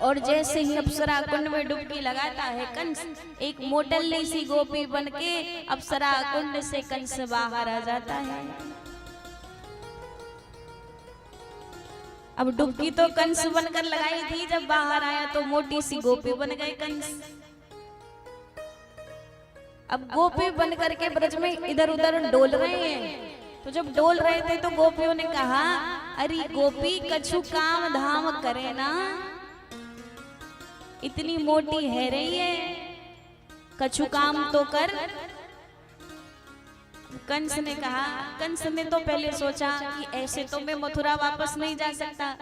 और जैसे ही अप्सरा कुंड में डुबकी लगाता है कंस, एक मोटल्ली सी गोपी बनके अप्सरा कुंड से कंस बाहर आ जाता है। अब डुबकी तो कंस बनकर लगाई थी, जब बाहर आया तो मोटी सी गोपी बन गए कंस। अब गोपी बन करके ब्रज में इधर उधर डोल रहे हैं। तो जब डोल रहे थे तो गोपियों ने कहा, अरे गोपी कछु काम धाम करे ना, इतनी मोटी है रही है, कछु काम तो कर। कंस ने कहा, कंस ने तो पहले सोचा कि ऐसे तो मैं मथुरा वापस नहीं जा सकता,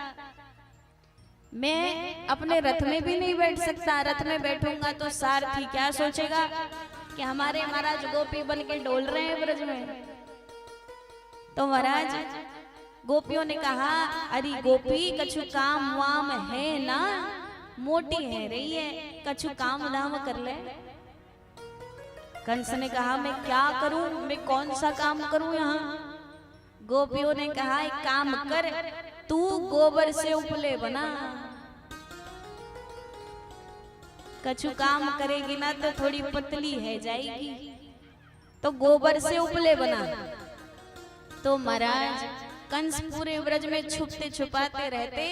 मैं अपने रथ में भी नहीं बैठ सकता। रथ में बैठूंगा तो सारथी क्या सोचेगा कि हमारे महाराज गोपी बन के डोल रहे हैं ब्रज में। तो महाराज गोपियों ने कहा, अरे गोपी कछु काम वाम है ना, मोटी है रही है, कछु काम धाम कर ले। कंस ने कहा, मैं क्या करूं, मैं कौन सा काम करूं यहाँ। गोपियों ने कहा, एक काम कर, तू गोबर से उपले बना। कछु काम करेगी ना तो थोड़ी पतली है जाएगी, तो गोबर से उपले बना। तो महाराज कंस पूरे ब्रज में छुपते छुपाते रहते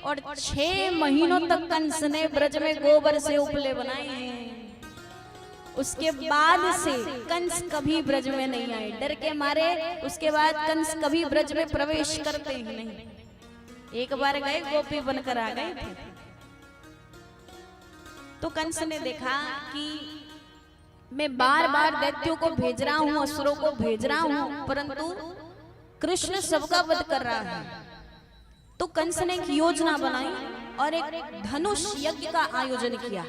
और 6 महीनों तक कंस ने ब्रज में गोबर से उपले बनाए हैं। उसके बाद से कंस कभी ब्रज में नहीं आए, डर के मारे। उसके बाद कंस कभी ब्रज में प्रवेश करते ही नहीं। एक बार गए, गोपी बनकर आ गए थे। तो कंस ने देखा कि मैं बार बार दैत्यों को भेज रहा हूं, असुरों को भेज रहा हूं, परंतु कृष्ण सबका वध कर रहा है। तो कंस ने एक योजना बनाई और एक धनुष यज्ञ का आयोजन किया।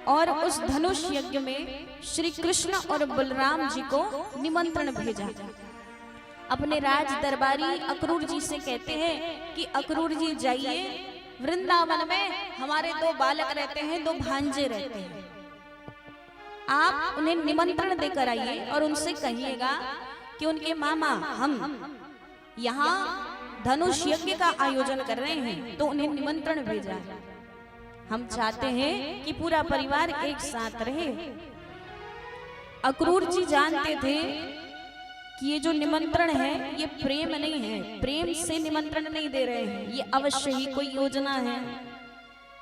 और उस धनुष यज्ञ में श्री कृष्ण और बलराम जी को निमंत्रण भेजा। अपने राज दरबारी अक्रूर जी से कहते हैं कि अक्रूर जी जाइए, वृंदावन में हमारे 2 बालक रहते हैं, 2 भांजे रहते हैं, आप उन्हें निमंत्रण देकर आइए और उनसे कहिएगा कि उनके मामा हम यहाँ धनुष यज्ञ का आयोजन कर रहे हैं, तो उन्हें निमंत्रण भेजा है। हम चाहते हैं कि पूरा परिवार एक साथ रहे। अक्रूर जी जानते थे कि ये जो निमंत्रण है ये प्रेम नहीं है, प्रेम से निमंत्रण नहीं दे रहे हैं, ये अवश्य ही कोई योजना है।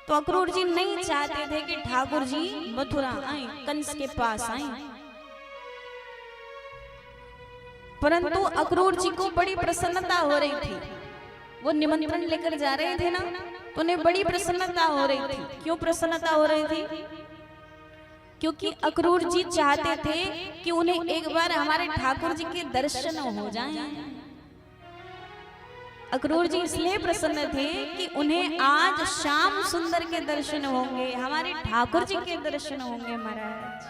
तो अक्रूर जी नहीं चाहते थे कि ठाकुर जी मथुरा आए, कंस के पास आए। परंतु अक्रूर जी को बड़ी प्रसन्नता हो रही थी। वो निमंत्रण लेकर जा रहे थे ना, तो उन्हें बड़ी प्रसन्नता हो रही थी। क्यों प्रसन्नता हो रही थी? क्योंकि अक्रूर जी चाहते थे कि उन्हें एक बार हमारे ठाकुर जी के दर्शन हो जाएं। अक्रूर जी इसलिए प्रसन्न थे कि उन्हें आज श्याम सुंदर के दर्शन होंगे, हमारे ठाकुर जी के दर्शन होंगे महाराज।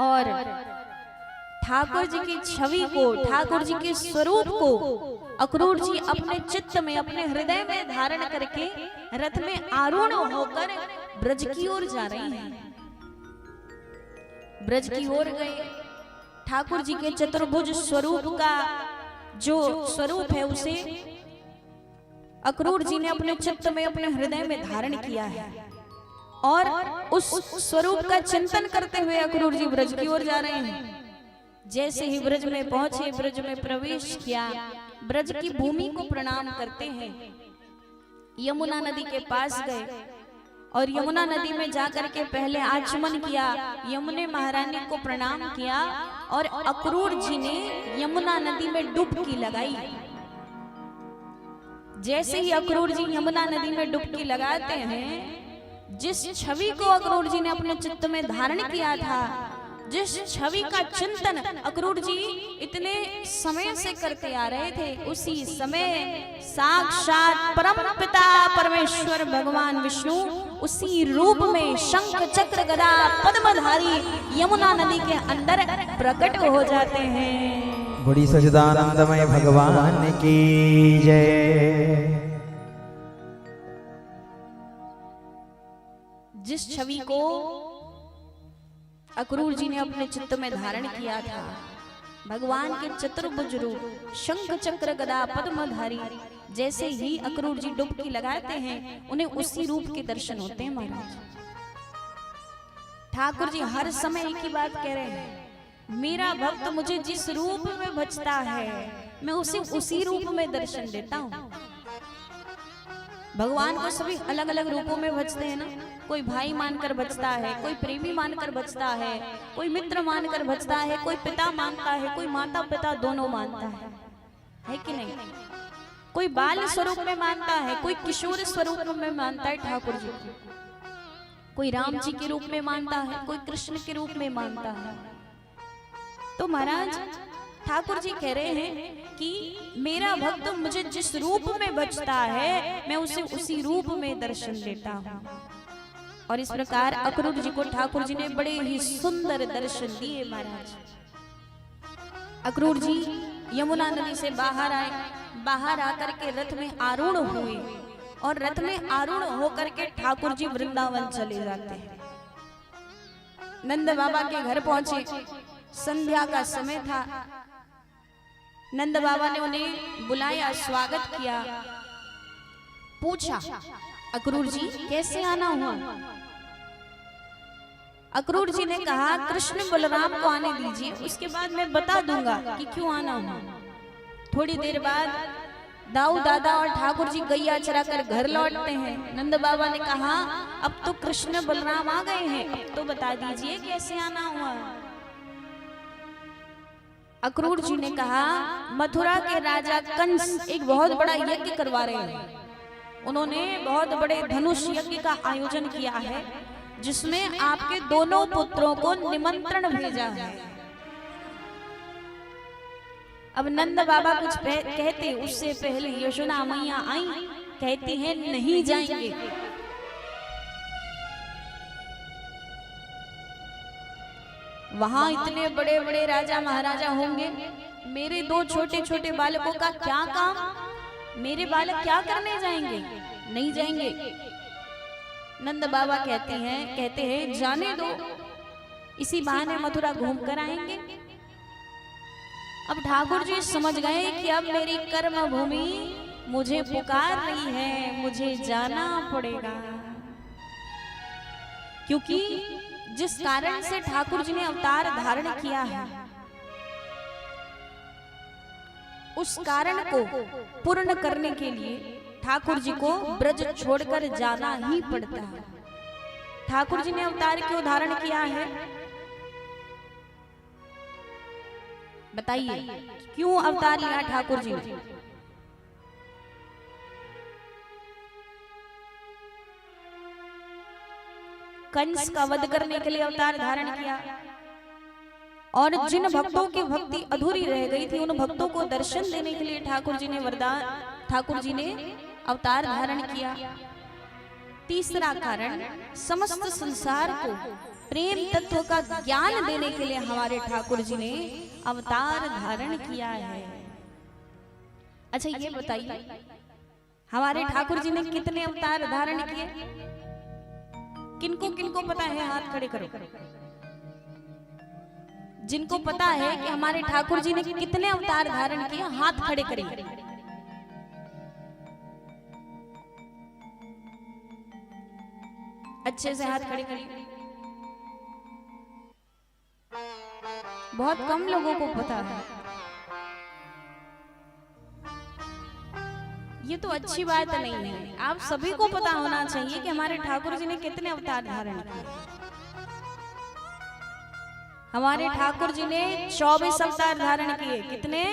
और ठाकुर जी की छवि को, ठाकुर जी के स्वरूप को अक्रूर जी अपने चित्त में, अपने हृदय में धारण करके रथ में आरूढ़ होकर ब्रज की ओर जा रहे हैं। ब्रज की ओर गए। ठाकुर जी के चतुर्भुज स्वरूप का जो स्वरूप है उसे अक्रूर जी ने अपने चित्त में, अपने हृदय में धारण किया है। और उस स्वरूप का चिंतन करते हुए अक्रूर जी ब्रज की ओर जा रहे हैं। जैसे ही ब्रज में पहुंचे, ब्रज में प्रवेश किया, ब्रज की भूमि को प्रणाम करते हैं। यमुना नदी के पास गए और यमुना नदी में जाकर के पहले आचमन किया, यमुने महारानी को प्रणाम किया और अक्रूर जी ने यमुना नदी में डुबकी लगाई। जैसे ही अक्रूर जी यमुना नदी में डुबकी लगाते हैं, जिस छवि को अक्रूर जी ने अपने चित्त में धारण किया था, जिस छवि का चिंतन अक्रूर जी इतने समय से करते आ रहे थे, उसी समय साक्षात परम पिता परमेश्वर भगवान विष्णु उसी रूप में शंख चक्र गदा पद्मधारी यमुना नदी के अंदर प्रकट हो जाते हैं। बड़ी सच्चिदानंदमय भगवान की जय। जिस छवि को अक्रूर जी ने अपने चित्त में धारण किया था, भगवान के चतुर्भुज रूप शंख चक्र गदा पद्मधारी, जैसे ही अक्रूर जी डुबकी लगाते हैं उन्हें उसी रूप के दर्शन होते हैं महाराज। ठाकुर जी हर समय एक ही बात कह रहे हैं, मेरा भक्त मुझे जिस रूप में भजता है मैं उसे उसी रूप में दर्शन देता हूँ। भगवान को सभी अलग अलग रूपों में भजते हैं ना। कोई भाई मानकर भजता है, कोई प्रेमी मानकर भजता है, कोई मित्र मानकर भजता है, कोई पिता मानता है, कोई माता पिता दोनों मानता है कि नहीं? कोई बाल स्वरूप में मानता है, कोई किशोर स्वरूप में मानता है ठाकुर जी को, कोई राम जी के रूप में मानता है, कोई कृष्ण के रूप में मानता है। तो महाराज ठाकुर जी कह रहे हैं कि मेरा भक्त मुझे जिस रूप में भजता है मैं उसे उसी रूप में दर्शन देता हूँ। और इस प्रकार अक्रूर जी को ठाकुर जी ने बड़े ही सुंदर दर्शन दिए महाराज। अक्रूर जी यमुना नदी से बाहर आए, बाहर आकर के रथ में आरूढ़ हुए और रथ में आरूढ़ होकर के ठाकुर जी वृंदावन चले जाते हैं। नंद बाबा के घर पहुंचे, संध्या का समय था। नंद बाबा ने उन्हें बुलाया, स्वागत किया, पूछा अक्रूर जी कैसे आना हुआ? अक्रूर जी ने कहा कृष्ण बलराम को आने दीजिए, उसके बाद मैं बता दूंगा कि क्यों आना हो। थोड़ी देर बाद दाऊ दादा और ठाकुर जी गैया चराकर घर लौटते हैं। नंद बाबा ने कहा अब तो कृष्ण बलराम आ गए हैं, अब तो बता दीजिए कैसे आना हुआ। अक्रूर जी ने कहा मथुरा के राजा कंस एक बहुत बड़ा यज्ञ करवा रहे हैं। उन्होंने बहुत बड़े धनुष यज्ञ का आयोजन किया है, जिसमें आपके दोनों पुत्रों को निमंत्रण भेजा है। अब नंद बाबा कुछ कहते, उससे पहले यशोदा मैया आई, कहती हैं नहीं जाएंगे। वहां इतने बड़े बड़े राजा महाराजा होंगे, मेरे दो छोटे छोटे बालकों का क्या काम, मेरे बालक क्या करने जाएंगे, नहीं जाएंगे। नंद बाबा कहते हैं जाने दो, इसी बहाने मथुरा घूम कर आएंगे। अब ठाकुर जी समझ गए कि अब मेरी कर्म भूमि मुझे पुकार रही है, मुझे जाना पड़ेगा। क्योंकि जिस कारण से ठाकुर जी ने अवतार धारण किया है, उस कारण को पूर्ण करने के लिए ठाकुर जी को ब्रज छोड़कर जाना ही पड़ता है। ठाकुर जी ने अवतार क्यों धारण किया है, बताइए क्यों अवतार लिया ठाकुर जी ने? कंस का वध करने के लिए अवतार धारण किया, और जिन भक्तों की भक्ति अधूरी रह गई थी उन भक्तों को दर्शन देने के लिए ठाकुर जी ने अवतार धारण किया। तीसरा कारण, समस्त संसार को प्रेम तत्व का ज्ञान देने के लिए हमारे ठाकुर जी ने अवतार धारण किया है। अच्छा ये बताइए हमारे ठाकुर जी ने कितने अवतार धारण किए? किनको किनको पता है, हाथ खड़े करो। जिनको पता है कि हमारे ठाकुर जी ने कितने अवतार धारण किए, हाथ खड़े करें। अच्छे से हाथ खड़े करें। बहुत कम लोगों को पता है। ये तो अच्छी बात नहीं है, आप सभी को पता होना चाहिए कि हमारे ठाकुर जी ने कितने अवतार धारण किए। हमारे ठाकुर जी ने 24 अवतार धारण किए। कितने?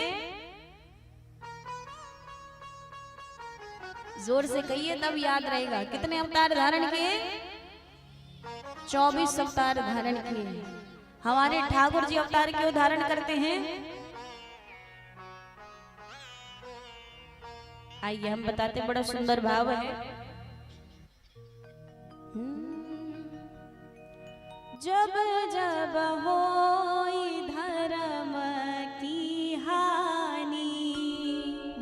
जोर से कहिए तब याद रहेगा। कितने अवतार धारण किए? 24 अवतार धारण किए। हमारे ठाकुर जी अवतार क्यों धारण करते हैं? आइए हम बताते, बड़ा सुंदर भाव है। जब जब होई धर्म की हानि,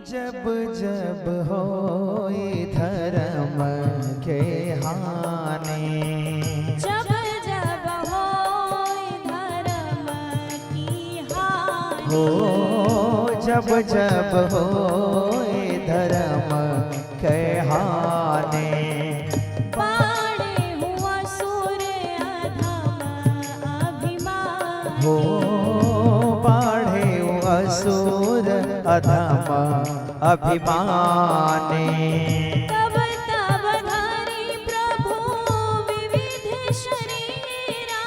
जब जब होई धर्म के हानि, जब जब होई धर्म की हानि, हो जब जब होई धर्म के हानि, पाड़े हुआ सूर्य अधम अभिमान, हो बाढ़े असुर अधम अभिमानी, तब तब धरि प्रभु विविध शरीरा,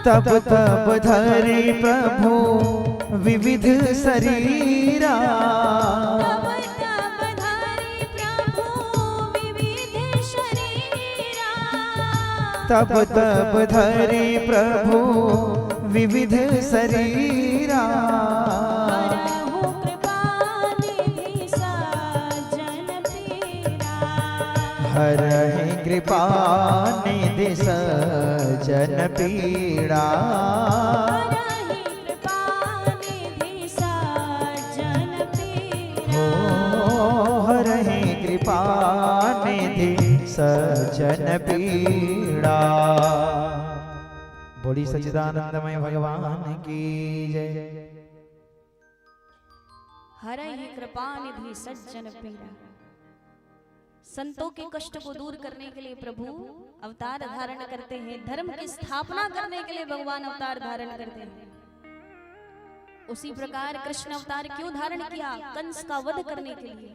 तब तब धरि प्रभु विविध शरीरा, तब तब धरि प्रभु विविध शरीरा, तब तब धरि प्रभु विविध शरीरा, करहु कृपा निधि सज्जन पीरा, हरहि कृपा निधि सज्जन पीड़ा, करहि कृपा निधि सज्जन पीरा, हो हरहि कृपा निधि सज्जन पीड़ा। बोली सच्चिदानंदमय भगवान की जय। हरहि कृपा निधि सज्जन पीरा। संतों के कष्ट को दूर करने के लिए प्रभु अवतार धारण करते हैं, धर्म की स्थापना करने के लिए भगवान अवतार धारण करते हैं। उसी प्रकार कृष्ण अवतार क्यों धारण किया? कंस का वध करने के लिए,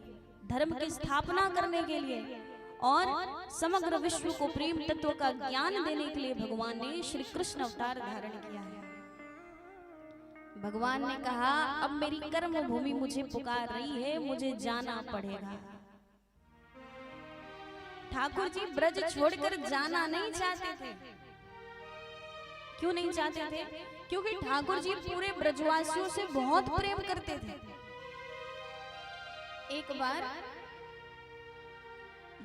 धर्म की स्थापना करने के लिए और समग्र विश्व को प्रेम तत्व का ज्ञान देने के लिए भगवान ने श्री कृष्ण अवतार धारण किया है। भगवान ने कहा अब मेरी कर्म भूमि मुझे पुकार रही है, मुझे जाना पड़ेगा। ठाकुर जी ब्रज छोड़कर जाना नहीं चाहते थे। क्यों नहीं चाहते थे? क्योंकि ठाकुर जी पूरे ब्रजवासियों से बहुत प्रेम करते थे। एक बार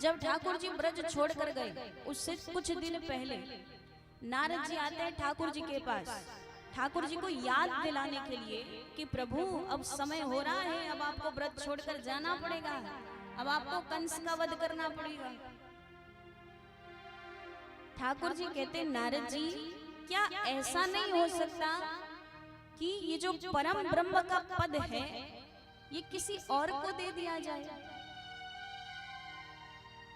जब ठाकुर जी ब्रज छोड़कर गए, उससे कुछ दिन पहले नारद जी आते हैं ठाकुर जी के पास, ठाकुर जी को याद दिलाने के लिए कि प्रभु अब समय हो रहा है, अब आपको ब्रज छोड़कर जाना पड़ेगा, अब आपको कंस का वध करना पड़ेगा। ठाकुर जी कहते नारद जी क्या ऐसा नहीं हो सकता कि ये जो परम ब्रह्म का पद है ये किसी और को दे दिया जाए?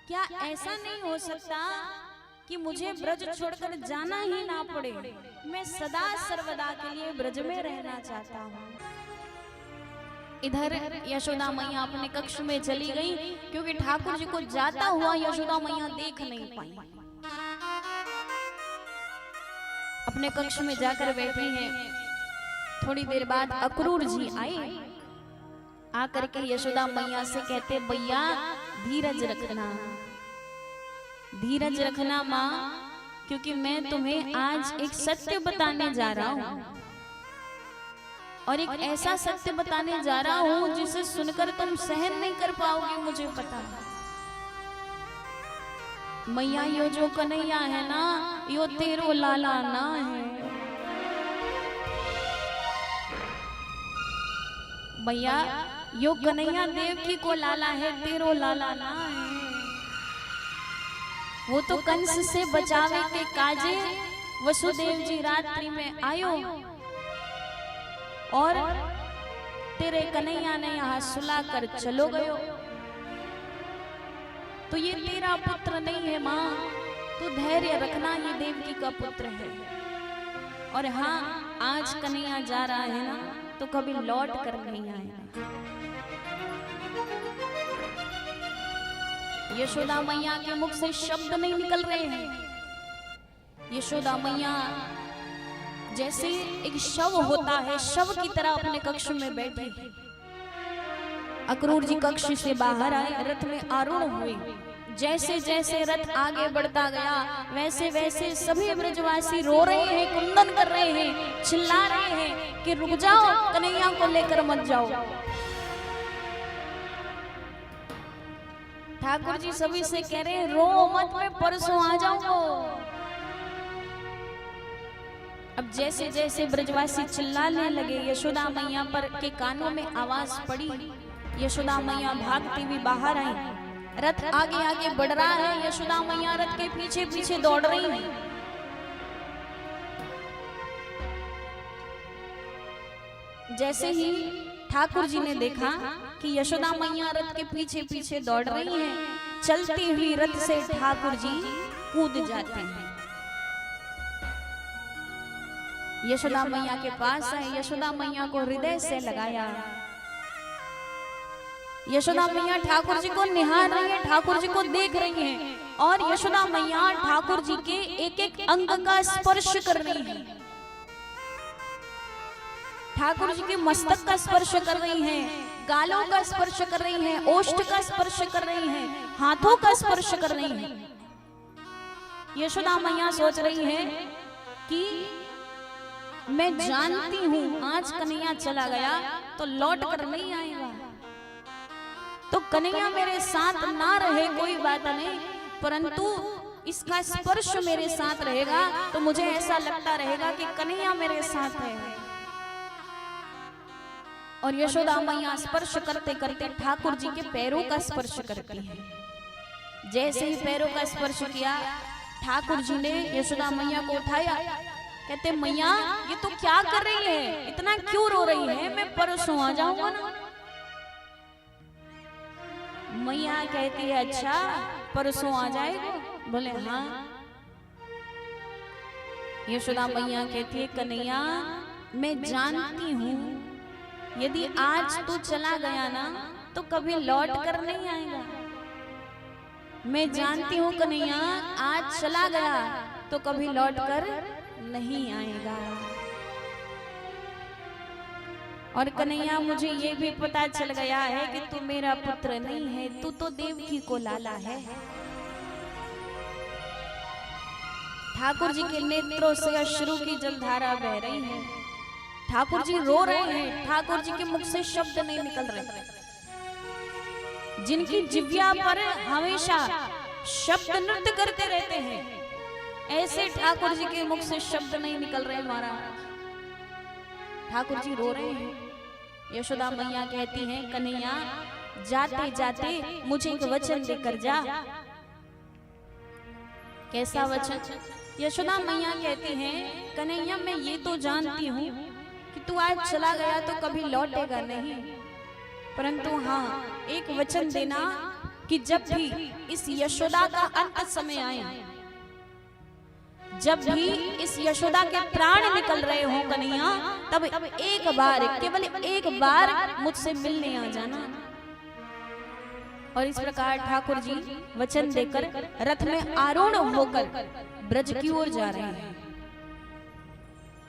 क्या ऐसा नहीं हो सकता कि मुझे ब्रज छोड़कर जाना ही ना पड़े? मैं सदा सर्वदा के लिए ब्रज में रहना चाहता हूँ। इधर यशोदा मैया अपने कक्ष में चली गई, क्योंकि ठाकुर जी को जाता हुआ यशोदा मैया देख नहीं पाई। अपने कक्ष में जाकर बैठी हैं। थोड़ी देर बाद अक्रूर जी आए, आकर के यशोदा मैया से कहते भैया धीरज रखना, धीरज रखना माँ, क्योंकि मैं तुम्हें आज एक सत्य बताने जा रहा हूँ, और एक ऐसा सत्य बताने जा रहा हूँ जिसे सुनकर तुम सहन नहीं कर पाओगे, मुझे पता है। मैया यो जो कन्हैया है ना, यो तेरो लाला ना है। मैया यो कन्हैया देवकी को लाला है, तेरो लाला ना है। वो तो कंस से बचावे के काजे वसुदेव जी रात्रि में आयो और तेरे कन्हैया ने यहाँ सुला कर चलो गयो। तो ये तेरा पुत्र नहीं है माँ, तू धैर्य रखना, ये देवकी का पुत्र है। और हाँ आज कन्हैया जा रहा है ना, तो कभी लौट कर नहीं आएगा। यशोदा मैया के मुख से शब्द नहीं निकल रहे हैं। यशोदा मैया जैसे एक शव होता है, शव की तरह अपने कक्ष में बैठे। अक्रूर जी कक्ष से बाहर आए, रथ में आरूढ़ हुए। जैसे जैसे रथ आगे बढ़ता गया, वैसे वैसे सभी ब्रजवासी रो रहे हैं, कुंदन कर रहे हैं, चिल्ला रहे हैं कि रुक जाओ, कन्हैया को लेकर मत जाओ। ठाकुर जी सभी से कह रहे हैं रो मत, मैं परसों आ जाऊंगा। अब जैसे जैसे ब्रजवासी चिल्लाने लगे, यशोदा मैया पर के कानों में आवाज पड़ी। यशोदा मैया भागती हुई बाहर आई। रथ आगे आगे बढ़ रहा है, यशोदा मैया रथ के पीछे पीछे दौड़ रही है। जैसे ही ठाकुर जी ने देखा कि यशोदा मैया रथ के पीछे पीछे दौड़ रही है, चलती हुई रथ से ठाकुर जी कूद जाते हैं। यशोदा मैया के पास आए, यशोदा मैया को हृदय से लगाया। यशोदा मैया ठाकुर जी को निहार रही है, ठाकुर जी को देख रही है, और यशोदा मैया ठाकुर जी के एक एक अंग का स्पर्श कर रही है। ठाकुर जी के मस्तक का स्पर्श कर रही है, गालों का स्पर्श कर रही है, ओष्ठ का स्पर्श कर रही है, हाथों का स्पर्श कर रही है। यशोदा मैया सोच रही है कि मैं जानती हूं आज कन्हैया चला गया तो लौट कर नहीं आएगा, तो कन्हैया मेरे साथ ना रहे कोई बात नहीं, परंतु इसका स्पर्श मेरे साथ रहेगा तो मुझे ऐसा लगता रहेगा कि कन्हैया मेरे साथ है। और यशोदा मैया स्पर्श करते करते ठाकुर जी के पैरों का स्पर्श करती है। जैसे ही पैरों का स्पर्श किया, ठाकुर जी ने यशोदा मैया को उठाया। कहते मैया ये तो क्या कर रही है, इतना क्यों रो रही है, मैं परसों आ जाऊंगा ना। मैया कहती है अच्छा परसों आ जाएगा? बोले हाँ। यशोदा मैया कहती है कन्हैया मैं जानती हूँ यदि आज तू चला गया ना तो कभी लौट कर नहीं आएगा। मैं जानती हूँ कन्हैया आज चला गया तो कभी लौट कर नहीं आएगा। और कन्हैया मुझे ये भी पता चल गया है कि तू मेरा पुत्र नहीं है, तू तो देवकी को लाला है। ठाकुर जी के नेत्रों से अश्रु की जलधारा बह रही है। ठाकुर जी रो रहे हैं, ठाकुर जी के मुख से शब्द नहीं निकल रहे। जिनकी जिह्वा पर हमेशा शब्द नृत्य करते रहते हैं, ऐसे ठाकुर जी के मुख से शब्द नहीं निकल रहे महाराज। ठाकुर जी रो रहे हैं। यशोदा मैया कहती हैं कन्हैया जाते जाते मुझे एक वचन देकर जा। कैसा वचन? यशोदा मैया कहती हैं कन्हैया मैं ये तो जानती हूँ कि तू आज चला गया तो कभी लौटेगा नहीं, परंतु हाँ एक वचन देना कि जब भी इस यशोदा का अंत समय आए, जब भी इस यशोदा के प्राण निकल रहे हो कन्हैया, तब एक बार केवल एक बार मुझसे मिलने आ जाना। और इस प्रकार ठाकुर जी वचन देकर रथ में आरूढ़ होकर ब्रज की ओर जा रहे हैं।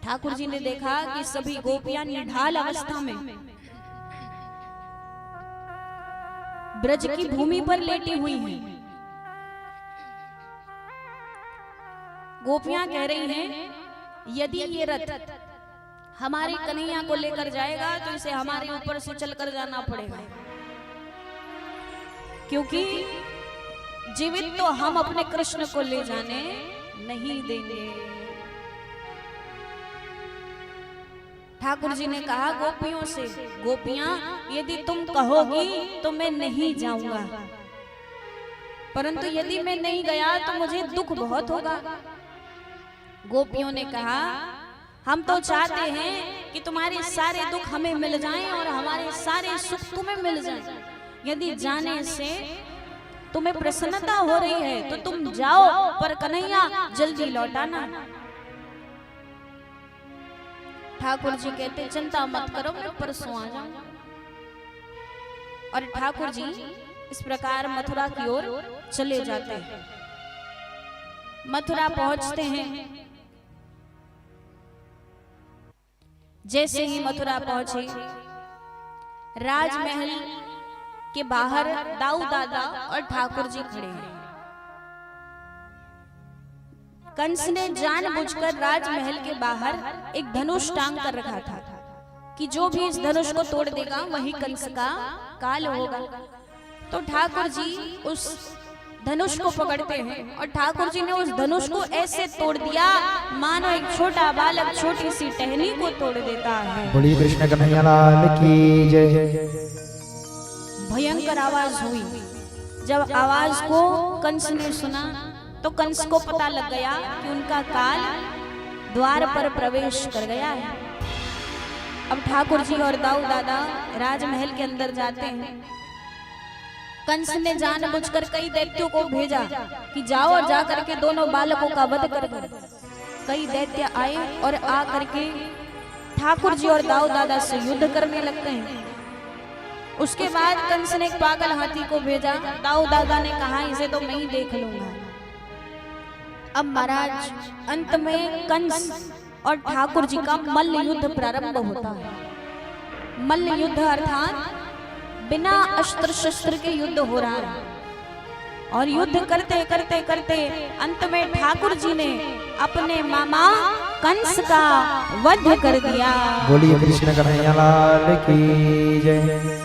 ठाकुर जी ने देखा कि सभी गोपियां निढाल अवस्था में ब्रज की भूमि पर लेटी हुई हैं। गोपियां कह रही हैं यदि ये रथ हमारी कन्हैया को लेकर जाएगा तो इसे हमारे ऊपर से चलकर जाना पड़ेगा, क्योंकि जीवित तो हम अपने कृष्ण को ले जाने नहीं देंगे। ठाकुर जी ने कहा गोपियों से, गोपियां यदि तुम कहोगी तो मैं नहीं जाऊंगा, परंतु यदि मैं नहीं गया तो मुझे दुख बहुत होगा। गोपियों ने कहा हम तो चाहते हैं कि तुम्हारे सारे दुख हमें मिल जाएं और हमारे सारे सुख तुम्हें मिल जाएं। यदि जाने से तुम्हें प्रसन्नता हो रही है तो तुम जाओ, पर कन्हैया जल्दी लौटाना। ठाकुर जी कहते चिंता मत करो मैं परसों आ जाऊंगा। और ठाकुर जी इस प्रकार मथुरा की ओर चले जाते हैं। मथुरा पहुंचते हैं। जैसे ही मथुरा पहुंचे, राजमहल के बाहर दाऊ दादा और ठाकुर जी खड़े हैं। कंस ने जानबूझकर राजमहल के बाहर एक धनुष टांग कर रखा था कि जो भी इस धनुष को तोड़ देगा वही कंस का काल होगा। तो ठाकुर जी उस धनुष को पकड़ते हैं और ठाकुर जी ने उस धनुष को ऐसे तोड़ दिया मानो एक छोटा बालक छोटी सी टहनी को तोड़ देता है। बोलिए कृष्ण कन्हैया लाल की जय। भयंकर आवाज हुई। जब आवाज को कंस ने सुना तो कंस को पता लग गया कि उनका काल द्वार पर प्रवेश कर गया है। अब ठाकुर जी और दाऊ दादा राजमहल के अंदर जाते हैं। कंस ने जानबूझकर कई दैत्यों को भेजा कि जाओ और जा करके दोनों बालकों का वध कर दो। कई दैत्य आए और आ करके ठाकुर जी और दाऊ दादा से युद्ध करने लगते हैं। उसके बाद कंस ने एक पागल हाथी को भेजा। दाऊ दादा ने कहा इसे तो मैं ही देख लूंगा। अब महाराज अंत में कंस और ठाकुर जी का मल्ल युद्ध प्रारंभ होता है। मल्ल युद्ध अर्थात बिना अस्त्र शस्त्र के युद्ध हो रहा है। और युद्ध करते करते करते अंत में ठाकुर जी ने अपने मामा कंस का वध कर दिया। बोलिए कृष्ण कन्हैया लाल की जय।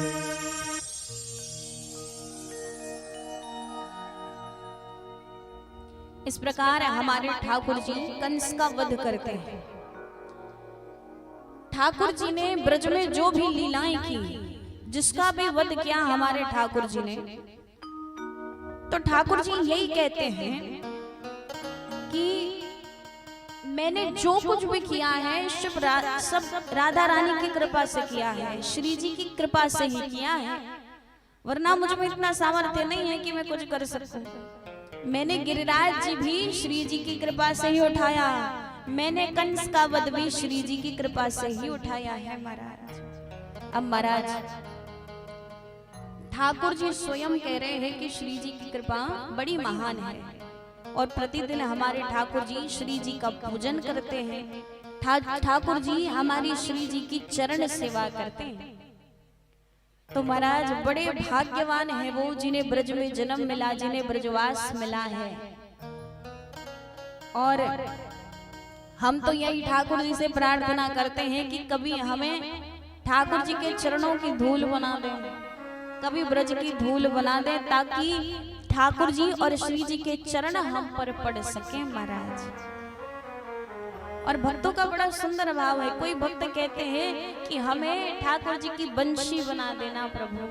इस प्रकार हमारे ठाकुर जी कंस का वध करते हैं। ठाकुर जी ने ब्रज में जो भी लीलाएं की, जिसका भी वध किया हमारे ठाकुर जी ने, तो ठाकुर जी यही कहते हैं कि मैंने जो कुछ भी किया है सब राधा रानी की कृपा से किया है, श्री जी की कृपा से ही किया है। वरना मुझ में इतना सामर्थ्य नहीं है कि मैं कुछ कर सकूं। मैंने गिरिराज जी भी श्री जी की कृपा से ही उठाया, मैंने कंस का वध भी श्री जी की कृपा से ही उठाया है महाराज। अब महाराज ठाकुर जी स्वयं कह रहे हैं कि श्री जी की कृपा बड़ी महान है और प्रतिदिन हमारे ठाकुर जी श्री जी का पूजन करते हैं। ठाकुर जी हमारी श्री जी की चरण सेवा करते हैं। तो महाराज बड़े भाग्यवान है वो जिन्हें ब्रज में जन्म मिला, जिन्हें ब्रजवास मिला है। और हम तो यही ठाकुर जी से प्रार्थना करते हैं कि कभी हमें ठाकुर जी के चरणों की धूल बना दें, कभी ब्रज की धूल बना दें, ताकि ठाकुर जी और श्री जी के चरण हम पर पड़ सके महाराज। और भक्तों का बड़ा सुंदर भाव है। कोई भक्त कहते हैं कि हमें ठाकुर जी की बंशी बना देना प्रभु,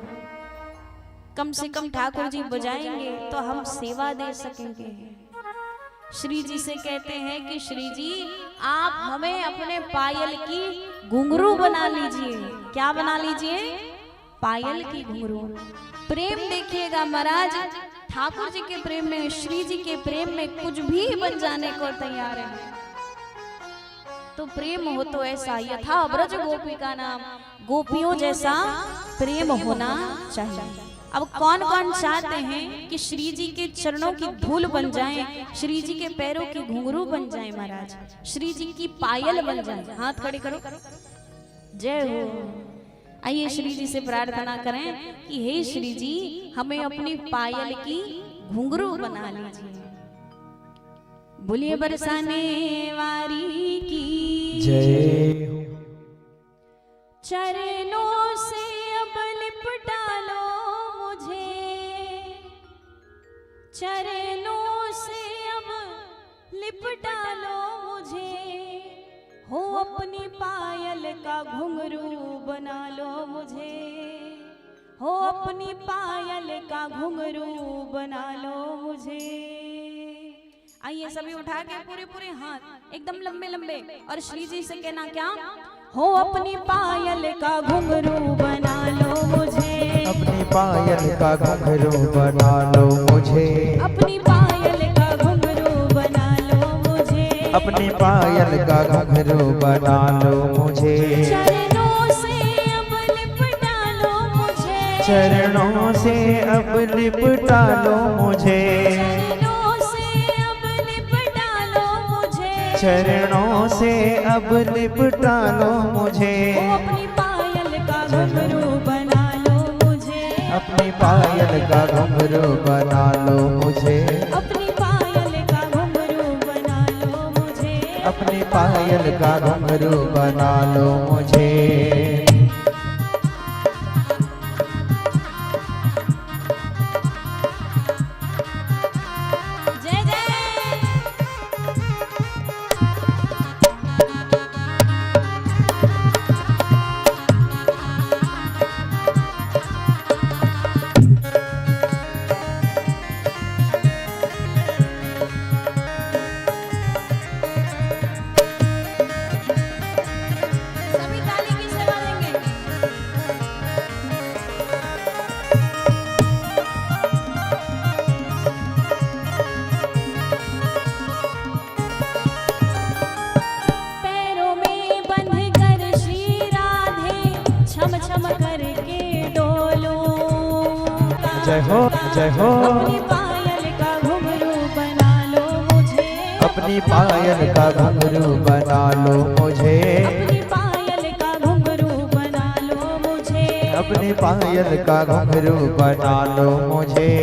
कम से कम ठाकुर जी बजाएंगे तो हम सेवा दे सकेंगे। श्री जी से कहते हैं कि श्री जी आप हमें अपने पायल की घुंघरू बना लीजिए। क्या बना लीजिए? पायल की घुंघरू। प्रेम देखिएगा महाराज, ठाकुर जी के प्रेम में, श्री जी के प्रेम में कुछ भी बन जाने को तैयार है। तो प्रेम हो तो ऐसा यथा ब्रज गोपी का नाम, गोपियों जैसा प्रेम होना चाहिए। अब कौन कौन चाहते हैं कि श्री जी के चरणों की धूल बन जाए, श्री जी के पैरों की घुंघरू बन जाए महाराज, श्री जी की पायल बन जाए? हाथ खड़े करो, जय हो। आइए श्री जी से प्रार्थना करें कि हे श्री जी हमें अपनी पायल की घुंघरू बना लीजिए। बोलिए बरसाने वारी की जय हो। चरणों से अब लिपटा लो मुझे, चरणों से अब लिपटा लो मुझे, हो अपनी पायल का घुंघरू बना लो मुझे, हो अपनी पायल का घुंघरू बना लो मुझे। आइए सभी उठा के पूरे पूरे हाथ एकदम लंबे लंबे और श्री जी से कहना क्या? हो अपनी पायल का घुंघरू बना लो मुझे, अपनी पायल का घुंघरू बना लो मुझे, अपनी पायल का घुंघरू बना लो मुझे, अपनी पायल का घुंघरू बना लो मुझे। चरणों से अब लिपटा लो मुझे, चरणों से अब लिपटा लो मुझे, चरणों से अब लिपटा लो मुझे। अपनी पायल का घुंघरू बना लो मुझे, अपनी पायल का घुंघरू बना लो मुझे, अपनी पायल का घुंघरू बना लो मुझे, अपनी पायल का घुंघरू बना लो मुझे। जय हो जय हो। अपनी पायल का घुंघरू बना लो मुझे, अपनी पायल का घुंघरू बना लो मुझे, अपनी पायल का घुंघरू बना लो मुझे, अपनी पायल का घुंघरू बना लो मुझे।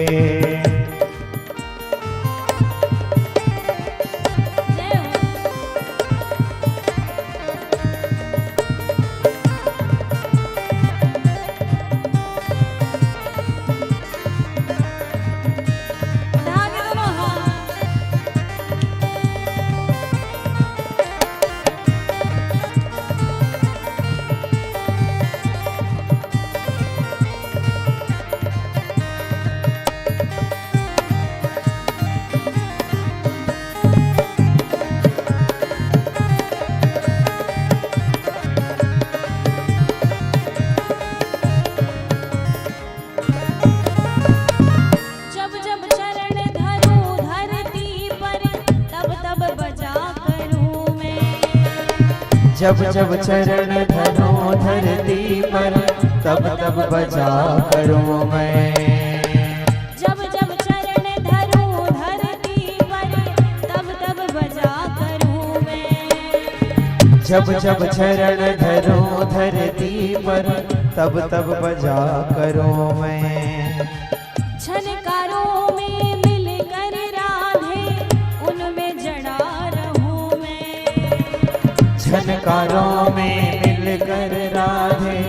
जब जब चरण धरो धरती पर तब तब बजा करूं मैं। जब जब चरण धरूं धरती पर तब तब बजा करूं मैं। जब जब चरण धरो धरती पर तब तब बजा करूं मैं। झनकारों में मिलकर राधे उनमें जड़ा रहूं मैं। झनकारों में मिलकर राधे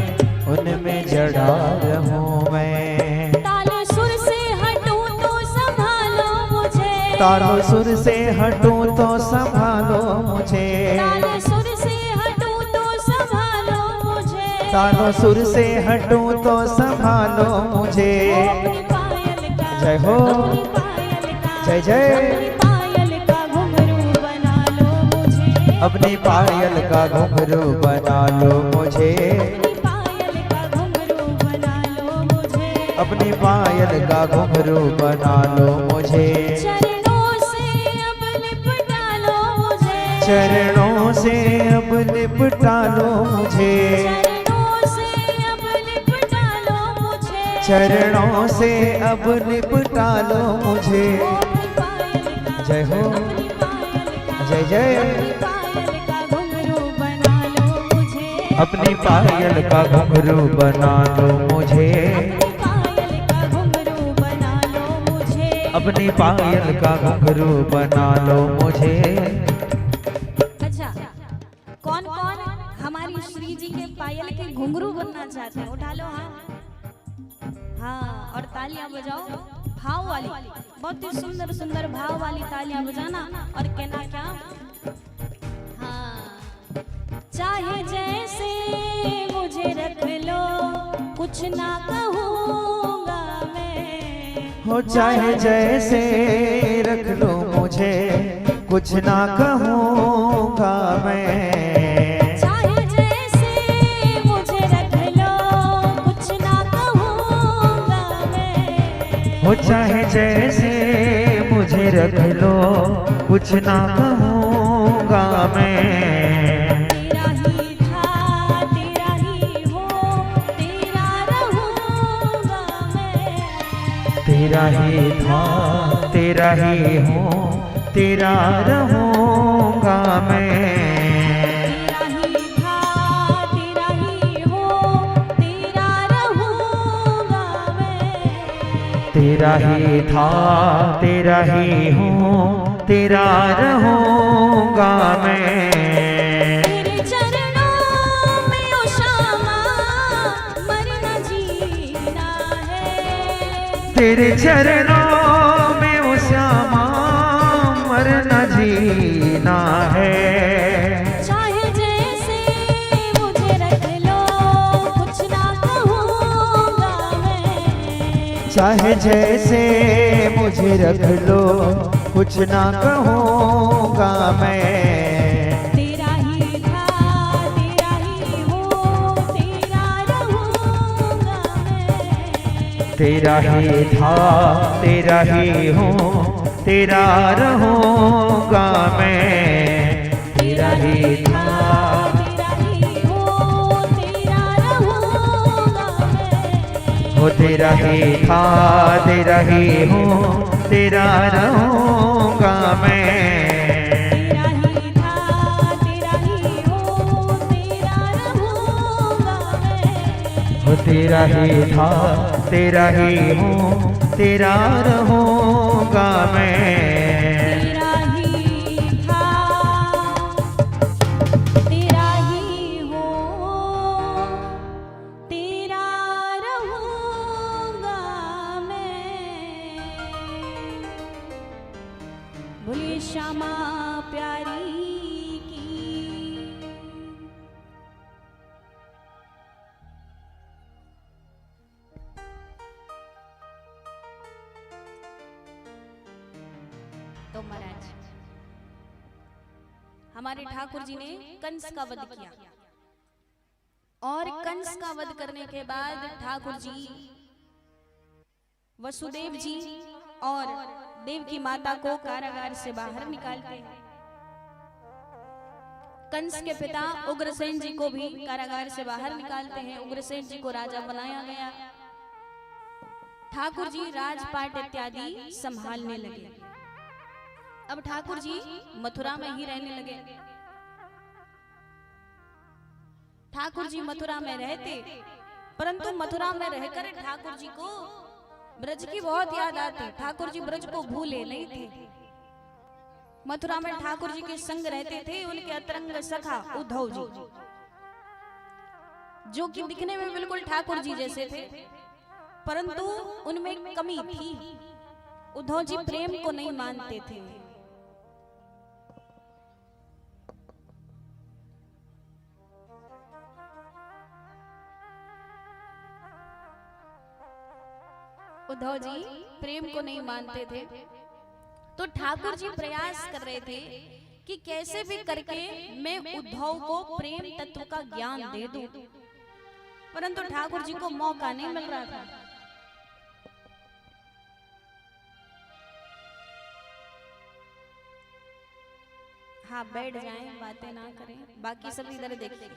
उनमें जड़ा रहूं मैं। ताल सुर से हटूं तो संभालो मुझे। तालों सुर से हटूं तो संभालो मुझे। ताल सुर से हटूं तो संभालो मुझे। तालों सुर से हटूं तो संभालो मुझे। अपनी पायल का जय हो। अपनी पायल का जय जय। अपनी पायल का घुंघरू बना लो मुझे। अपनी पायल का घुंघरू बना लो मुझे। अपनी पायल का घुंघरू बना लो मुझे। अपनी पायल का घुंघरू बना लो मुझे। चरणों से अब लिपटा लो मुझे। चरणों से अब लिपटा लो मुझे। चरणों से अब लिपटा लो मुझे। चरणों से अब लिपटा लो मुझे। अपनी पायल का जय हो। अपनी पायल का जय जय। अपनी पायल का घुंघरू बना लो मुझे। अपनी पायल का घुंघरू बना लो मुझे। अपनी पायल का घुंघरू बना लो मुझे। अच्छा, कौन कौन हमारी श्री जी के पायल के घुंघरू बनना चाहते हैं? उठा लो हाथ। हाँ, और तालियां बजाओ भाव वाली, बहुत ही सुंदर सुंदर भाव वाली तालियां बजाना। और कहना क्या? हाँ, चाहे जैसे मुझे रख लो कुछ ना कहूँगा मैं। हो चाहे जैसे रख लो मुझे कुछ ना कहूँगा मैं। चाहे जैसे मुझे रख लो कुछ ना कहूँगा मैं। हो चाहे जैसे मुझे रख लो कुछ ना कहूँगा मैं। तेरा ही था तेरा ही हूँ तेरा रहूँगा मैं। तेरा ही था तेरा ही हूँ तेरा रहूँगा मैं। तेरा ही था तेरा ही हूँ तेरा रहूँगा मैं। तेरा ही था तेरा ही हूँ तेरा रहूँगा मैं। तेरे चरणों में ओ श्यामा मरना जीना है। तेरे चरणों में ओ श्यामा मरना जीना है। चाहे जैसे मुझे रख लो कुछ ना कहूँगा मैं। चाहे जैसे मुझे रख लो कुछ ना कहूँगा मैं। तेरा ही था तेरा ही हूँ तेरा रहूँगा मैं। तेरा ही था तेरा ही हूँ तेरा रहूँगा मैं। तेरा ही था तेरा ही हूँ तेरा रहूँगा मैं। हो तेरा ही था तेरा ही हूँ तेरा रहूँगा मैं। तेरा ही था तेरा ही हूँ तेरा रहूँगा मैं। हो तेरा ही था तेरा ही हूँ तेरा रहूँगा मैं। तेरा ही था तेरा ही हूँ तेरा रहूँगा मैं। बोलिए श्यामा प्यारी की। तो महाराज, हमारे ठाकुर जी ने कंस का वध किया और कंस का वध करने के बाद ठाकुर जी वसुदेव जी और देव की माता को कारागार से बाहर निकालते हैं। कंस के पिता उग्रसेन जी को भी कारागार से बाहर निकालते हैं। उग्रसेन जी को राजा बनाया गया। ठाकुर जी राजपाट इत्यादि संभालने लगे। अब ठाकुर जी मथुरा में ही रहने लगे। ठाकुर जी मथुरा में रहते, परंतु मथुरा में रहकर ठाकुर जी को ब्रज की बहुत याद आती। ठाकुर जी ब्रज को भूले नहीं थे। मथुरा में ठाकुर जी के संग रहते थे उनके अतरंग सखा उद्धव जी, जो कि दिखने में बिल्कुल ठाकुर जी जैसे थे, परंतु उनमें एक कमी थी। उद्धव जी प्रेम को नहीं मानते थे। उद्धव जी प्रेम को नहीं मानते थे, तो ठाकुर जी प्रयास कर रहे थे कि कैसे भी करके मैं उद्धव को प्रेम तत्व का ज्ञान दे दूं, परंतु ठाकुर जी को मौका नहीं मिल रहा था। हाँ, बैठ जाएं, बातें ना करें, बाकी सब इधर देखिए।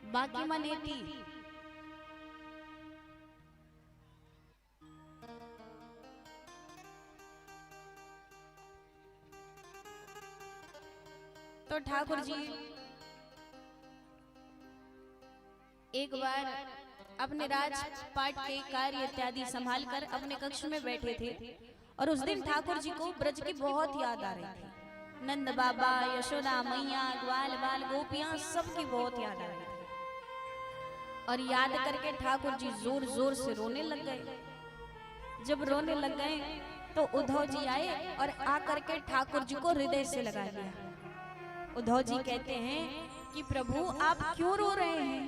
बाकी मनेती तो ठाकुर जी एक बार अपने राजपाट के कार्य इत्यादि संभाल कर अपने कक्ष में बैठे थे, और उस दिन ठाकुर जी को ब्रज की बहुत याद आ रही थी। नंद बाबा, यशोदा मैया, ग्वाल बाल गोपियां, सबकी बहुत याद आ रही थी। और याद करके ठाकुर जी जोर जोर से रोने लग गए। जब रोने लग गए तो उद्धव जी आए और आकर के ठाकुर जी को हृदय से लगा लिया। उद्धव जी कहते हैं कि प्रभु आप क्यों रो रहे हैं?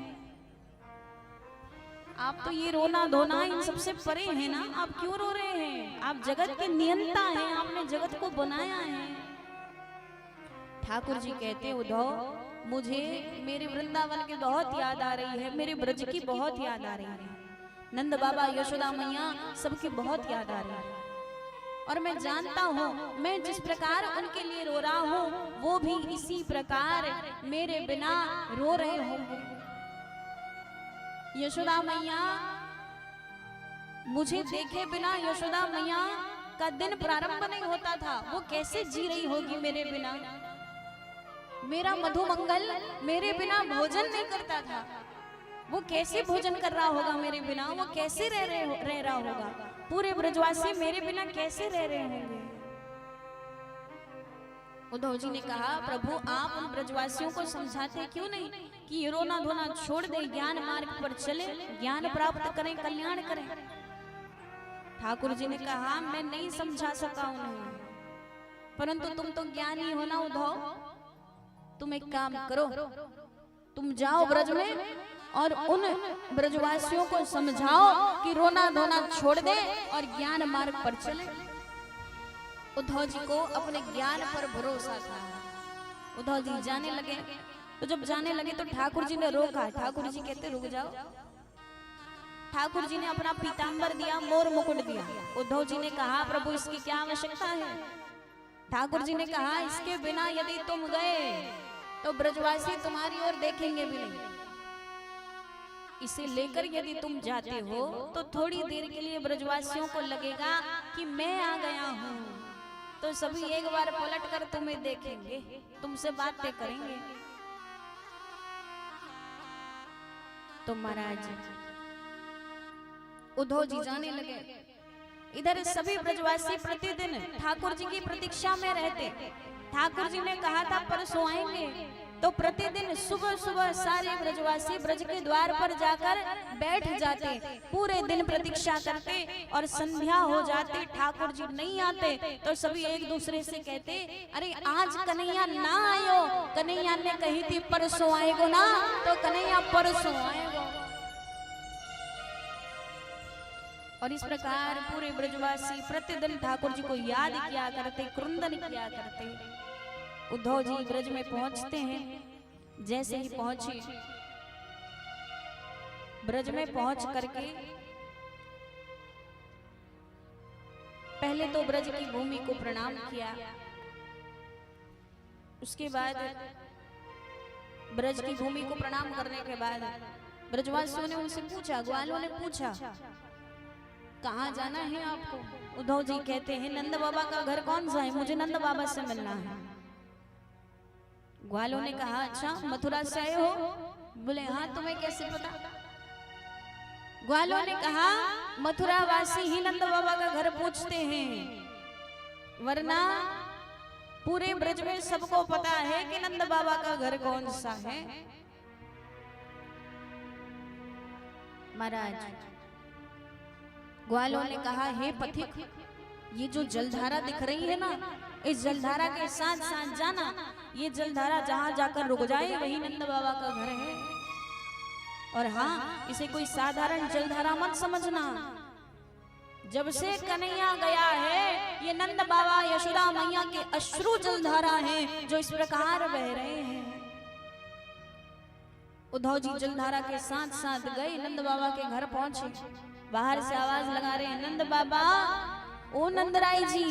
आप तो ये रोना धोना इन सबसे परे हैं ना, आप क्यों रो रहे हैं? आप जगत के नियंता हैं, आपने जगत को बनाया है। ठाकुर जी कहते हैं उद्धव, मुझे मेरे वृंदावन की बहुत याद आ रही है, मेरे ब्रज की बहुत याद आ रही है, नंद बाबा, यशोदा मैया, सबकी बहुत याद आ रही है। और मैं जानता हूँ मैं जिस प्रकार उनके लिए रो रहा हूँ, वो भी इसी प्रकार मेरे बिना रो रहे होंगे। यशोदा मैया मुझे देखे बिना यशोदा मैया का दिन प्रारंभ नहीं होता था, वो कैसे जी रही होगी मेरे बिना। मेरा मधुमंगल मेरे बिना भोजन नहीं करता था, वो कैसे भोजन कर रहा होगा मेरे बिना, वो कैसे रह रहा होगा, पूरे ब्रजवासी मेरे बिना कैसे रह रहे होंगे। उद्धव जी ने कहा प्रभु आप उन ब्रजवासियों को समझाते क्यों नहीं कि ये रोना धोना छोड़ दे, ज्ञान मार्ग पर चले, ज्ञान प्राप्त करें, कल्याण करें। ठाकुर जी ने कहा मैं नहीं समझा सका उन्हें, परंतु तुम तो ज्ञानी हो ना उद्धव, तुम एक काम करो, तुम जाओ ब्रज में और उन ब्रजवासियों को समझाओ कि रोना धोना छोड़ दे और ज्ञान मार्ग पर चले। उद्धव जी को अपने ज्ञान पर भरोसा था। उद्धव जी जाने लगे, तो जब जाने लगे तो ठाकुर जी ने रोका। ठाकुर जी कहते रुक जाओ। ठाकुर जी ने अपना पीतांबर दिया, मोर मुकुट दिया। उद्धव जी ने कहा प्रभु इसकी क्या आवश्यकता है? ठाकुर जी ने कहा इसके बिना यदि तुम गए तो ब्रजवासी तुम्हारी ओर देखेंगे भी नहीं, इसे लेकर यदि तुम जाते हो तो थोड़ी देर के लिए ब्रजवासियों को लगेगा कि मैं आ गया हूँ, तो सभी एक बार पलट कर तुम्हें देखेंगे, तुमसे बातें करेंगे। तो महाराज उद्धव जी जाने लगे। इधर सभी ब्रजवासी प्रतिदिन ठाकुर जी की प्रतीक्षा में रहते। ठाकुर जी ने कहा था परसों आएंगे, तो प्रतिदिन सुबह सुबह सारे ब्रजवासी ब्रज के द्वार पर जाकर बैठ जाते, पूरे दिन प्रतीक्षा करते, और संध्या हो जाती ठाकुर जी नहीं आते तो सभी एक दूसरे से कहते अरे आज कन्हैया ना आयो, कन्हैया ने कही थी परसों आएगो ना, तो कन्हैया परसों आएगो। और इस प्रकार पूरे ब्रजवासी प्रतिदिन ठाकुर जी को याद किया करते, क्रंदन किया करते। उद्धव जी ब्रज में पहुंचते हैं। जैसे ही पहुंचे, ब्रज में पहुंच करके पहले तो ब्रज की भूमि को प्रणाम किया, उसके बाद ब्रज की भूमि को प्रणाम करने के बाद ब्रजवासियों ने उनसे पूछा, ग्वालों ने पूछा, कहाँ जाना है आपको? उद्धव जी कहते हैं नंद बाबा का घर कौन सा है, मुझे नंद बाबा से मिलना है। ग्वालों ने कहा अच्छा मथुरा से आए हो? बोले हाँ, तुम्हें कैसे पता? ग्वालों ने कहा मथुरा वासी ही नंद बाबा का घर पूछते हैं, वरना पूरे ब्रज में सबको पता है कि नंद बाबा का घर कौन सा है। महाराज ग्वालों ने कहा हे पथिक, ये जो जलधारा दिख रही है ना, इस जलधारा के साथ साथ जाना, ये जलधारा जहां जाकर रुक जाए वही नंद बाबा का घर है। और हाँ, इसे कोई साधारण जलधारा मत समझना, जब से कन्हैया गया है ये नंद बाबा यशोदा मैया के अश्रु जलधारा हैं जो इस प्रकार बह रहे हैं। उद्धव जी जलधारा के साथ साथ गए, नंद बाबा के घर पहुंचे, बाहर से आवाज लगा रहे हैं नंद बाबा, ओ नंदराय जी।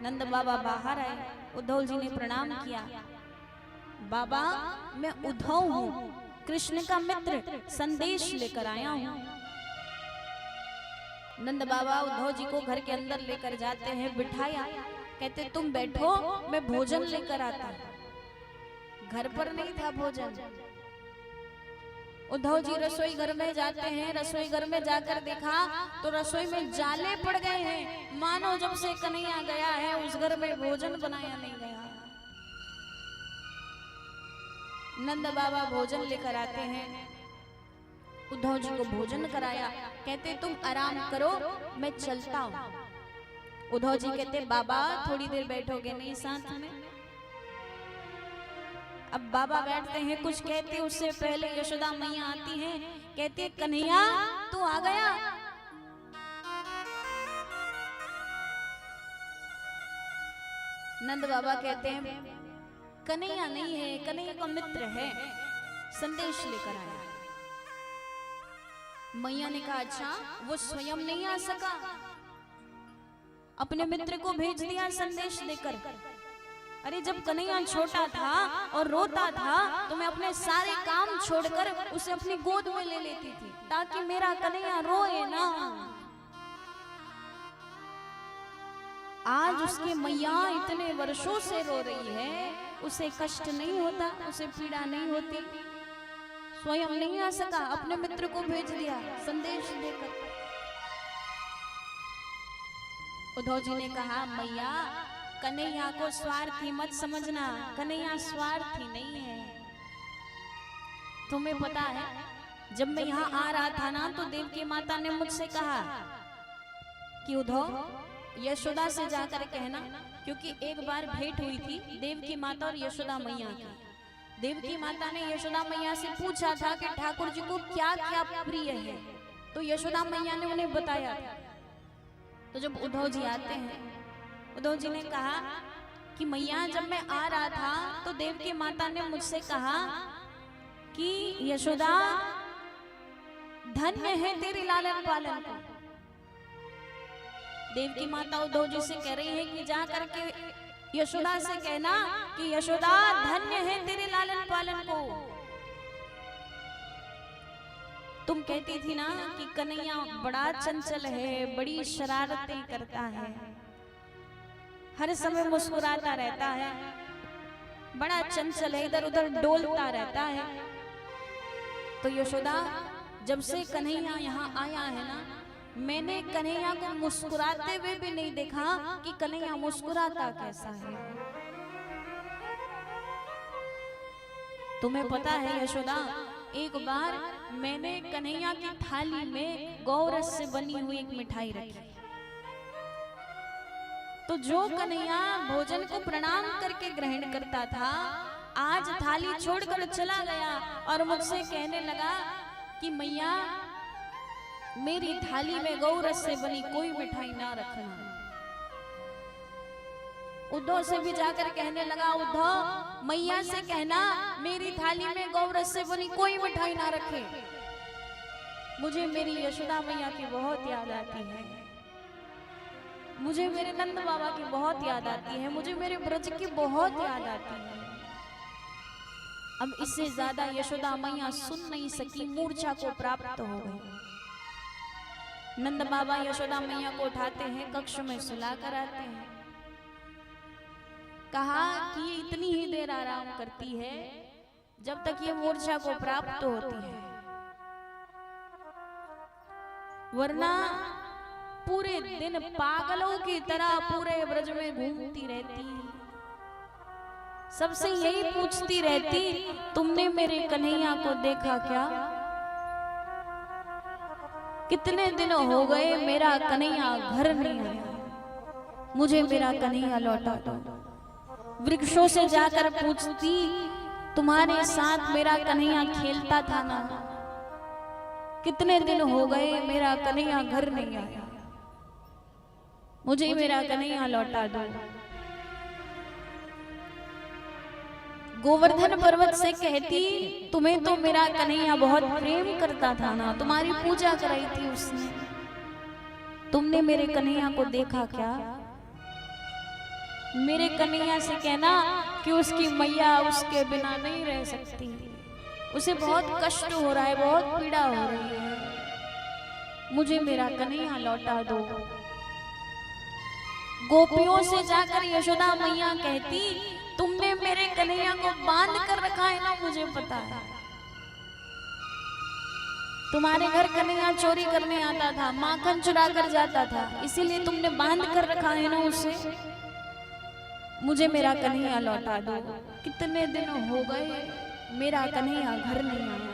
नंद बाबा बाहर आए, उद्धव जी ने प्रणाम किया, बाबा मैं उद्धव हूँ, कृष्ण का मित्र, संदेश लेकर आया हूँ। नंद बाबा उद्धव जी को घर के अंदर लेकर जाते हैं, बिठाया, कहते तुम बैठो मैं भोजन लेकर आता। घर पर नहीं था भोजन। उद्धव जी रसोई घर में जाते हैं, रसोई घर में जाकर देखा तो रसोई में जाले पड़ गए हैं, मानो जब से कन्हैया गया है उस घर में भोजन बनाया नहीं गया। नंद बाबा भोजन लेकर आते हैं, उद्धव जी को भोजन कराया, कहते तुम आराम करो मैं चलता हूं। उद्धव जी कहते बाबा थोड़ी देर बैठोगे नहीं साथ में? अब बाबा बैठते हैं, कुछ कहते उससे पहले यशोदा मैया आती हैं, कहते कन्हैया तू आ गया। नंद बाबा कहते हैं कन्हैया नहीं है, कन्हैया का मित्र है, संदेश लेकर आया। मैया ने कहा अच्छा वो स्वयं नहीं आ सका, अपने मित्र को भेज दिया संदेश देकर। अरे जब कन्हैया छोटा था और रोता था तो मैं अपने सारे काम छोड़कर उसे अपनी गोद में ले लेती थी ताकि मेरा कन्हैया रोए ना। आज उसकी मैया इतने वर्षों से रो रही है, उसे कष्ट नहीं होता, उसे पीड़ा नहीं होती, स्वयं नहीं आ सका, अपने मित्र को भेज दिया संदेश देकर। उद्धव जी ने कहा मैया कन्हैया को स्वार्थी मत समझना, कन्हैया स्वार्थी नहीं है। तुम्हें पता है जब मैं यहाँ आ रहा था ना तो देवकी माता ने मुझसे कहा कि उद्धव यशोदा से जाकर कहना, क्योंकि एक बार भेंट हुई थी देवकी माता और यशोदा मैया की। देवकी माता ने यशोदा मैया से पूछा था कि ठाकुर जी को क्या क्या प्रिय है, तो यशोदा मैया ने उन्हें बताया। तो जब उद्धव जी आते हैं, उद्धव जी ने कहा कि मैया जब मैं आ रहा था तो देवकी माता ने मुझसे कहा कि यशोदा धन्य है तेरे लालन पालन का। देवकी माता उद्धव जी से कह रही है कि जा करके यशोदा से कहना कि यशोदा धन्य है तेरे लालन पालन को। तुम कहती थी ना कि कन्हैया बड़ा चंचल है, बड़ी शरारतें करता है, हर समय मुस्कुराता रहता है, बड़ा चंचल है, इधर उधर डोलता रहता है। तो यशोदा जब से कन्हैया यहाँ आया है ना, मैंने कन्हैया को मुस्कुराते हुए भी नहीं देखा कि कन्हैया मुस्कुराता कैसा है। तुम्हें पता है यशोदा, एक बार मैंने कन्हैया की थाली में गौरस से बनी हुई एक मिठाई रखी, तो जो कन्हैया भोजन को प्रणाम करके ग्रहण करता था आज थाली छोड़कर चला गया और मुझसे कहने लगा कि मैया मेरी थाली में गौरस से बनी कोई मिठाई ना रखना। उद्धव से भी जाकर कहने लगा उद्धव मैया से कहना मेरी थाली में गौरस से बनी कोई मिठाई ना रखे, मुझे मेरी यशोदा मैया की बहुत याद आती है। मुझे मेरे नंद बाबा की बहुत याद आती है, मुझे मेरे ब्रज की बहुत याद आती है। अब इससे ज्यादा यशोदा मैया सुन नहीं सकी, मूर्छा को प्राप्त हो गई। नंद बाबा यशोदा मैया को उठाते हैं, कक्ष में सुला कर आते हैं। कहा कि ये इतनी ही देर आराम करती है जब तक ये मूर्छा को प्राप्त होती है, वरना पूरे दिन पागलों की तरह पूरे ब्रज में घूमती रहती, सबसे यही पूछती रहती, तुमने मेरे कन्हैया को देखा क्या? कितने दिन हो गए मेरा कन्हैया घर नहीं आया, मुझे मेरा कन्हैया लौटा दो। वृक्षों से जाकर पूछती, तुम्हारे साथ मेरा कन्हैया खेलता था ना, कितने दिन हो गए मेरा कन्हैया घर नहीं आया, मुझे मेरा कन्हैया लौटा दो। गोवर्धन पर्वत से कहती, तुम्हें तो मेरा कन्हैया बहुत प्रेम करता था ना, तुम्हारी पूजा कराई थी उसने, तुमने मेरे कन्हैया को देखा क्या? मेरे कन्हैया से कहना कि उसकी मैया उसके बिना नहीं रह सकती, उसे बहुत कष्ट हो रहा है, बहुत पीड़ा हो रही है, मुझे मेरा कन्हैया लौटा दो। गोपियों से जाकर यशोदा मैया कहती, तुमने मेरे कन्हैया को बांध कर रखा है ना, मुझे पता है, तुम्हारे घर कन्हैया चोरी करने आता था, माखन चुरा कर जाता था, इसीलिए तुमने बांध कर रखा है ना उसे, मुझे मेरा कन्हैया लौटा दो। कितने दिन हो गए मेरा कन्हैया घर नहीं आया,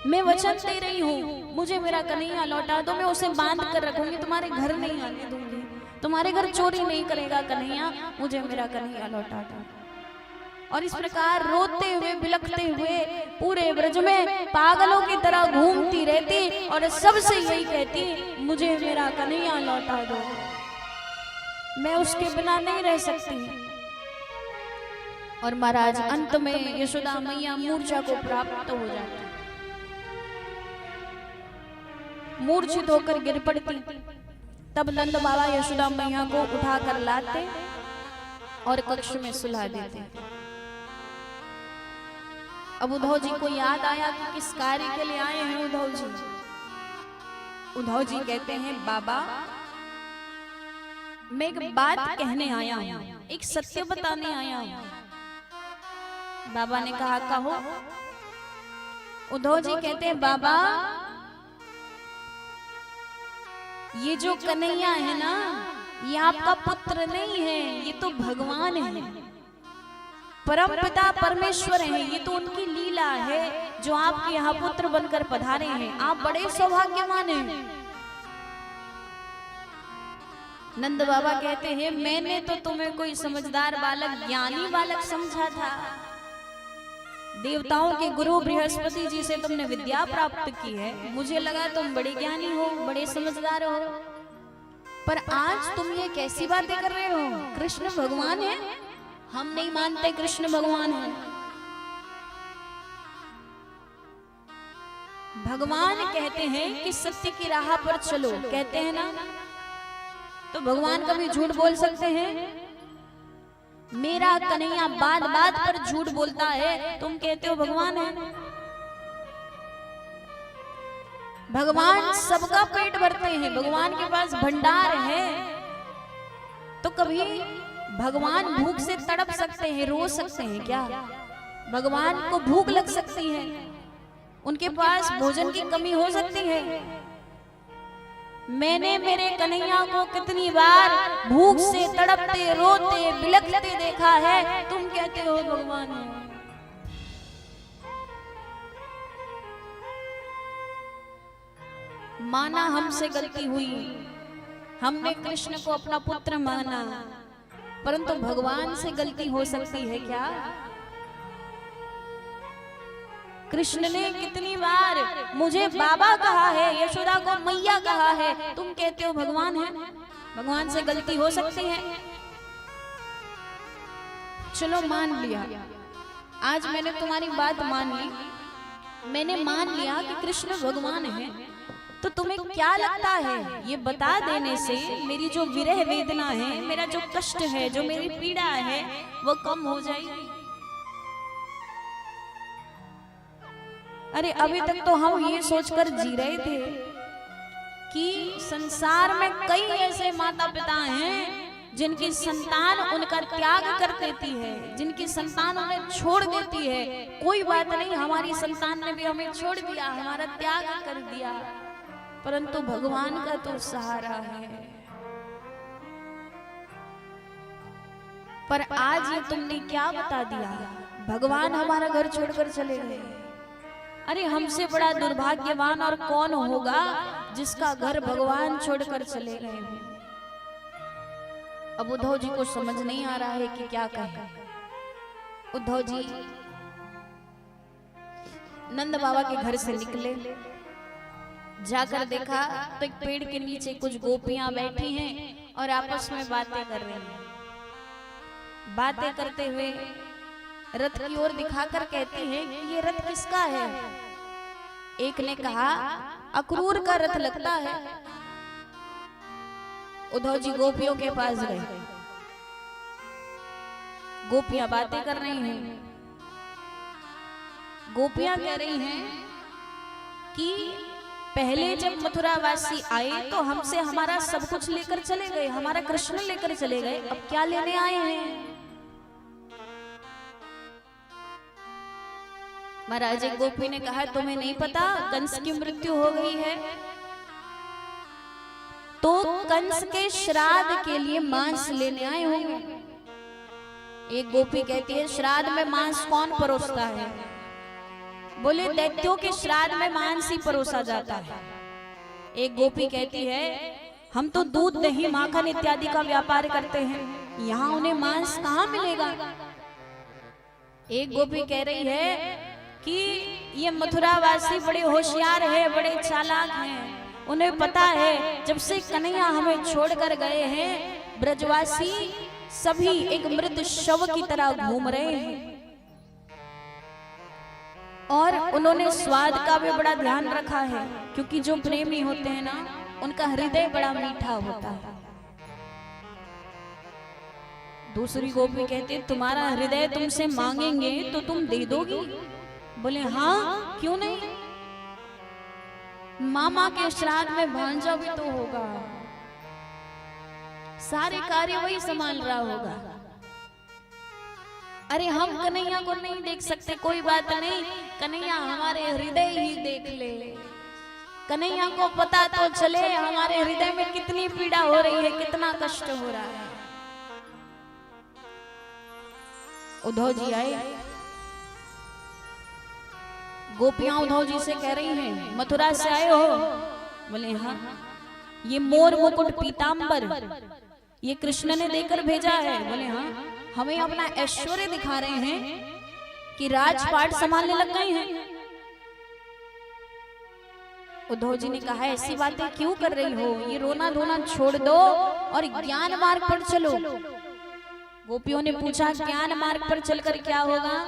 मैं वचन दे रही हूँ, मुझे मेरा कन्हैया लौटा दो, मैं उसे बांध कर रखूंगी, तुम्हारे घर नहीं आने दूंगी, तुम्हारे घर चोरी नहीं करेगा कन्हैया, मुझे मेरा कन्हैया लौटा दो। और इस प्रकार रोते हुए बिलखते हुए पूरे ब्रज में पागलों की तरह घूमती रहती और सबसे यही कहती, मुझे मेरा कन्हैया लौटा दो, मैं उसके बिना नहीं रह सकती। और महाराज अंत में यशोदा मैया मूर्छा को प्राप्त हो जाती, मूर्छित होकर गिर पड़ती। तब नंद बाबा यशोदा मैया को उठाकर लाते और कक्ष में सुला देते। अब उद्धव जी को याद आया कि किस कार्य के लिए आए हैं उद्धव जी। उद्धव जी कहते हैं, बाबा मैं एक बात कहने आया हूं, एक सत्य बताने आया हूं। बाबा ने कहा, कहो। उद्धव जी कहते हैं, बाबा ये जो कन्हैया है ना, ये आपका पुत्र नहीं है, ये तो भगवान है, परम पिता परमेश्वर है, ये तो उनकी लीला है जो आपके यहाँ पुत्र बनकर पधारे हैं, आप बड़े सौभाग्यवान हैं। नंद बाबा कहते हैं, मैंने तो तुम्हें कोई समझदार बालक, ज्ञानी बालक समझा था, देवताओं के गुरु बृहस्पति जी से तुमने विद्या प्राप्त की है, मुझे लगा तुम बड़े ज्ञानी हो, बड़े समझदार हो, पर आज तुम ये कैसी बातें कर रहे हो? कृष्ण भगवान है? हम नहीं मानते कृष्ण भगवान है। भगवान कहते हैं कि सत्य की राह पर चलो, कहते हैं ना, तो भगवान कभी झूठ बोल सकते हैं? मेरा कन्हैया बात बात पर झूठ बोलता है, तुम कहते हो भगवान है। भगवान सबका पेट भरते हैं, भगवान के पास भंडार है, तो कभी भगवान भूख से तड़प सकते हैं, रो सकते हैं क्या? भगवान को भूख लग सकती है, उनके पास भोजन की कमी हो सकती है। मैंने मेरे कन्हैया को कितनी बार भूख से तड़पते, रोते, बिलखते देखा है, तुम कहते हो भगवान है। माना हमसे गलती हुई, हमने कृष्ण को अपना पुत्र माना, परंतु भगवान से गलती हो सकती है क्या? कृष्ण ने कितनी बार मुझे बाबा कहा है, यशोदा को मैया कहा है, तुम कहते हो भगवान है। भगवान से गलती हो सकती है? चलो मान लिया, आज मैंने तुम्हारी बात मान ली, मैंने मान लिया कि कृष्ण भगवान है, तो तुम्हें क्या लगता है ये बता देने से मेरी जो विरह वेदना है, मेरा जो कष्ट है, जो मेरी पीड़ा है, वो कम हो जाएगी? अरे अभी तक तो हम ये सोचकर जी रहे थे कि संसार में कई ऐसे माता पिता हैं जिनकी संतान उनका त्याग कर देती है, जिनकी संतान उन्हें छोड़ देती है। कोई बात नहीं, हमारी संतान ने भी हमें छोड़ दिया, हमारा त्याग कर दिया, परंतु भगवान का तो सहारा है। पर आज ये तुमने क्या बता दिया, भगवान हमारा घर छोड़कर चले गए। अरे हमसे बड़ा दुर्भाग्यवान और कौन होगा जिसका घर भगवान छोड़कर चले गए हैं। अब उद्धव जी को समझ नहीं आ रहा है कि क्या कहे। उद्धव जी नंद बाबा के घर से निकले, जाकर देखा तो एक पेड़ के नीचे कुछ गोपियां बैठी हैं और आपस में बातें कर रही हैं। बातें करते हुए रथ की ओर दिखाकर कहते हैं कि ये रथ किसका है? एक ने कहा अक्रूर का रथ लगता है। उद्धव जी गोपियों के पास गए, गोपियां बातें कर रही हैं। गोपियां कह रही हैं कि पहले जब मथुरावासी आए तो हमसे हमारा सब कुछ लेकर चले गए, हमारा कृष्ण लेकर चले गए, अब क्या लेने आए हैं? महाराज एक गोपी ने कहा तुम्हें नहीं पता कंस की मृत्यु हो गई है, तो कंस के श्राद्ध के लिए मांस लेने आए होंगे। एक गोपी कहती है श्राद्ध में मांस कौन परोसता है? बोले दैत्यों के श्राद्ध में मांस ही परोसा जाता है। एक गोपी कहती है हम तो दूध दही माखन इत्यादि का व्यापार करते हैं, यहाँ उन्हें मांस कहाँ मिलेगा? एक गोपी कह रही है कि ये मथुरावासी बड़े होशियार है, बड़े चालाक हैं, उन्हें पता है जब से कन्हैया हमें छोड़कर गए हैं ब्रजवासी सभी एक मृत शव की तरह घूम रहे हैं, और उन्होंने स्वाद का भी बड़ा ध्यान रखा है, क्योंकि जो प्रेमी होते हैं ना उनका हृदय बड़ा मीठा होता है। दूसरी गोपी कहती तुम्हारा हृदय तुमसे मांगेंगे तो तुम दे दोगी? बोले हाँ क्यों नहीं, मामा के श्राद्ध में भांजा भी तो होगा, सारे कार्य वही संभाल रहा होगा। अरे हम कन्हैया को नहीं देख सकते, कोई बात नहीं, कन्हैया हमारे हृदय ही देख ले, कन्हैया को पता तो चले हमारे हृदय में कितनी पीड़ा हो रही है, कितना कष्ट हो रहा है। उद्धव जी आए, गोपियां उद्धव जी से कह रही हैं मथुरा से आए हो? बोले हाँ। ये मोर मुकुट पीतांबर ये कृष्ण ने देकर भेजा है? बोले हाँ। हमें अपना ऐश्वर्य दिखा रहे हैं कि राजपाट संभालने लग गए हैं। उद्धव जी ने कहा ऐसी बातें क्यों कर रही हो, ये रोना धोना छोड़ दो और ज्ञान मार्ग पर चलो। गोपियों ने पूछा ज्ञान मार्ग पर चलकर क्या होगा?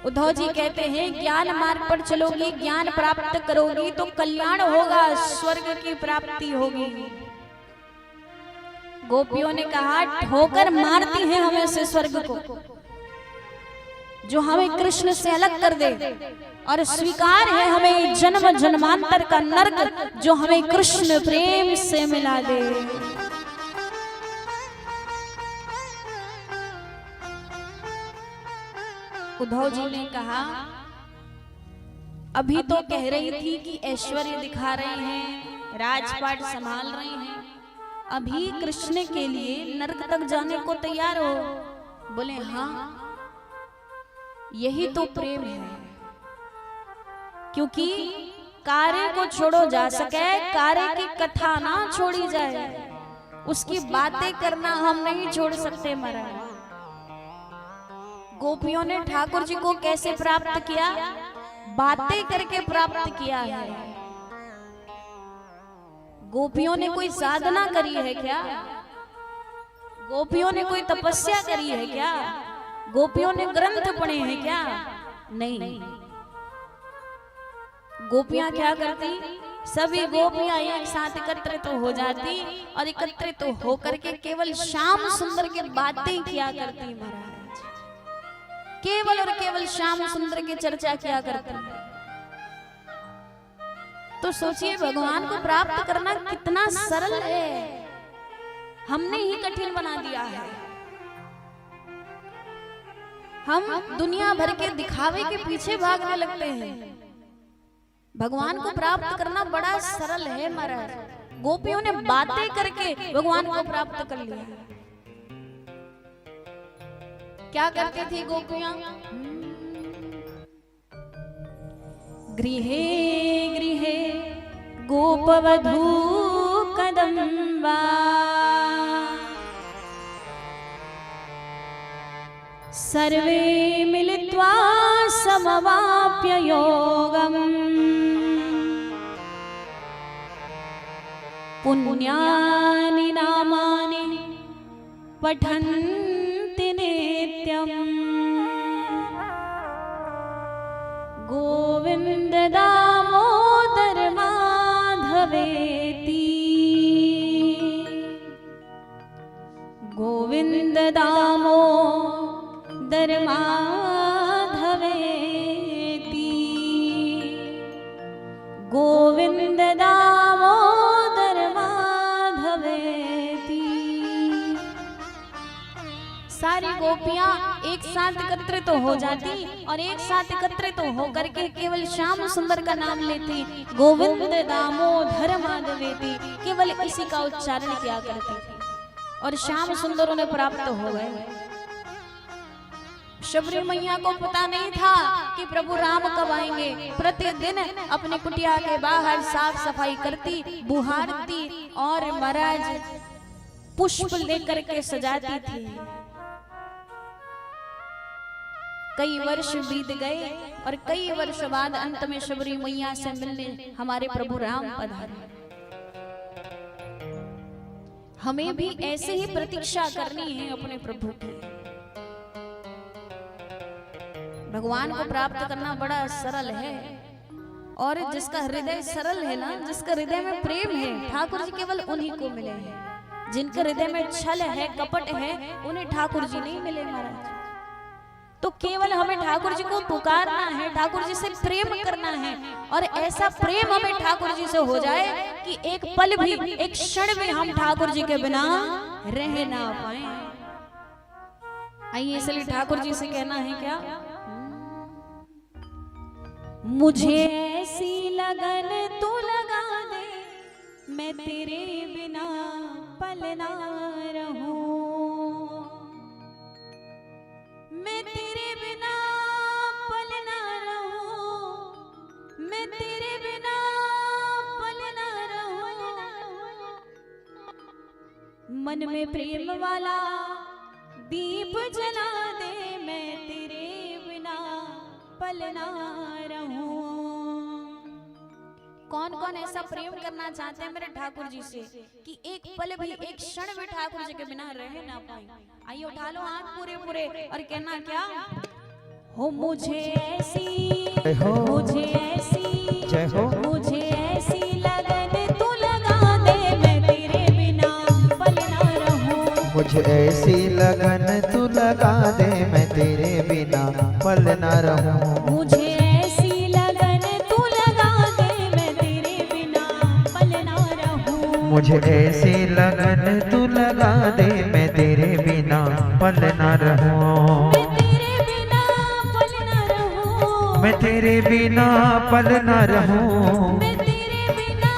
उद्धव जी कहते हैं ज्ञान मार्ग पर चलोगी, ज्ञान प्राप्त करोगी तो कल्याण होगा, स्वर्ग की प्राप्ति होगी। गोपियों ने कहा ठोकर मारती हैं हमें से स्वर्ग को, जो हमें कृष्ण से अलग कर दे, और स्वीकार है हमें जन्म जन्मांतर का नरक जो हमें कृष्ण प्रेम से मिला दे। उद्धव जी ने कहा अभी तो कह रही थी कि ऐश्वर्य दिखा रहे हैं, राजपाट संभाल रहे हैं, अभी कृष्ण के लिए नरक तक जाने को तैयार हो? बोले हाँ, यही तो प्रेम है, क्योंकि कार्य को छोड़ो जा सके, कार्य की कथा ना छोड़ी जाए, उसकी बातें करना हम नहीं छोड़ सकते। महाराज गोपियों ने ठाकुर जी को कैसे प्राप्त किया? बातें करके प्राप्त किया है। गोपियों ने कोई साधना करी है क्या? गोपियों ने कोई तपस्या करी है क्या? गोपियों ने ग्रंथ पढ़े हैं क्या? नहीं। गोपियां क्या करती, सभी गोपियां एक साथ एकत्रित तो हो जाती और एकत्रित तो होकर के केवल श्याम सुंदर की बातें किया करती महाराज, केवल और केवल श्याम सुंदर की चर्चा किया करती। तो सोचिए भगवान को प्राप्त करना कितना सरल है, हमने ही कठिन बना दिया है। हम दुनिया भर के दिखावे के पीछे भागने लगते हैं। भगवान को प्राप्त करना बड़ा सरल है महाराज। गोपियों ने बातें करके भगवान को प्राप्त कर लिया। क्या करती थी गोपियां? गृहे गृहे गोपवधू कदम्बा सर्वे मिलित्वा समवाप्य योगम् पुण्यानि नामानि पठन्ति नित्यम् गोविन्द दामोदर माधवेति गोविन्द दामोदर माधवेति गोविन्द दामोदर माधवेति। सारी गोपियां एक साथ एकत्रित तो हो जाती और एक साथ एकत्रित तो होकर के केवल श्याम सुंदर का नाम लेती, गोविंद दामोदर माधवेति, केवल इसी का उच्चारण किया करती थी और श्याम सुंदर उन्हें प्राप्त हो गए। शबरी मैया को पता नहीं था कि प्रभु राम कब आएंगे। प्रतिदिन अपनी कुटिया के बाहर साफ सफाई करती, बुहारती और महाराज पुष्प लेकर के सजाती थी। कई वर्ष बीत गए और कई वर्ष बाद अंत में शबरी मैया से मिलने हमारे प्रभु राम पधारे। हमें भी ऐसे ही प्रतीक्षा करनी है अपने प्रभु की। भगवान को प्राप्त करना बड़ा सरल है और जिसका हृदय सरल है ना, जिसका हृदय में प्रेम है, ठाकुर जी केवल उन्हीं को मिले हैं। जिनके हृदय में छल है, कपट है, उन्हें ठाकुर जी नहीं मिले महाराज। तो केवल हमें ठाकुर जी को पुकारना है, ठाकुर जी से प्रेम करना है और ऐसा प्रेम हमें ठाकुर जी से हो जाए कि एक पल भी, एक क्षण भी हम ठाकुर जी के बिना रह ना पाए। आइए इसलिए ठाकुर जी से कहना है क्या? मुझे ऐसी लगन तू लगा दे, मैं तेरे बिना पल ना रहूं, मैं तेरे बिना पल ना रहूं, मैं तेरे बिना पल ना रहूं। मन में प्रेम वाला दीप जला दे, मैं तेरे बिना पल ना रहूं। कौन कौन ऐसा प्रेम करना चाहते हैं मेरे ठाकुर जी से कि एक पल भी, एक क्षण भी ठाकुर जी के बिना रह ना पाए? आइए उठा लो हाथ पूरे पूरे और कहना क्या? हो मुझे ऐसी, मुझे ऐसी, जय हो, मुझे ऐसी लगन तू लगा दे, मैं तेरे बिना पल ना रहूं। मुझे ऐसी लगन तू लगा दे, मैं तेरे बिना पल ना रहूं। मुझे ऐसी लगन तू लगा दे, मैं तेरे बिना पल ना रहूं। मुझे ऐसी लगन तू लगा दे, मैं तेरे बिना पल ना रहूं। मैं तेरे बिना पल ना रहूं। मैं तेरे बिना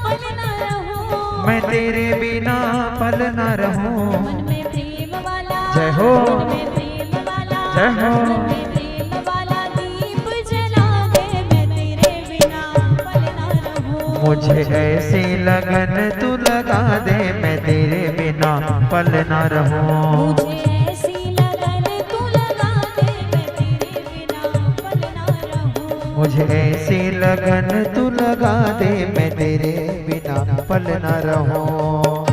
पल ना रहूं। मैं तेरे बिना पल ना रहूं। मन में प्रेम वाला, जय हो, मन में प्रेम वाला, जय हो। मन में प्रेम वाला दीप जला दे, मैं तेरे बिना पल ना रहूं। मुझे ऐसी लगन तू लगा दे, मैं तेरे बिना पल ना रहूं। मुझे ऐसी लगन तू लगा दे, मैं तेरे बिना पल ना रहूं। मुझे ऐसी लगन तू लगा दे, मैं तेरे बिना पल ना रहूं।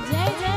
जय जय।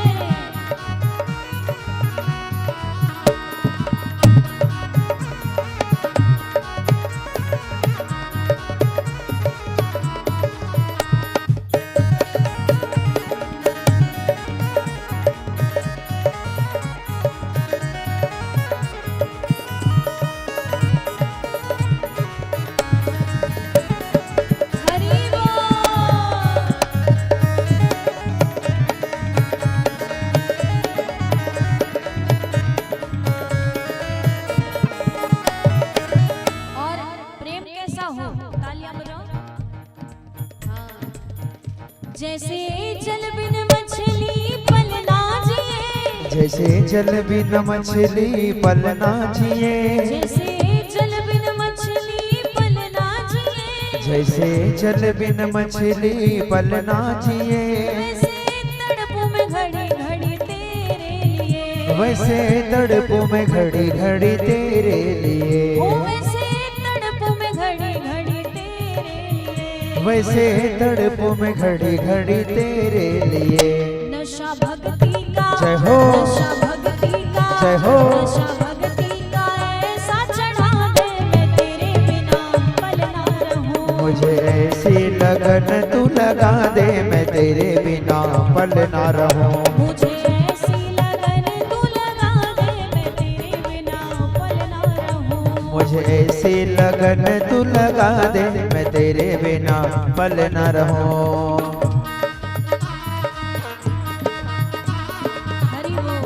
जैसे जल बिन मछली पलना जिए, जैसे जल बिन मछली पलना जिए, जैसे जल बिन मछली पलना जिए, वैसे तड़पों में घड़ी घड़ी तेरे लिए, वैसे तड़पों में घड़ी घड़ी तेरे लिए, वैसे तड़पों में घड़ी घड़ी तेरे लिए, वैसे तड़पों में घड़ी घड़ी तेरे लिए। नशा भक्ति का, जय हो, नशा भक्ति का, जय हो। नशा भक्ति का ऐसा चढ़ा दे मैं तेरे बिना पल ना रहूं, मुझे ऐसी लगन तू लगा दे मैं तेरे बिना पल ना रहूं, मुझे ऐसी लगन तू लगा दे मैं तेरे बिना पल ना रहूं, मुझे ऐसी लगन तू लगा दे मैं तेरे बिना पल ना रहूं। हरि बोल।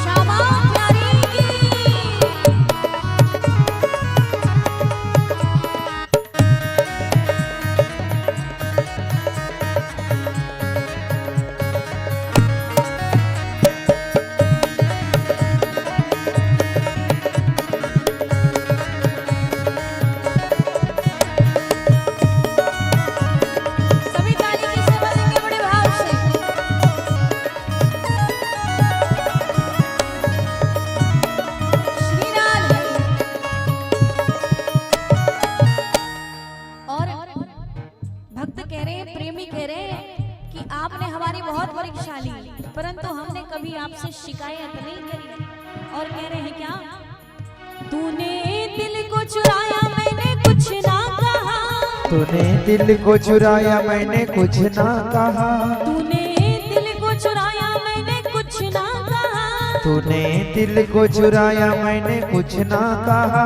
श्यामा प्यारी की सभी ताली की सेवा देंगे बड़े भाव से। श्रीनाथ और भक्त कह रहे हैं, प्रेमी कह रहे हैं कि आपने हमारी बहुत परीक्षा ली, परंतु हमने कभी आपसे शिकायत नहीं करी। और कह रहे हैं क्या, तूने दिल को चुराया मैंने कुछ ना कहा, तूने दिल को चुराया मैंने कुछ ना कहा, तूने दिल को चुराया मैंने कुछ ना कहा, तूने दिल को चुराया मैंने कुछ ना कहा,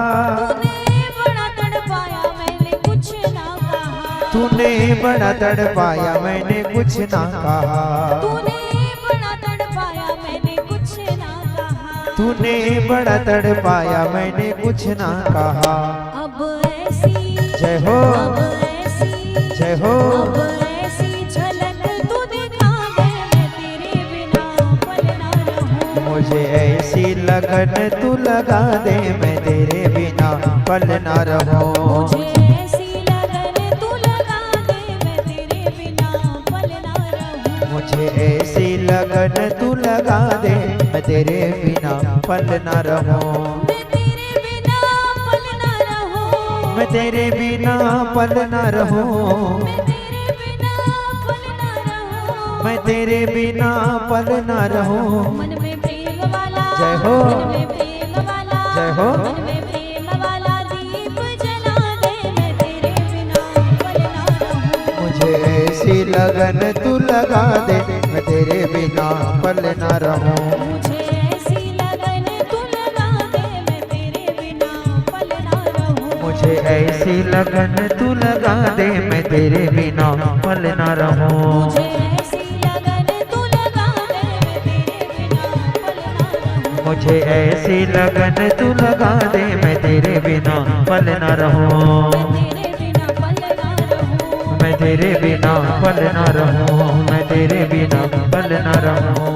तूने बड़ा तड़पाया मैंने कुछ ना कहा, तूने बड़ा तड़पाया मैंने कुछ ना कहा, तूने बड़ा तड़पाया मैंने कुछ ना कहा, तूने बड़ा तड़पाया मैंने कुछ ना कहा। अब ऐसी, जय हो, अब ऐसी, जय हो, अब ऐसी झलक तू दिखा दे मैं तेरे बिना पल ना रहूं, मुझे ऐसी लगन तू लगा दे मैं तेरे बिना पल ना रहूं, मुझे ऐसी लगन तू लगा दे मैं तेरे बिना पल ना रहूं, मुझे ऐसी लगन तू लगा दे मैं तेरे बिना पल ना रहूं, मैं तेरे बिना पल ना रहूं, मैं तेरे बिना पल ना रहूं, मैं तेरे बिना पल ना रहूं, मैं तेरे बिना पल ना रहूं। मन में प्रेम वाला, जय हो, मन में प्रेम वाला, जय हो। मन में प्रेम वाला दीप जला दे मैं तेरे बिना पल ना रहूं, मुझे ऐसी लगन तू लगा दे मैं तेरे बिना पल ना रहूं, मुझे ऐसी लगन तू लगा दे मैं तेरे बिना पल ना रहूं, मुझे ऐसी लगन तू लगा दे मैं तेरे बिना पल ना रहूं, मुझे ऐसी लगन तू लगा दे मैं तेरे बिना पल ना रहूं, मुझे ऐसी लगन तू लगा दे मैं तेरे बिना पल ना रहूं, मैं तेरे बिना पल ना रहूं, मैं तेरे बिना पल ना रहूं, मैं तेरे बिना पल ना रहूं।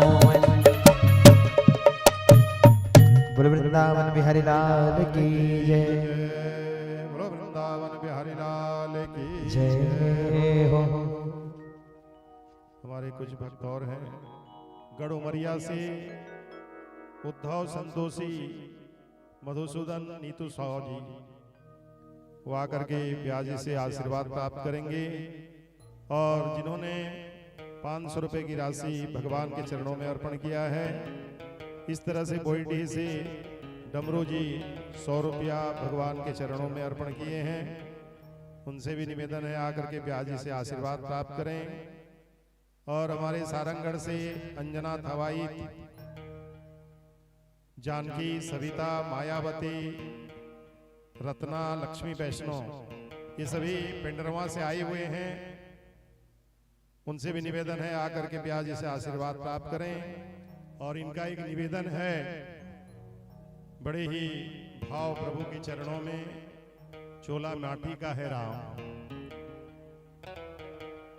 बोल वृंदावन बिहारी लाल की जय, बोलो वृंदावन बिहारी लाल की जय हो। हमारे कुछ भक्त और हैं गढ़ उमरिया से, उद्धव संतोषी, मधुसूदन, नीतू साहू जी, वो आकर के ब्याजी से आशीर्वाद प्राप्त करेंगे। और जिन्होंने 500 रुपए की राशि भगवान के चरणों में अर्पण किया है, इस तरह से बोईडीह से डमरू जी 100 रुपया भगवान के चरणों में अर्पण किए हैं। उनसे भी निवेदन है आकर के ब्याजी से आशीर्वाद प्राप्त करें। और हमारे सारंगढ़ से अंजना थवाई, जानकी, सविता, मायावती, रत्ना, लक्ष्मी, वैष्णव, ये सभी पिंडरवा से आए हुए हैं। उनसे भी निवेदन है आकर के ब्याजी से आशीर्वाद प्राप्त करें। और इनका एक निवेदन है बड़े ही भाव प्रभु के चरणों में, चोला माटी का है राम,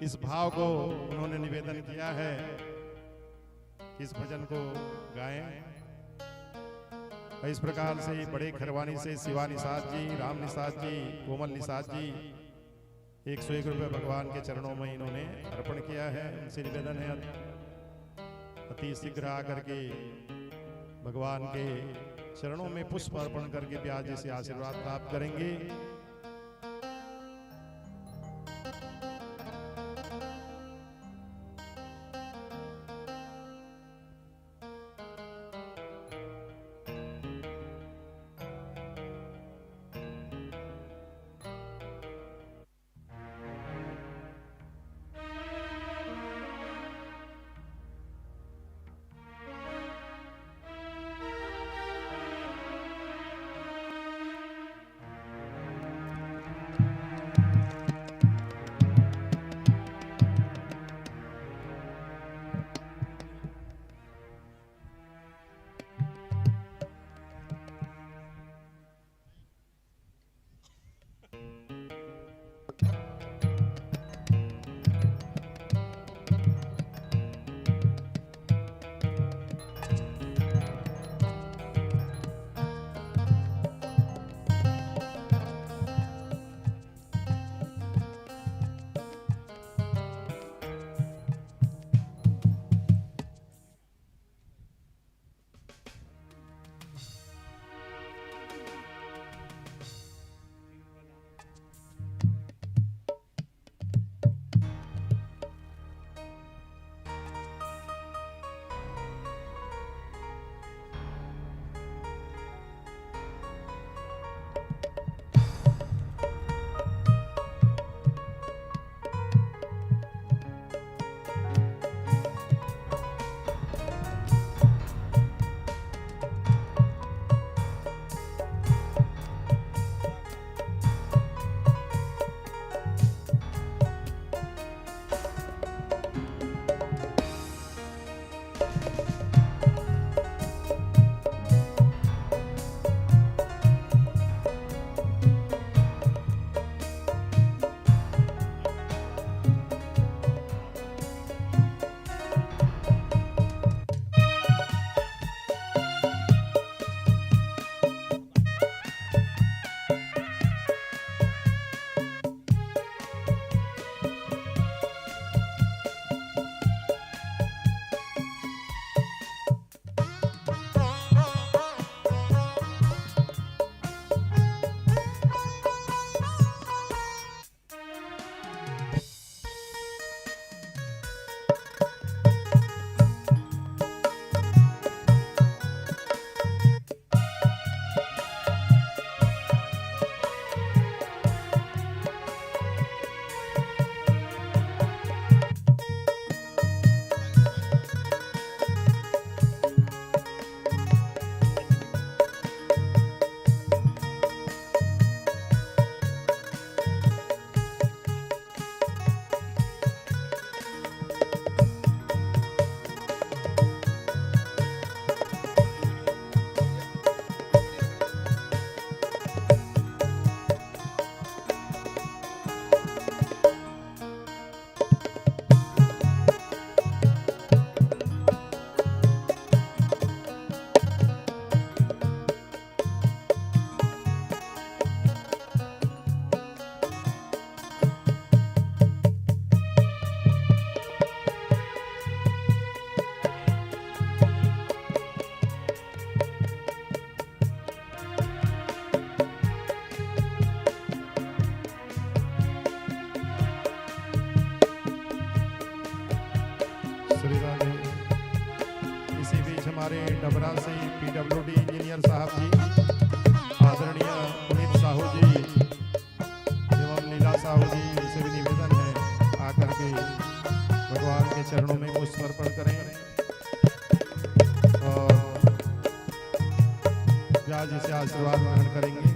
इस भाव को उन्होंने निवेदन किया है कि इस भजन को गाएं। इस प्रकार से बड़े खरवानी से शिवा निषाद जी, राम निषाद जी, कोमल निषाद जी 101 रुपये भगवान के चरणों में इन्होंने अर्पण किया है। उनसे निवेदन है अति शीघ्र आकर के भगवान के चरणों में पुष्प अर्पण करके ब्याज जी से आशीर्वाद प्राप्त करेंगे। हमारे डबरा से पीडब्ल्यूडी इंजीनियर साहब जी, आदरणीय पुनीत साहू जी एवं लीला साहू जी, उनसे भी निवेदन है आकर के भगवान के चरणों में पुष्प अर्पण करें और व्याज से आशीर्वाद ग्रहण करेंगे।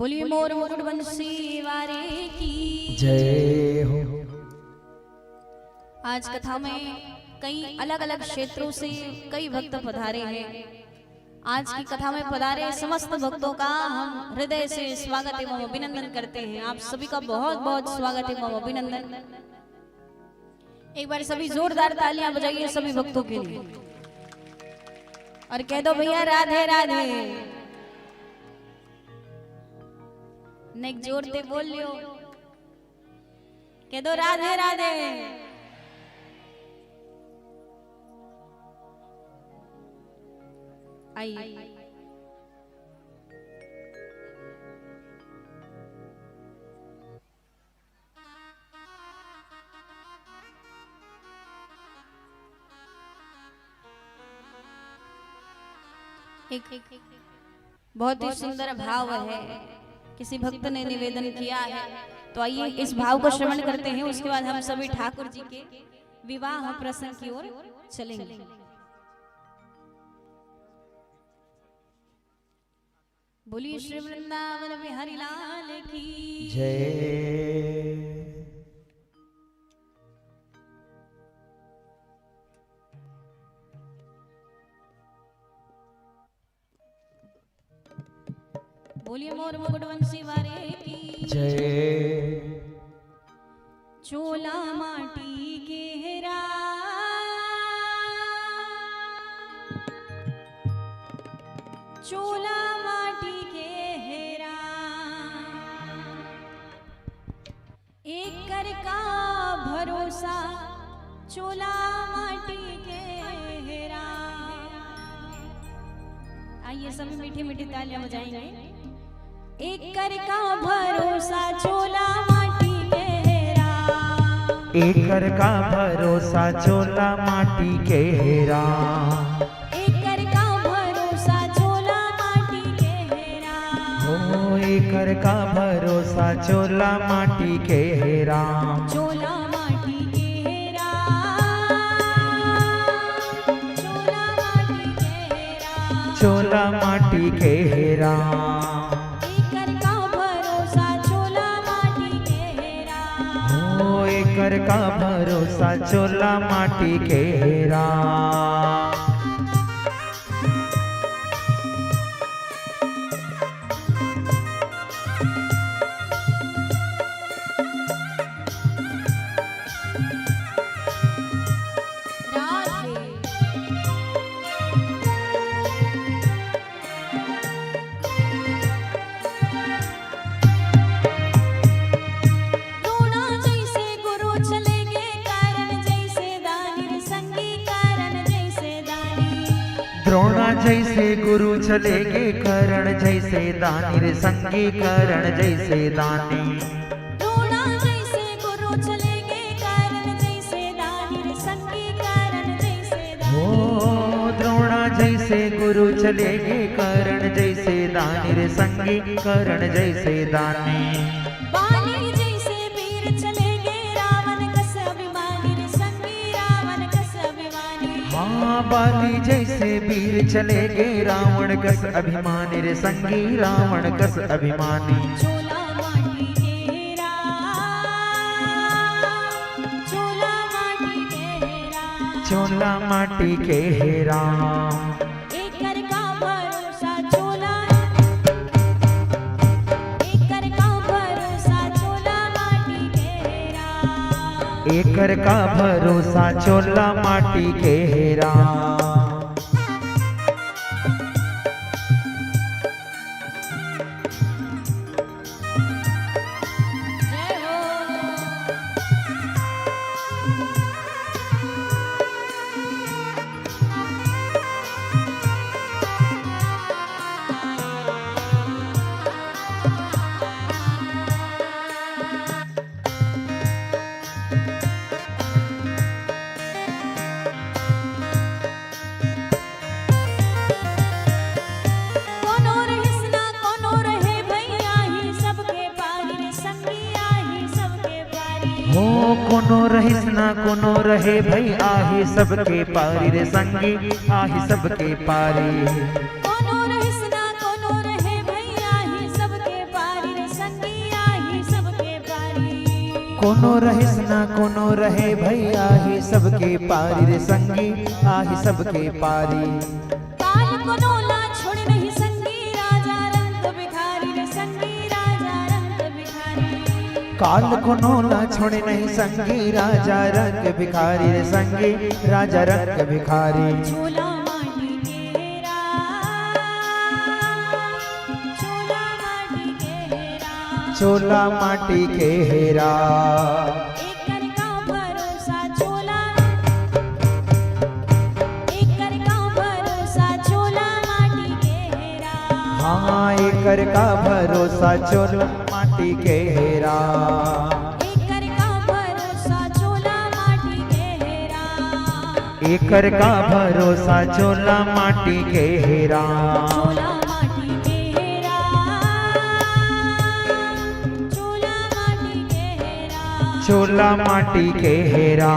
बोलिए मोर मुकुट बंसी वारे की जय हो। आज कथा में कई अलग अलग क्षेत्रों से कई भक्त पधारे हैं। आज की कथा में पधारे समस्त भक्तों का हम हृदय से स्वागत एवं अभिनंदन करते हैं। आप सभी का बहुत बहुत स्वागत एवं अभिनंदन। एक बार सभी जोरदार तालियां बजाइए सभी भक्तों के लिए और कह दो भैया राधे राधे। नेक जोरते बोल लियो, कह दो राधे राधे। आइए एक बहुत ही सुंदर भाव है, किसी भक्त ने निवेदन किया है, तो आइए इस भाव को श्रवण करते हैं। उसके बाद हम सभी ठाकुर जी के विवाह प्रसंग की ओर चलेंगे। बोलिए श्री वृंदावन बिहारी लाल की जय। बोलिए मोर मुकुट बंसी वारे की जय। चोला माटी के हेरा चोला माटी के हेरा एक कर का भरोसा चोला माटी के हेरा। आइए सभी मीठी मीठी तालियां बजाएंगे। एक कर का भरोसा चोला माटी के हेरा एक कर का भरोसा चोला माटी के हेरा एक कर का भरोसा चोला माटी के हेरा हो। एक कर का भरोसा चोला माटी के हेरा चोला माटी के हेरा चोला माटी के हेरा चोला माटी के हेरा कर का भरोसा चोला माटी के हेरा। द्रोणा जैसे गुरु चलेगे करण जैसे दानी रे संगी करण जैसे दानी। द्रोणा जैसे गुरु चलेगे करण जैसे दानी रे संगी करण जैसे दानी। हो द्रोणा जैसे गुरु चलेगे करण जैसे दानी रे संगी करण जैसे दानी। बाली जैसे वीर चलेगे रावण कस अभिमानी रे संगी रावण कस अभिमानी। हाँ बाली जैसे वीर चलेगे रावण कस अभिमानी रे संगी रावण कस अभिमानी। चोला माटी के हेरा चोला माटी के हेरा चोला माटी के हेरा एक कर का भरोसा चोला एक कर का भरोसा चोला माटी के हेरा एक कर का भरोसा चोला माटी के हेरा। जय हो। हो कोनो रहिस ना कोनो रहे भई आही सबके पारी रे संगी आही सबके पारी। कोनो रहिस ना कोनो रहे भई आही सबके पारी कोनो रहिस ना कोनो रहे भैया ही सबके पारी रे संगी आही सबके पारी। काल कोनो ला छोड़ नहीं संगी राजा रंग भिखारी रे संगी राजा रंग भिखारी। काल कोनो ला छोड़े नहीं संगी राजा रंग भिखारी रे संगी राजा रंग भिखारी। झोला माटी केरा झोला माटी केरा चोला माटी के हेरा। एकर का भरोसा झोला एकर का भरोसा झोला माटी केरा। हाँ एकर का भरोसा चोला माटी के हेरा। एकर का भरोसा झोला माटी केरा। एकर का भरोसा चोला माटी के हेरा। झोला माटी केरा झोला माटी केरा। चोला माटी के हेरा।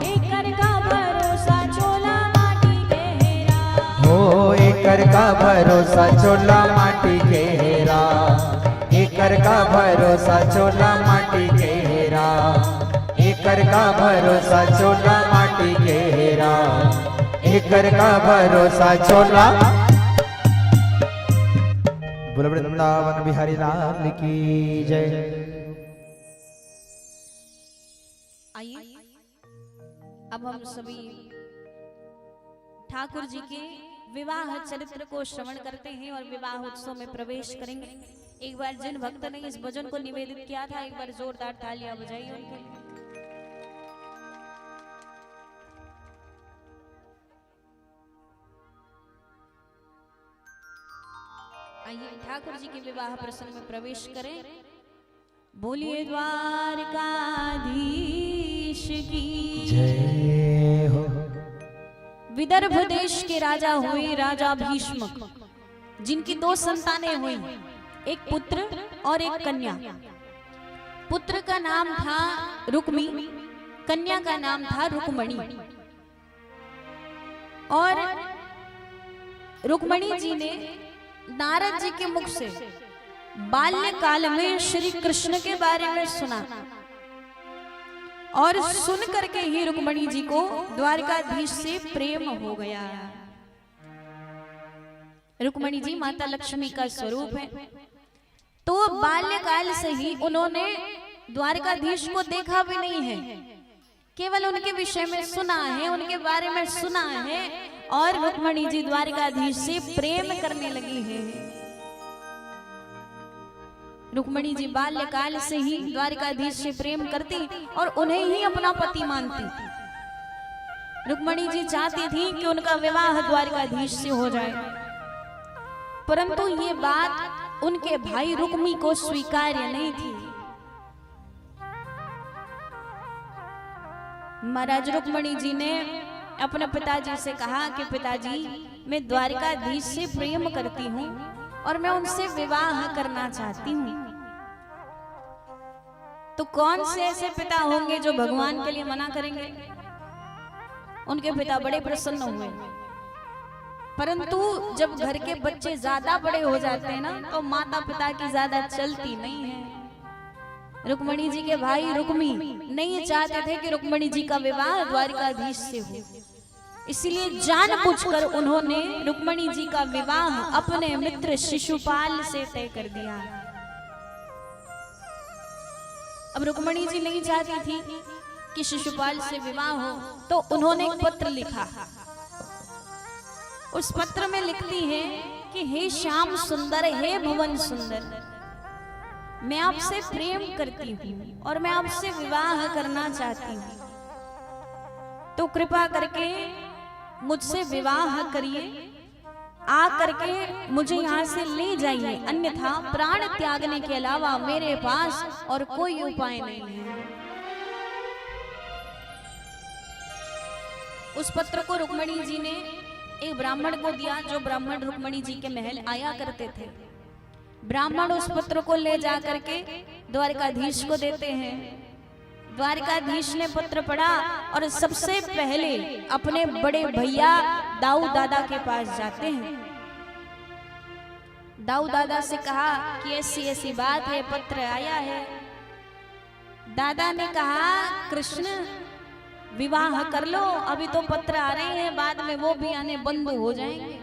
एकर का भरोसा झोला माटी केरा। हो एकर का भरोसा चोला माटी के हेरा। एकर का भरोसा चोला माटी के हेरा। एकर का भरोसा चोला माटी के हेरा। एकर का भरोसा चोला। बोलो वृंदावन बिहारी लाल की जय। आइए अब हम सभी ठाकुर जी के विवाह चरित्र को श्रवण करते हैं और विवाह उत्सव में प्रवेश करेंगे। एक बार जिन भक्त ने इस भजन को निवेदित किया था, एक बार जोरदार तालियां बजाइए उनके लिए। आइए ठाकुर जी के विवाह प्रसंग में प्रवेश करें। बोलिए द्वारकाधीश की जय हो। विदर्भ देश के राजा हुए राजा भीष्म, जिनकी 2 संतानें हुई, एक पुत्र और एक कन्या। पुत्र का नाम था रुक्मी, कन्या का नाम था रुक्मणी। और रुक्मणी जी ने नारद जी के मुख से बाल्यकाल में श्री कृष्ण के बारे में सुना और सुन करके ही रुक्मणी जी को द्वारकाधीश से प्रेम हो गया। रुक्मणी जी माता लक्ष्मी का स्वरूप है, तो बाल्यकाल से ही उन्होंने द्वारकाधीश को देखा भी नहीं है, केवल उनके विषय में सुना है, उनके बारे में सुना है और रुक्मणी जी द्वारकाधीश से प्रेम करने लगी है। रुक्मणी जी बाल्यकाल से ही द्वारकाधीश से प्रेम करती और उन्हें ही अपना पति मानती। रुक्मणी जी चाहती थी कि उनका विवाह द्वारकाधीश से हो जाए, परंतु ये बात उनके भाई रुक्मी को स्वीकार्य नहीं थी। महाराज रुक्मणी जी ने अपने पिताजी से कहा कि पिताजी, मैं द्वारकाधीश से प्रेम करती हूँ और मैं उनसे विवाह करना चाहती हूँ। तो कौन से ऐसे पिता होंगे जो भगवान के लिए मना करेंगे? उनके पिता बड़े प्रसन्न हुए, परंतु जब घर के बच्चे ज्यादा बड़े हो जाते हैं ना, तो माता पिता की ज्यादा चलती नहीं है। रुक्मणी जी के भाई रुक्मी नहीं चाहते थे कि रुक्मणी जी का विवाह द्वारकाधीश से हो, इसलिए जानबूझकर उन्होंने रुक्मणी जी का विवाह अपने मित्र शिशुपाल से तय कर दिया। अब रुक्मणी जी नहीं चाहती थी कि शिशुपाल से विवाह हो, तो उन्होंने एक पत्र लिखा। उस पत्र में लिखती है कि हे श्याम सुंदर, हे भुवन सुंदर, मैं आपसे प्रेम करती हूँ और मैं आपसे विवाह करना चाहती हूँ, तो कृपा करके मुझसे विवाह करिए, आ करके मुझे यहाँ से ले जाइए, अन्यथा प्राण त्यागने के अलावा मेरे पास और कोई उपाय नहीं है। उस पत्र को रुक्मणी जी ने एक ब्राह्मण को दिया, जो ब्राह्मण रुक्मणी जी के महल आया करते थे। ब्राह्मण उस पत्र को ले जा करके द्वारकाधीश को देते हैं। द्वारकाधीश ने पत्र पढ़ा और सबसे पहले अपने बड़े भैया दाऊ दादा के पास जाते हैं। दाऊ दादा से कहा कि ऐसी ऐसी बात है, पत्र आया है। दादा ने कहा कृष्ण विवाह कर लो, अभी तो पत्र आ रहे हैं, बाद में वो भी आने बंद हो जाएंगे।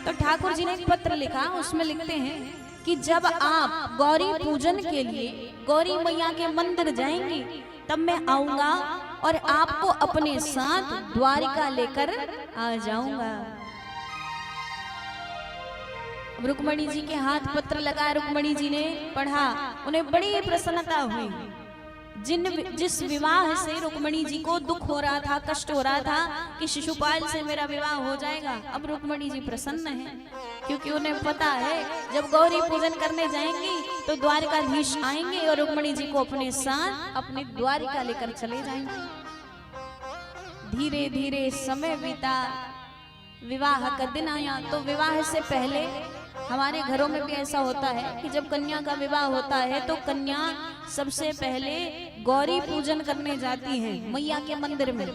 तो ठाकुर जी ने एक पत्र लिखा, उसमें लिखते हैं कि जब आप गौरी पूजन के लिए गौरी मैया के मंदिर जाएंगी तब मैं आऊंगा और आपको अपने साथ द्वारिका लेकर आ जाऊंगा। रुक्मणी जी के हाथ पत्र लगा, रुक्मणी जी ने पढ़ा, उन्हें बड़ी प्रसन्नता हुई। जिस विवाह से रुक्मणी जी को दुख हो रहा था, कष्ट हो रहा था कि शिशुपाल से मेरा विवाह हो जाएगा, अब रुक्मणी जी प्रसन्न हैं, क्योंकि उन्हें पता है जब गौरी पूजन करने जाएंगी तो द्वारिकाधीश आएंगे और रुक्मणी जी को अपने साथ अपनी द्वारिका लेकर चले जाएंगे। धीरे धीरे समय बीता, विवाह का दिन आया। तो विवाह से पहले हमारे घरों में भी ऐसा होता है कि जब कन्या का विवाह होता है तो कन्या सबसे पहले गौरी पूजन करने जाती है मैया के मंदिर में।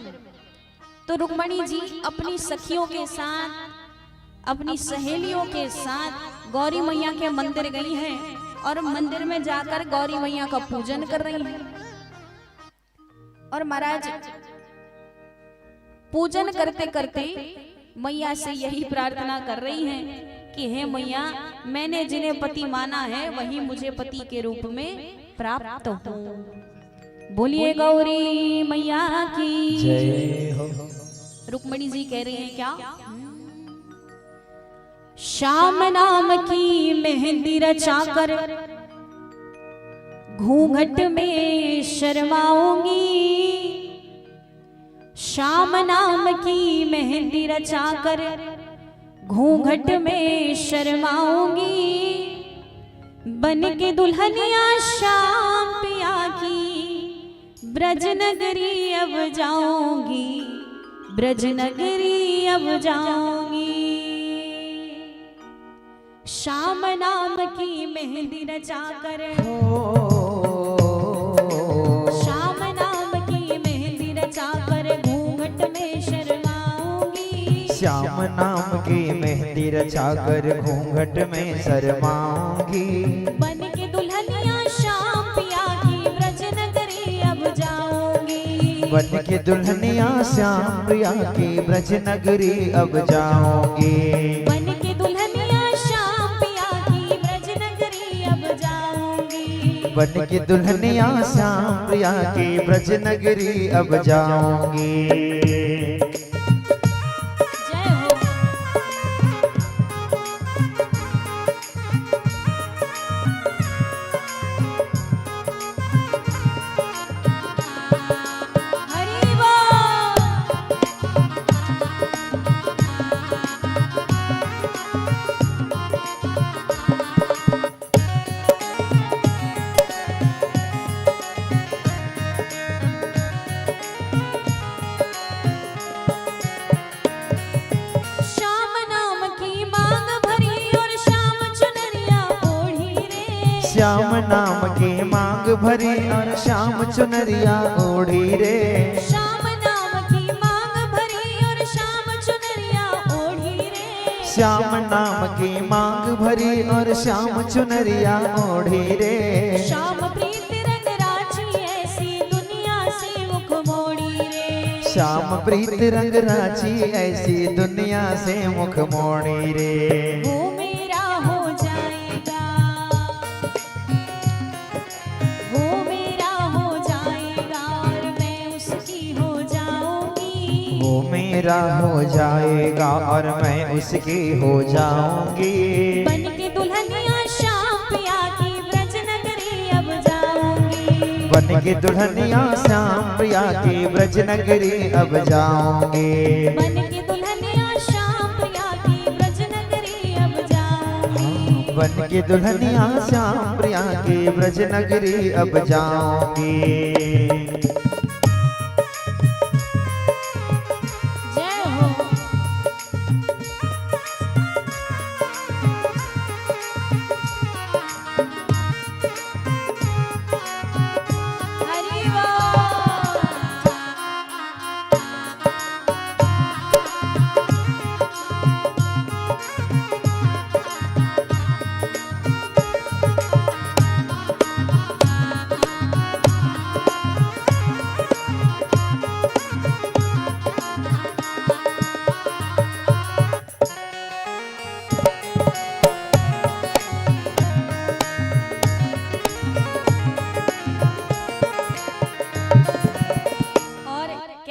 तो रुक्मणी जी अपनी सखियों के साथ, अपनी सहेलियों के साथ गौरी मैया के मंदिर गई हैं और मंदिर में जाकर गौरी मैया का पूजन कर रही हैं। और महाराज पूजन करते करते मैया से यही प्रार्थना कर रही हैं कि हे मैया, मैंने जिन्हें पति माना है वही मुझे पति के रूप में प्राप्त हो। बोलिए गौरी मैया की जय हो। रुक्मणी जी कह रही हैं क्या? श्याम नाम की मेहंदी रचाकर घूंघट में शर्माऊंगी, श्याम नाम की मेहंदी रचाकर घूंघट में शर्माऊंगी, बन के दुल्हनिया श्याम पिया की ब्रज नगरी अब जाऊंगी, ब्रज नगरी अब जाऊंगी। श्याम नाम की मेहंदी रचाकर, श्याम नाम की मेहंदी रचाकर घूंघट में शर्माऊंगी, श्याम नाम की मेहंदी रचाकर घूंघट में शर्माऊंगी, बन के दुल्हनिया श्याम पिया की ब्रज नगरी अब जाऊंगी, बन के दुल्हनिया श्याम प्रिया की ब्रज नगरी अब जाऊंगी, बन के दुल्हनिया श्याम पिया की ब्रज नगरी अब जाऊंगी, बन के दुल्हनिया श्याम प्रिया की ब्रज नगरी अब जाऊंगी। श्याम नाम की मांग भरी और श्याम चुनरिया ओढ़ी रे, श्याम नाम की मांग भरी और श्याम चुनरिया ओढ़ी रे, श्याम नाम की मांग भरी और श्याम चुनरिया ओढ़ी रे, श्याम प्रीत रंग राची ऐसी दुनिया से मुख मोड़ी रे, श्याम प्रीत रंग राची ऐसी दुनिया से मुख मोड़ी रे। वो मेरा हो जाएगा, वो मेरा हो जाएगा और मैं उसकी हो जाऊंगी, वो मेरा हो जाएगा और मैं उसकी हो जाऊंगी, बन के दुल्हनिया श्याम पिया की ब्रज नगरी अब जाऊंगी, बन के दुल्हनिया श्याम प्रिया की ब्रज नगरी अब जाऊंगी, बन के दुल्हनिया श्याम प्रिया की ब्रज नगरी अब जाऊंगी, बन के दुल्हनिया श्याम प्रिया की ब्रज नगरी अब जाऊंगी। जय हो। हरि बोल।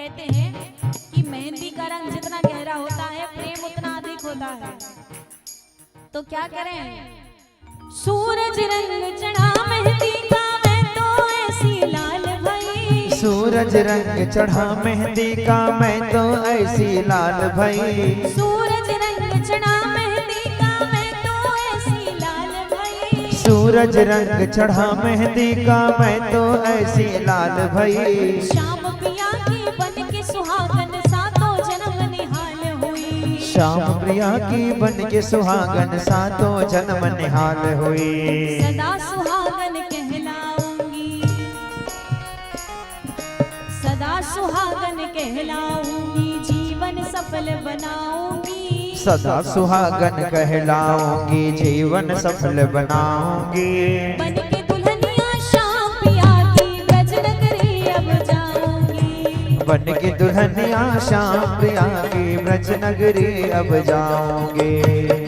कहते हैं कि मेहंदी का रंग जितना गहरा होता है प्रेम उतना अधिक होता है। तो क्या करें, सूरज रंग चढ़ा मेहंदी का मैं तो ऐसी लाल भई, सूरज रंग चढ़ा मेहंदी का मैं तो ऐसी लाल भई, सूरज रंग चढ़ा मेहंदी का मैं तो ऐसी लाल भई, सूरज रंग चढ़ा मेहंदी का मैं तो ऐसी लाल भई, श्याम पिया की बन के सुहागन सातों जन्म निहाल हुई, श्याम प्रिया की बन के सुहागन सातों जन्म निहाल हुई, सदा सुहागन कहलाऊंगी, सदा सुहागन कहलाऊंगी, जीवन सफल बनाऊंगी, सदा सुहागन कहलाऊंगी, जीवन सफल बनाऊंगी, बन के दुल्हनिया श्याम पिया की ब्रज नगरी अब जाऊंगी, बन के दुल्हनिया श्याम प्रिया की ब्रज नगरी अब जाऊंगी,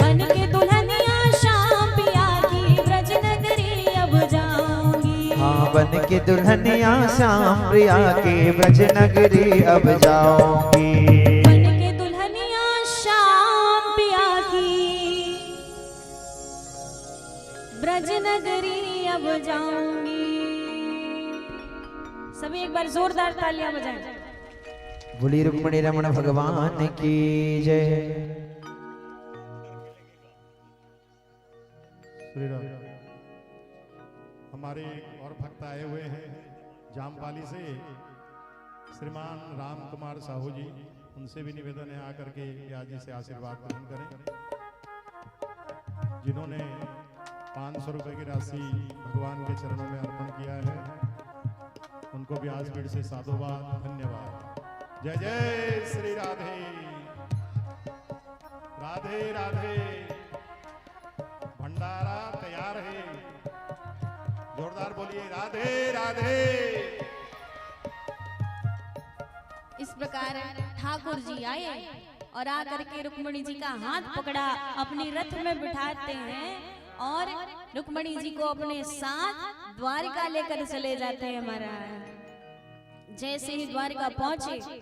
बन के दुल्हनिया श्याम पिया की ब्रज नगरी अब जाऊंगी, हाँ बन के दुल्हनिया श्याम प्रिया की ब्रज नगरी अब जाऊंगी, बन के दुल्हनिया श्याम पिया की ब्रज नगरी अब जाऊंगी। सभी एक बार जोरदार तालियां बजाएं। बोली रुक्मिणी रमण भगवान की जय। श्री राम। हमारे और भक्त आए हुए हैं जामपाली से, श्रीमान राम कुमार साहू जी, उनसे भी निवेदन है आकर के ब्याज जी से आशीर्वाद ग्रहण करें, जिन्होंने 500 रुपए की राशि भगवान के चरणों में अर्पण किया है, उनको व्यासपीठ से साधुवाद, धन्यवाद। जय जय श्री राधे राधे राधे। भंडारा तैयार है, जोरदार बोलिए राधे राधे। इस प्रकार ठाकुर जी आए और आकर के रुक्मिणी जी का हाथ पकड़ा, अपनी रथ में बिठाते हैं और रुक्मिणी जी को अपने साथ द्वारिका लेकर चले जाते हैं। महाराज जैसे ही द्वारिका पहुंचे,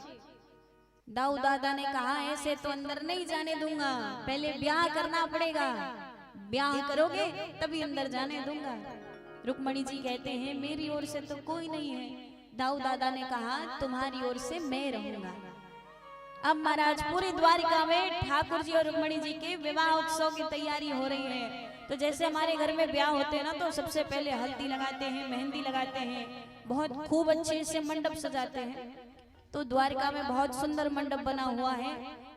दाऊ दादा ने कहा ऐसे तो अंदर नहीं जाने दूंगा, पहले ब्याह करना पड़ेगा, ब्याह करोगे तभी अंदर जाने दूंगा। रुक्मिणी जी कहते हैं मेरी ओर से तो कोई नहीं है। दाऊ दादा ने कहा तुम्हारी ओर से मैं रहूंगा। अब महाराज पूरी द्वारिका में ठाकुर जी और रुक्मिणी जी के विवाह उत्सव की तैयारी हो रही है। तो जैसे हमारे घर में ब्याह होते हैं ना, तो सबसे पहले हल्दी लगाते हैं, मेहंदी लगाते हैं, बहुत खूब अच्छे से मंडप सजाते हैं। तो द्वारिका में बहुत सुंदर मंडप बना हुआ है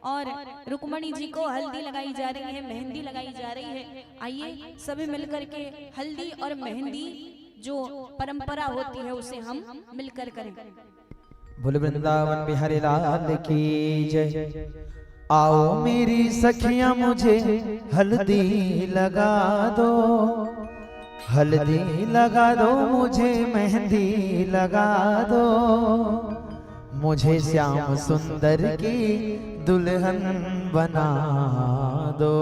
और रुक्मिणी जी को हल्दी लगाई जा रही है, मेहंदी लगाई जा रही है। आइए सभी मिलकर के हल्दी और मेहंदी जो परंपरा होती है उसे हम मिलकर करें। बोल वृंदावन बिहारी लाल की जय। आओ मेरी सखियां मुझे हल्दी लगा दो, हल्दी लगा दो मुझे, मेहंदी लगा दो, मुझे श्याम सुंदर की दुल्हन बना दो।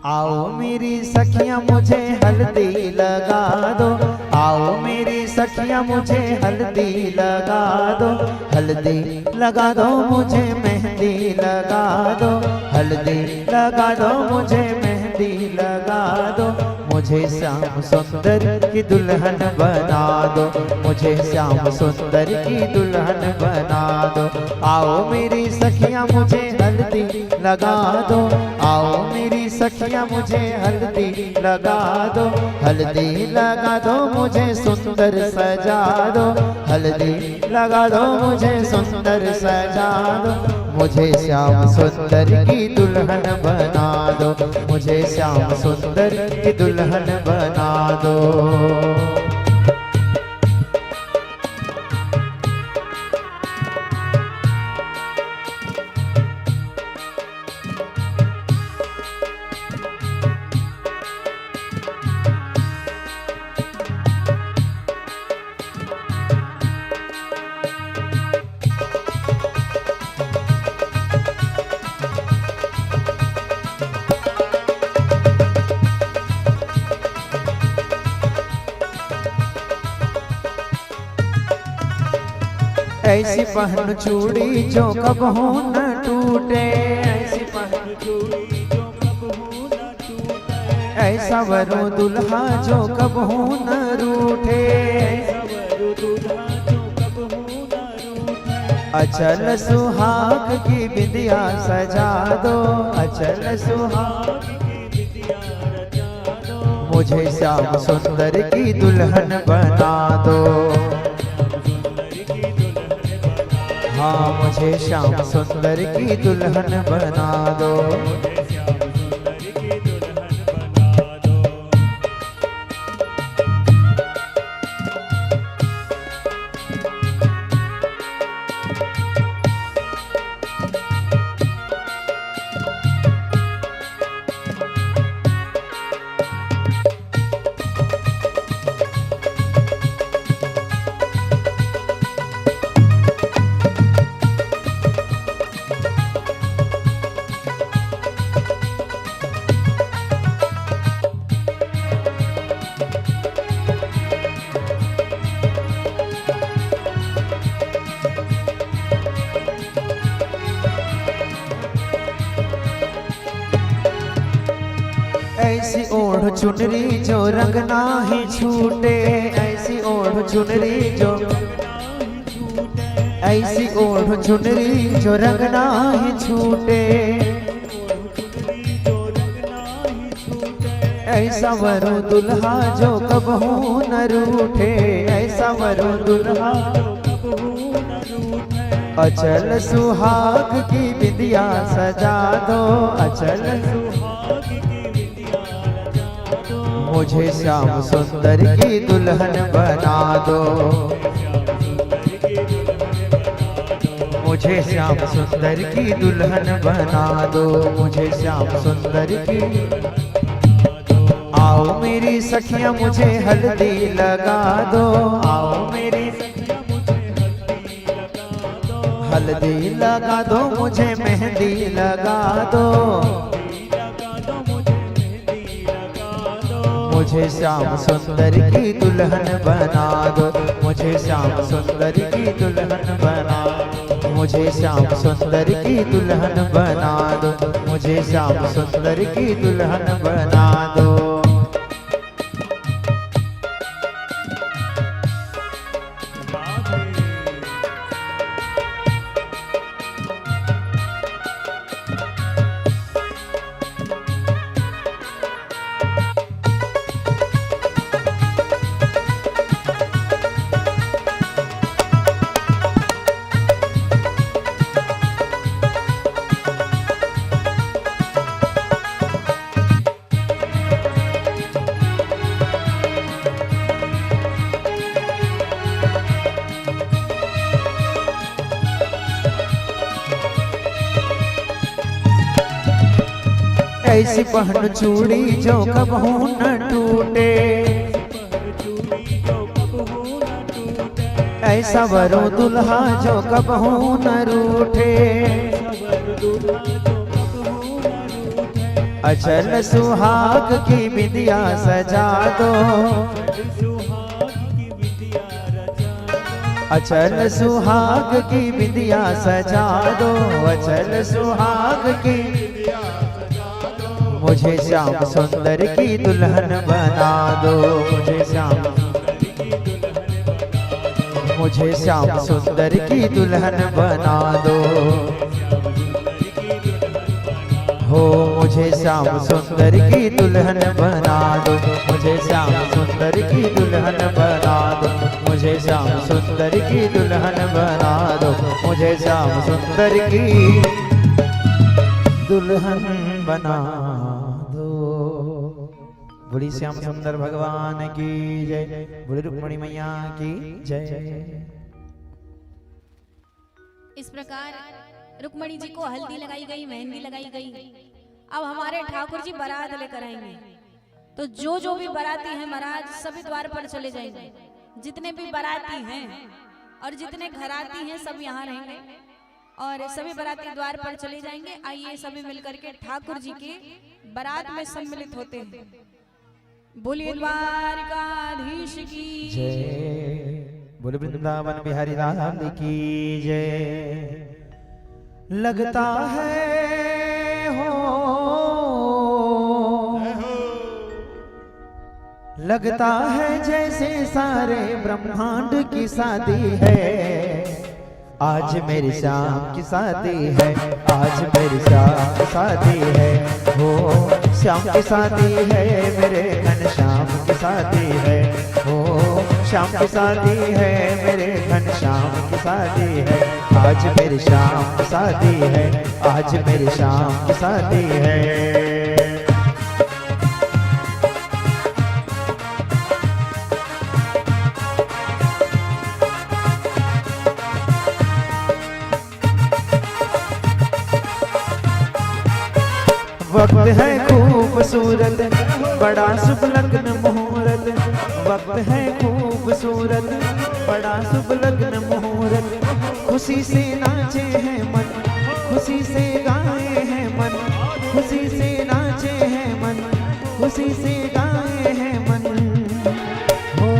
आओ मेरी सखियां मुझे हल्दी लगा दो, आओ मेरी सखियां मुझे हल्दी लगा दो, हल्दी लगा दो मुझे, मेहंदी लगा दो, हल्दी लगा दो मुझे, मेहंदी लगा दो, मुझे श्याम सुंदर की दुल्हन बना दो, मुझे श्याम सुंदर की दुल्हन बना दो। आओ मेरी सखियां मुझे हल्दी लगा दो, आओ मेरी सखियां मुझे हल्दी लगा दो, हल्दी लगा दो मुझे, सुंदर सजा दो, हल्दी लगा दो मुझे, सुंदर सजा दो, मुझे श्याम सुंदर की दुल्हन बना दो, मुझे श्याम सुंदर की दुल्हन बना दो। ऐसी पहन चूड़ी जो कबहू न टूटे, ऐसी पहन चूड़ी जो कबहू न टूटे, ऐसा वरो दुल्हा जो कबहू न रूठे, सवर दूल्हा जो कबहू न रूठे। अचल सुहाग की बिंदिया सजा दो, अचल सुहाग की विद्या रचा दो, मुझे श्याम सुंदर की दुल्हन बना दो। हाँ मुझे श्याम सुंदर की दुल्हन बना दो। ऐसी ओढ़ चुनरी जो रंग नाही छूटे, ऐसी ओढ़ चुनरी जो, ऐसी ओढ़ चुनरी जो रंग नाही छूटे, ऐसा वरो दुल्हा जो कबहू न रूठे, ऐसा वरो दुल्हा अचल सुहाग की बिंदिया सजा दो, अचल सुहाग की बिंदिया रचा दो। मुझे श्याम सुंदर की दुल्हन बना दो, मुझे श्याम सुंदर की दुल्हन बना दो, मुझे श्याम सुंदर की। आओ मेरी सखियां मुझे हल्दी लगा दो, आओ मेरी हल्दी लगा दो, मुझे मेहंदी लगा दो, मुझे श्याम सुंदर की दुल्हन बना दो, मुझे श्याम सुंदर की दुल्हन बना दो, मुझे श्याम सुंदर की दुल्हन बना दो, मुझे श्याम सुंदर की दुल्हन बना दो। ऐसी पहन चूड़ी जो कबहू न टूटे, ऐसा वरो दुल्हा जो कबहू न रूठे, अचल सुहाग की बिंदिया सजा दो, अचल सुहाग की बिंदिया सजा दो, अचल सुहाग की। मुझे श्याम सुंदर की दुल्हन बना दो, मुझे श्याम, मुझे श्याम सुंदर की दुल्हन बना दो। हो मुझे श्याम सुंदर की दुल्हन बना दो, मुझे श्याम सुंदर की दुल्हन बना दो, मुझे श्याम सुंदर की दुल्हन बना दो, मुझे श्याम सुंदर की दुल्हन बना दो। बोली श्याम सुंदर भगवान की जय, बोली रुक्मणी मैया की जय। इस प्रकार रुक्मणी जी को हल्दी लगाई गई, मेहंदी लगाई गई। अब हमारे ठाकुर जी बारात लेकर आएंगे, तो जो भी बाराती हैं महाराज सभी द्वार पर चले जाएंगे। जितने भी बाराती हैं और जितने घराती हैं सब यहाँ रहेंगे और सभी बाराती द्वार पर चले जाएंगे। आइए सभी मिलकर के ठाकुर जी के बारात में सम्मिलित होते हैं। बोलिए द्वारकाधीश की जय, बोल वृंदावन बिहारी लाल की जय। लगता है हो, लगता है जैसे सारे ब्रह्मांड की शादी है। आज मेरी शाम की शादी है, आज मेरी शाम की शादी है। हो शाम की शादी है, मेरे घनश्याम की शादी है। हो शाम की शादी है, मेरे घनश्याम की शादी है। आज मेरी शाम की शादी है, आज मेरी शाम की शादी है। वक्त है खूबसूरत, बड़ा शुभ लग्न मुहूर्त। वक्त है खूबसूरत, बड़ा शुभ लग्न मुहूर्त। खुशी से नाचे हैं मन, खुशी से गाए हैं मन। खुशी से नाचे हैं मन, खुशी से गाए हैं मन। हो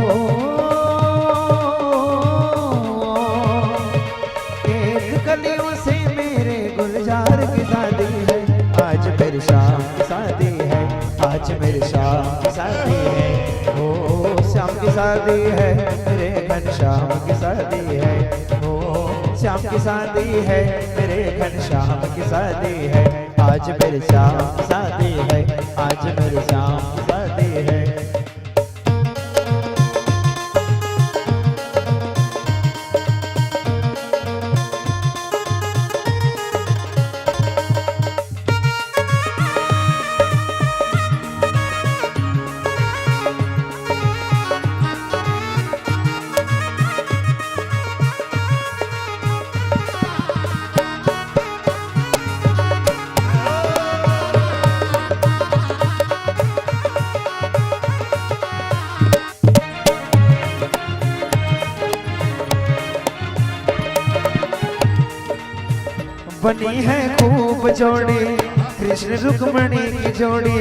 एक कलियों से मेरे गुलजार की शादी है। आज मेरी शाम की शादी है, आज मेरी शाम की शादी है। ओ शाम की शादी है, मेरे घनश्याम की शादी है। ओ शाम की शादी है, मेरे घनश्याम की शादी है। आज मेरी शाम की शादी है, आज मेरी शाम की शादी है। बनी है खूब जोड़ी कृष्ण रुक्मणी की जोड़ी।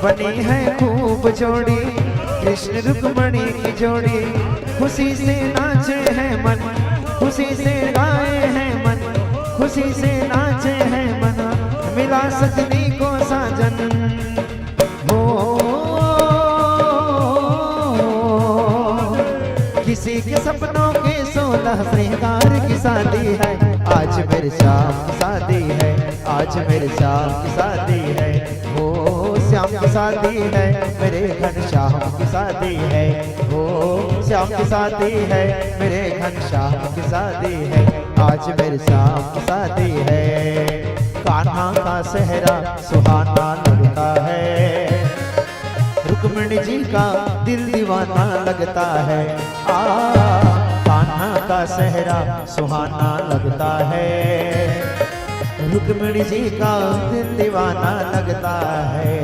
बनी है खूब जोड़ी कृष्ण रुक्मणी की जोड़ी। खुशी से नाचे हैं मन, खुशी से गाए हैं मन। खुशी से नाचे हैं मन, मिला सजनी को साजन। हो किसी के सपनों के 16 श्रृंगार की शादी है। आज मेरी शाम की शादी है, आज मेरी शाम की शादी है। हो श्याम की शादी है, मेरे घनश्याम की शादी है। हो श्याम की शादी है, मेरे घनश्याम की शादी है। आज मेरी शाम की शादी है। कान्हा का सेहरा सुहाना लगता है, रुक्मिणी जी का दिल दीवाना लगता है। कान्हा का सेहरा सुहाना लगता है, रुक्मिणी जी का दिल दीवाना लगता है।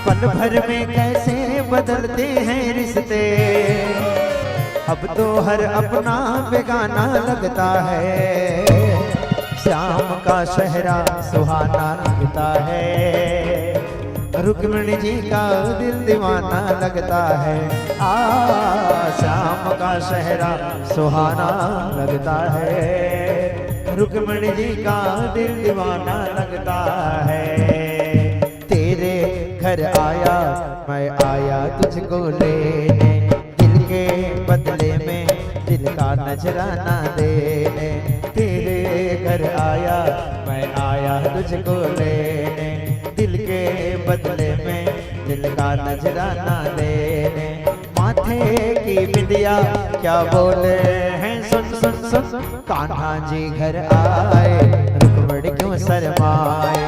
पल भर में कैसे बदलते हैं रिश्ते, अब तो हर अपना बेगाना लगता है। श्याम का सेहरा सुहाना लगता है, रुक्मिणी जी का दिल दीवाना लगता है। श्याम का सेहरा सुहाना लगता है, रुक्मिणी जी का दिल दीवाना लगता है। तेरे घर आया मैं आया तुझको लेने, दिल के बदले में दिल का नजराना देने। तेरे घर आया मैं आया तुझको लेने, दिल के बदले में दिल का नजराना देने। माथे की बिंदिया क्या बोले हैं सुन सुन सुन। कान्हा जी घर आए रुक्मिणी क्यों शर्माए।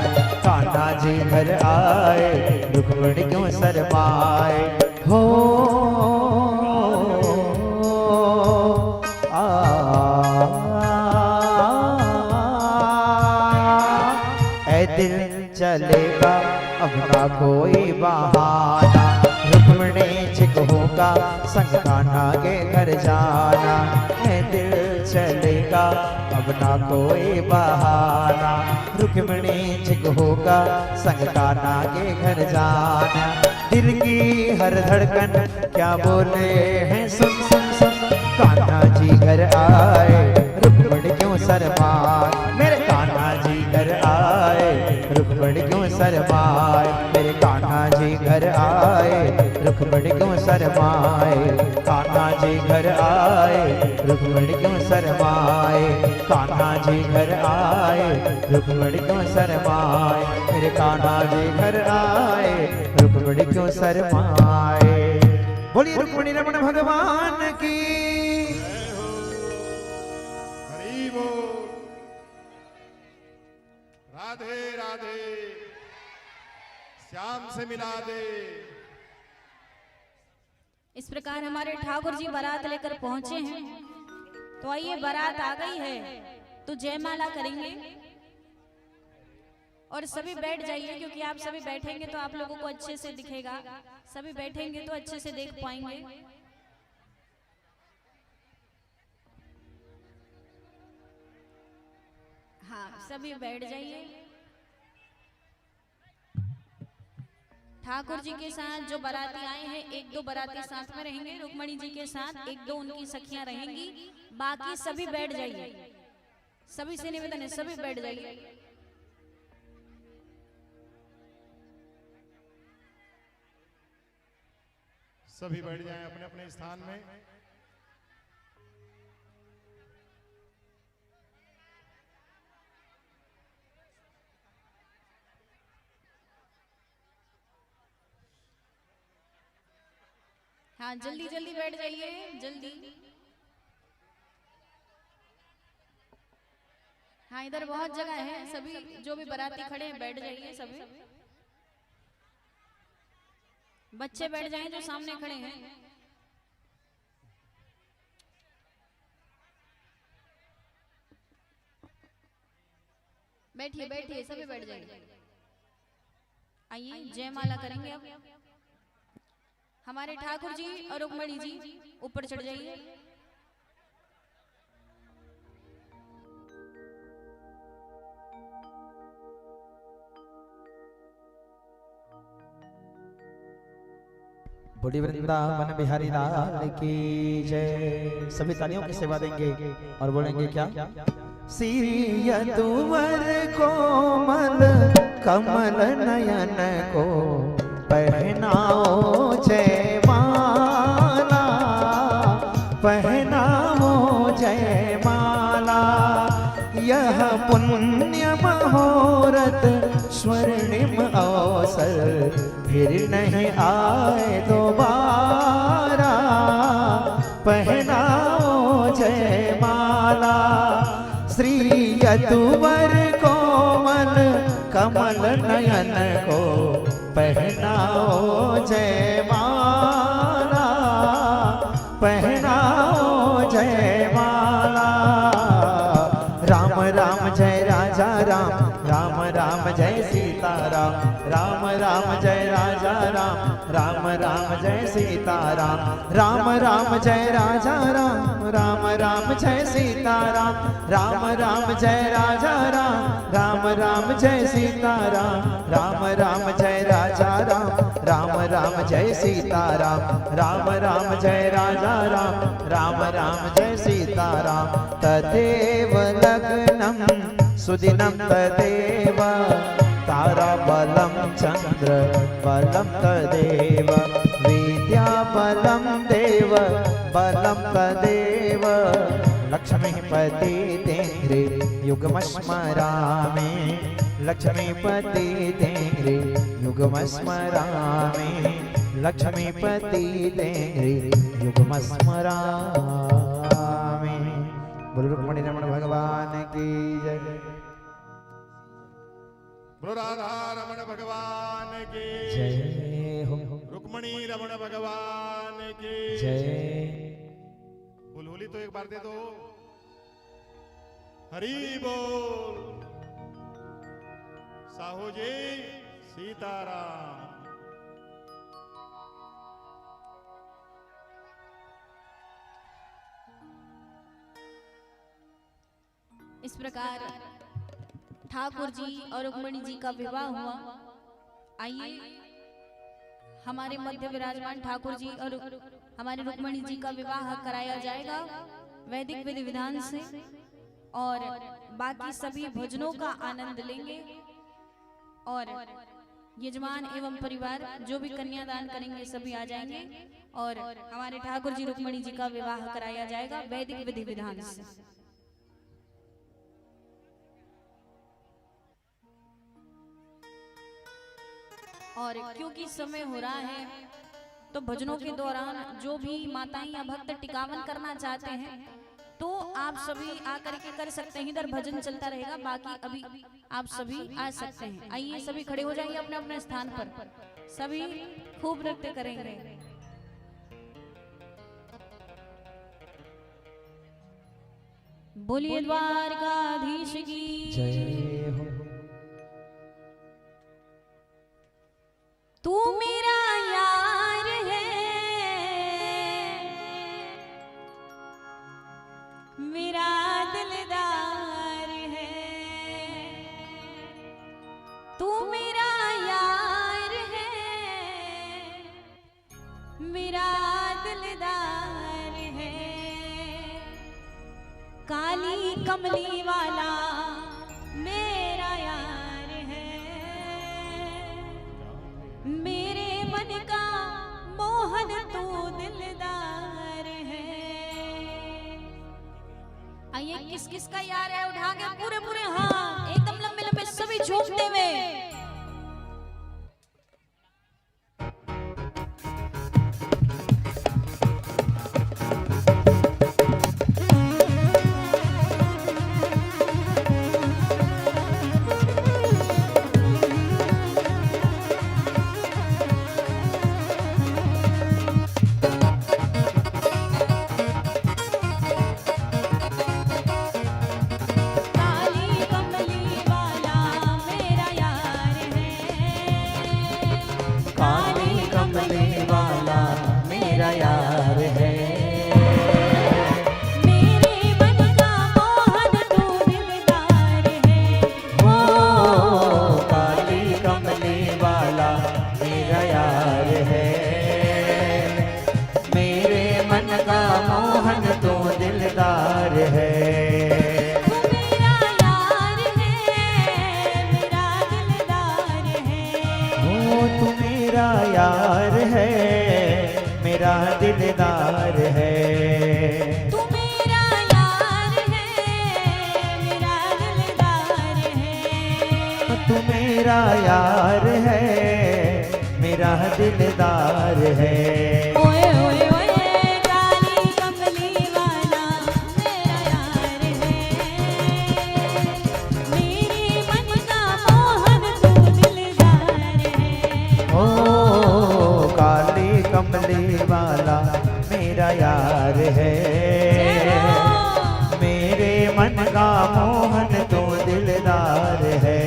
कान्हा जी घर आए रुक्मिणी क्यों शर्माए। हो दिल चलेगा अब ना कोई बहाना, रुक्मिणी चिक होगा संग कान्हा के घर जाना। दिल चलेगा अब ना कोई बहाना, रुक्मिणी चिक होगा संग कान्हा के घर जाना। दिल की हर धड़कन क्या बोले हैं सुन सुन सुन। कान्हा जी घर आए रुक्मणी क्यों शर्माए, मेरे कान्हा जी घर आए रुक्मणी क्यों शर्माए, मेरे कान्हा जी घर आए रुक्मणी क्यों शर्माए, कान्हा जी घर आए रुक्मणी क्यों शर्माए, कान्हा जी घर आए रुक्मणी क्यों शर्माए, मेरे कान्हा जी घर आए रुक्मणी क्यों शर्माए। बोलिए रुक्मणी रमण भगवान की। जय हो। हरि बोल। राधे राधे, श्याम से मिला दे। इस प्रकार हमारे ठाकुर जी बारात लेकर पहुंचे हैं। तो आइए, बारात आ गई है तो जयमाला करेंगे और सभी बैठ जाइए, क्योंकि आप सभी बैठेंगे तो आप लोगों को अच्छे से दिखेगा, सभी बैठेंगे तो अच्छे से देख पाएंगे। हाँ, सभी बैठ जाइए। ठाकुर जी के साथ जो बाराती आए हैं, एक दो बाराती साथ में रहेंगे, रुक्मणी जी के साथ एक दो उनकी सखियां रहेंगी, बाकी सभी बैठ जाइए। सभी से निवेदन है, सभी बैठ जाइए। सभी बैठ जाएं अपने अपने स्थान में। हाँ, जल्दी जल्दी बैठ जाइए, जल्दी। हाँ, इधर बहुत जगह है, सभी जो भी बाराती खड़े हैं बैठ जाइए सभी। बच्चे बैठ जाएं जो सामने खड़े हैं। बैठिए बैठिए, सभी बैठ जाइए। आइए, जयमाला करेंगे अब। हमारे ठाकुर जी और रुक्मणी जी ऊपर चढ़ जाइए। बड़ी वृंदावन बिहारी लाल की जय। सभी तालियों की सेवा देंगे और बोलेंगे क्या? सिरिय तुवर कोमल कमल नयन को पहनाओ जयमाला, पहनाओ जयमाला। यह पुण्य मुहूर्त स्वर्णिम अवसर फिर नहीं आए दोबारा, पहनाओ जयमाला। श्री यदुवर कोमल कमल नयन को पहनाओ जयमाला, पहनाओ जयमाला। राम राम जय राजा राम, राम राम जय सीताराम, राम राम जय राजा राम, राम राम जय सीताराम, राम राम जय राजा राम, राम राम जय सीताराम, राम राम जय राजा राम, राम राम जय सीताराम, राम राम जय राजा राम, राम राम जय सीताराम, राम राम जय राजा राम, राम राम जय सीताराम। तदेव लग्नं सुदिनं तदेव ताराबलं चंद्र बलं तदेव, विद्या बलं देव बलं तदेव। लक्ष्मीपति तेरे युगमस्मरामि, लक्ष्मीपति तेरे युगमस्मरामि, लक्ष्मीपति तेरे युगमस्मरामि। बोलो रुक्मणी रमण भगवान की जय। बोलो राधा रमण भगवान की जय हो। रुक्मणी रमण भगवान की जय। बुलबुली तो एक बार दे दो। हरि बोल। साहू जी सीताराम। इस प्रकार ठाकुर जी और रुक्मणी जी का विवाह हुआ। आइए, हमारे मध्य विराजमान ठाकुर जी और हमारे रुक्मणी जी का विवाह कराया जाएगा वैदिक विधि विधान से, और बाकी सभी भजनों का आनंद लेंगे। और यजमान एवं परिवार जो भी कन्यादान करेंगे सभी आ जाएंगे, और हमारे ठाकुर जी रुक्मणी जी का विवाह कराया जाएगा वैदिक विधि विधान से। और क्योंकि समय हो रहा है तो भजनों के दौरान जो भी माताएं या भक्त टिकावन करना चाहते हैं तो आप सभी आकर के कर सकते हैं। इधर भजन चलता रहेगा, बाकी अभी आप सभी आ सकते हैं। आइए सभी खड़े हो जाइए अपने अपने स्थान पर, सभी खूब नृत्य करेंगे। बोलिए द्वारकाधीश की जय हो। तू मेरा यार है, मेरा दिलदार है। तू मेरा यार है, मेरा दिलदार है। काली कमली वाला मेरा यार है, मेरे मन का मोहन तू दिलदार है। आइए किस किस का यार है, उठा के पूरे पूरे हाथ एकदम लंबे लंबे सभी झूमते हुए। दिलदार है, तू मेरा यार है, मेरा दिलदार है। तू मेरा यार है, मेरा दिलदार है। ओए ओए ओए काली कमली वाला मेरा यार है, मेरे मन का मोहन तू दिलदार है। ओ काली कमली वाला मेरा यार है, मेरे मन का मोहन तो दिलदार है।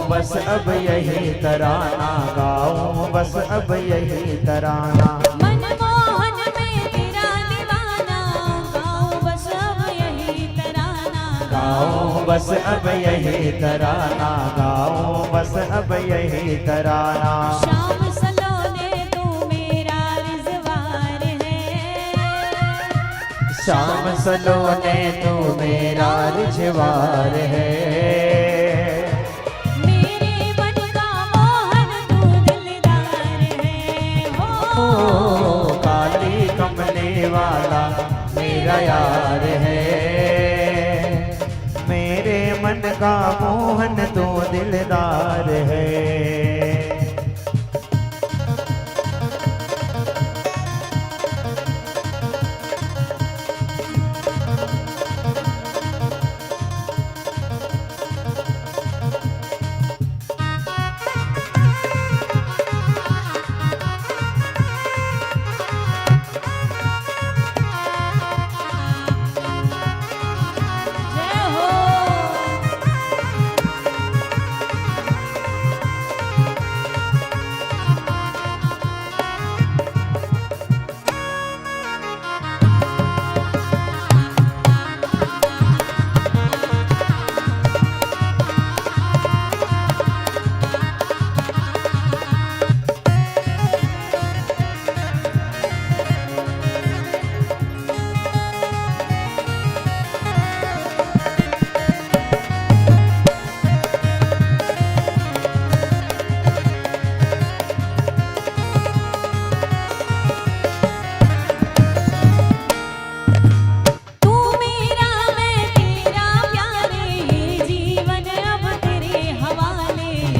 बस अब यही तराना गाऊं, बस अब यही तराना। मनमोहन में तेरा दीवाना गाऊं, बस अब यही तराना। गाऊं बस अब यही तराना, गाऊं बस अब यही तराना। शाम सलोने तू मेरा रिजवार है, शाम सलोने तू मेरा रिजवार है। काली कमली वाला मेरा यार है, मेरे मन का मोहन तो दिलदार है।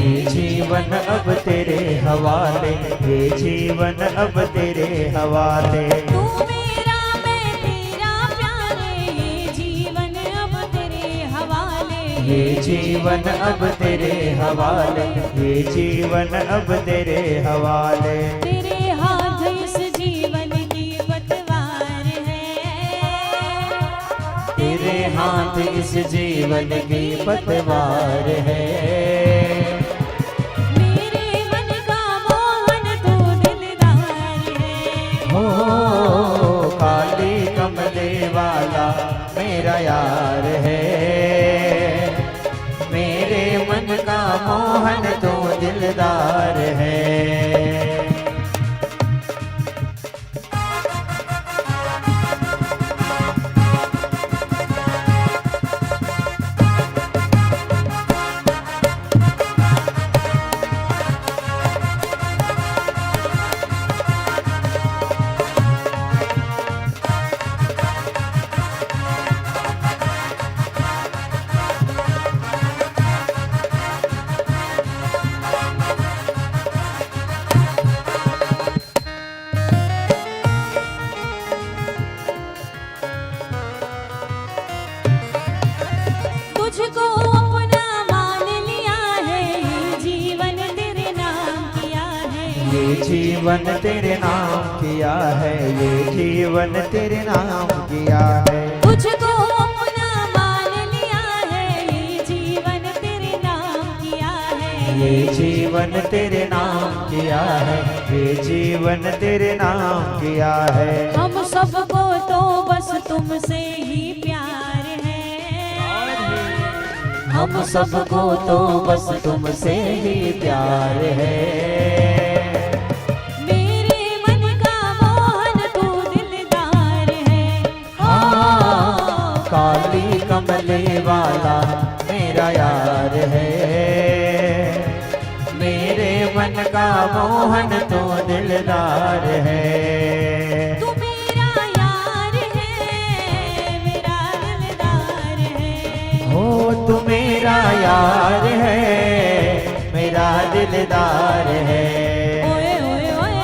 ये जीवन अब तेरे हवाले, ये जीवन अब तेरे हवाले। तू मेरा मैं तेरा प्यारे, ये जीवन अब तेरे हवाले। ये जीवन अब तेरे हवाले, ये जीवन अब तेरे हवाले। तेरे हाथ इस जीवन की पतवार है, तेरे हाथ इस जीवन की पतवार है। मेरे मन का मोहन तू दिलदार है। हो काली कमले वाला मेरा यार है, मेरे मन का मोहन तो दिलदार है। तुझको अपना मान लिया है, ये जीवन तेरे नाम किया है। ये जीवन तेरे नाम किया है, ये जीवन तेरे नाम किया है। तुझको अपना मान लिया है, ये जीवन तेरे नाम किया है। ये जीवन तेरे नाम किया है, ये जीवन तेरे नाम किया है। हम सबको तो बस तुमसे ही प्यार है, हम सबको तो बस तुमसे ही प्यार है। मेरे मन का मोहन तू दिलदार है। हाँ काली कमले वाला मेरा यार है, मेरे मन का मोहन तो दिलदार है। तू मेरा यार है, मेरा दिलदार है। हो तू मेरा यार है, मेरा दिलदार है। ओए ओए ओए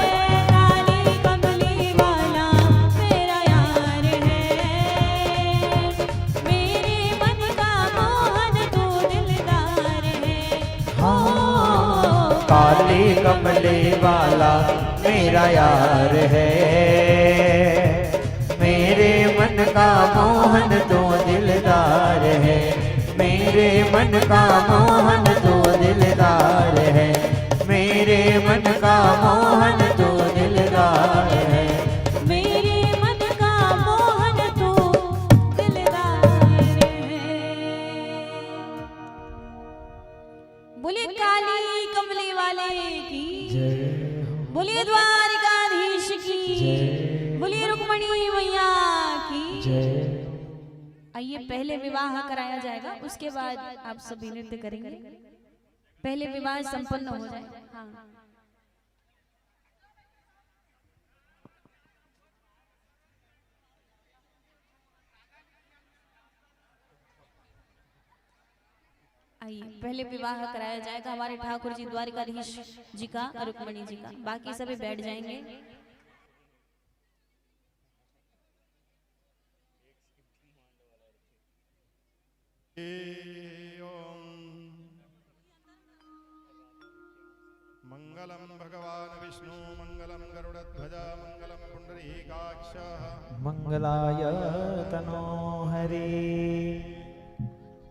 काली कमली वाला मेरा यार है, मेरे मन का मोहन तू दिलदार है। हाँ काली कमले वाला मेरा यार है, मेरे मन का मोहन तो दिलदार है। मेरे मन का मोहन तो दिलदार है, मेरे मन का मोहन तो दिलदार है। मेरे मन का मोहन तू दिलदार है। बोलिए काली कमली वाले की, बोलिए द्वारिकाधीश की, बोलिए रुक्मणी मैया की। आइए पहले विवाह कराया जाएगा, उसके बाद आप सभी नृत्य करेंगे। पहले विवाह संपन्न हो जाए। हाँ आइए पहले विवाह कराया जाएगा हमारे ठाकुर जी द्वारिकाधीश जी का और रुक्मणी जी का। बाकी सभी बैठ जाएंगे। मंगलम भगवान विष्णु मंगलम गरुड़ध्वज मंगलम पुंडरीकाक्ष मंगलाय तनो हरि।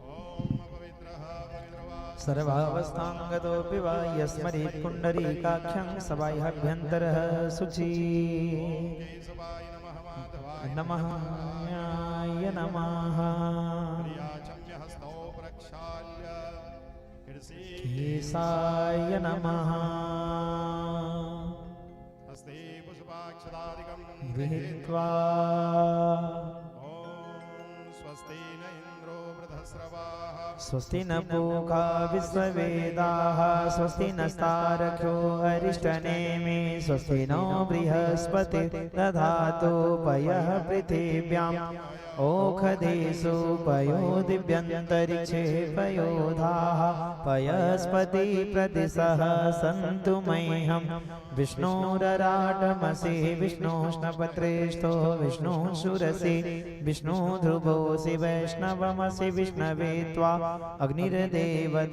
ओम पवित्रः पवित्रवा सर्वावस्थांगतोऽपि वा यस्मरेत् पुण्डरीकाक्षं सबाह्यभ्यन्तरः शुचि। केशवाय नमः माधवाय नमः न्याय नमः प्रियाचम्य हस्तौ प्रक्षाल्य केशाय नमः हस्ते पुष्पाक्षदादिकं गृहीत्वा ओम स्वस्ति न इन्द्रो वृधस्रवाः स्वस्ति न पूषा विश्ववेदाः स्वस्ति नस्तारक्ष्यो अरिष्टनेमि स्वस्ति नो बृहस्पति दधातु पयः पृथिव्याम् ओखदेषु पयो दिव्यन्तरिक्षे पयोधाः पयस्पति प्रदिशः सन्तु मह्यं विष्णोरराटमसि विष्णोष्णपत्रेष्ठो विष्णुशुरसि विष्णुध्रुवोऽसि वैष्णवमसि विष्णवे त्वा अग्निर्देवता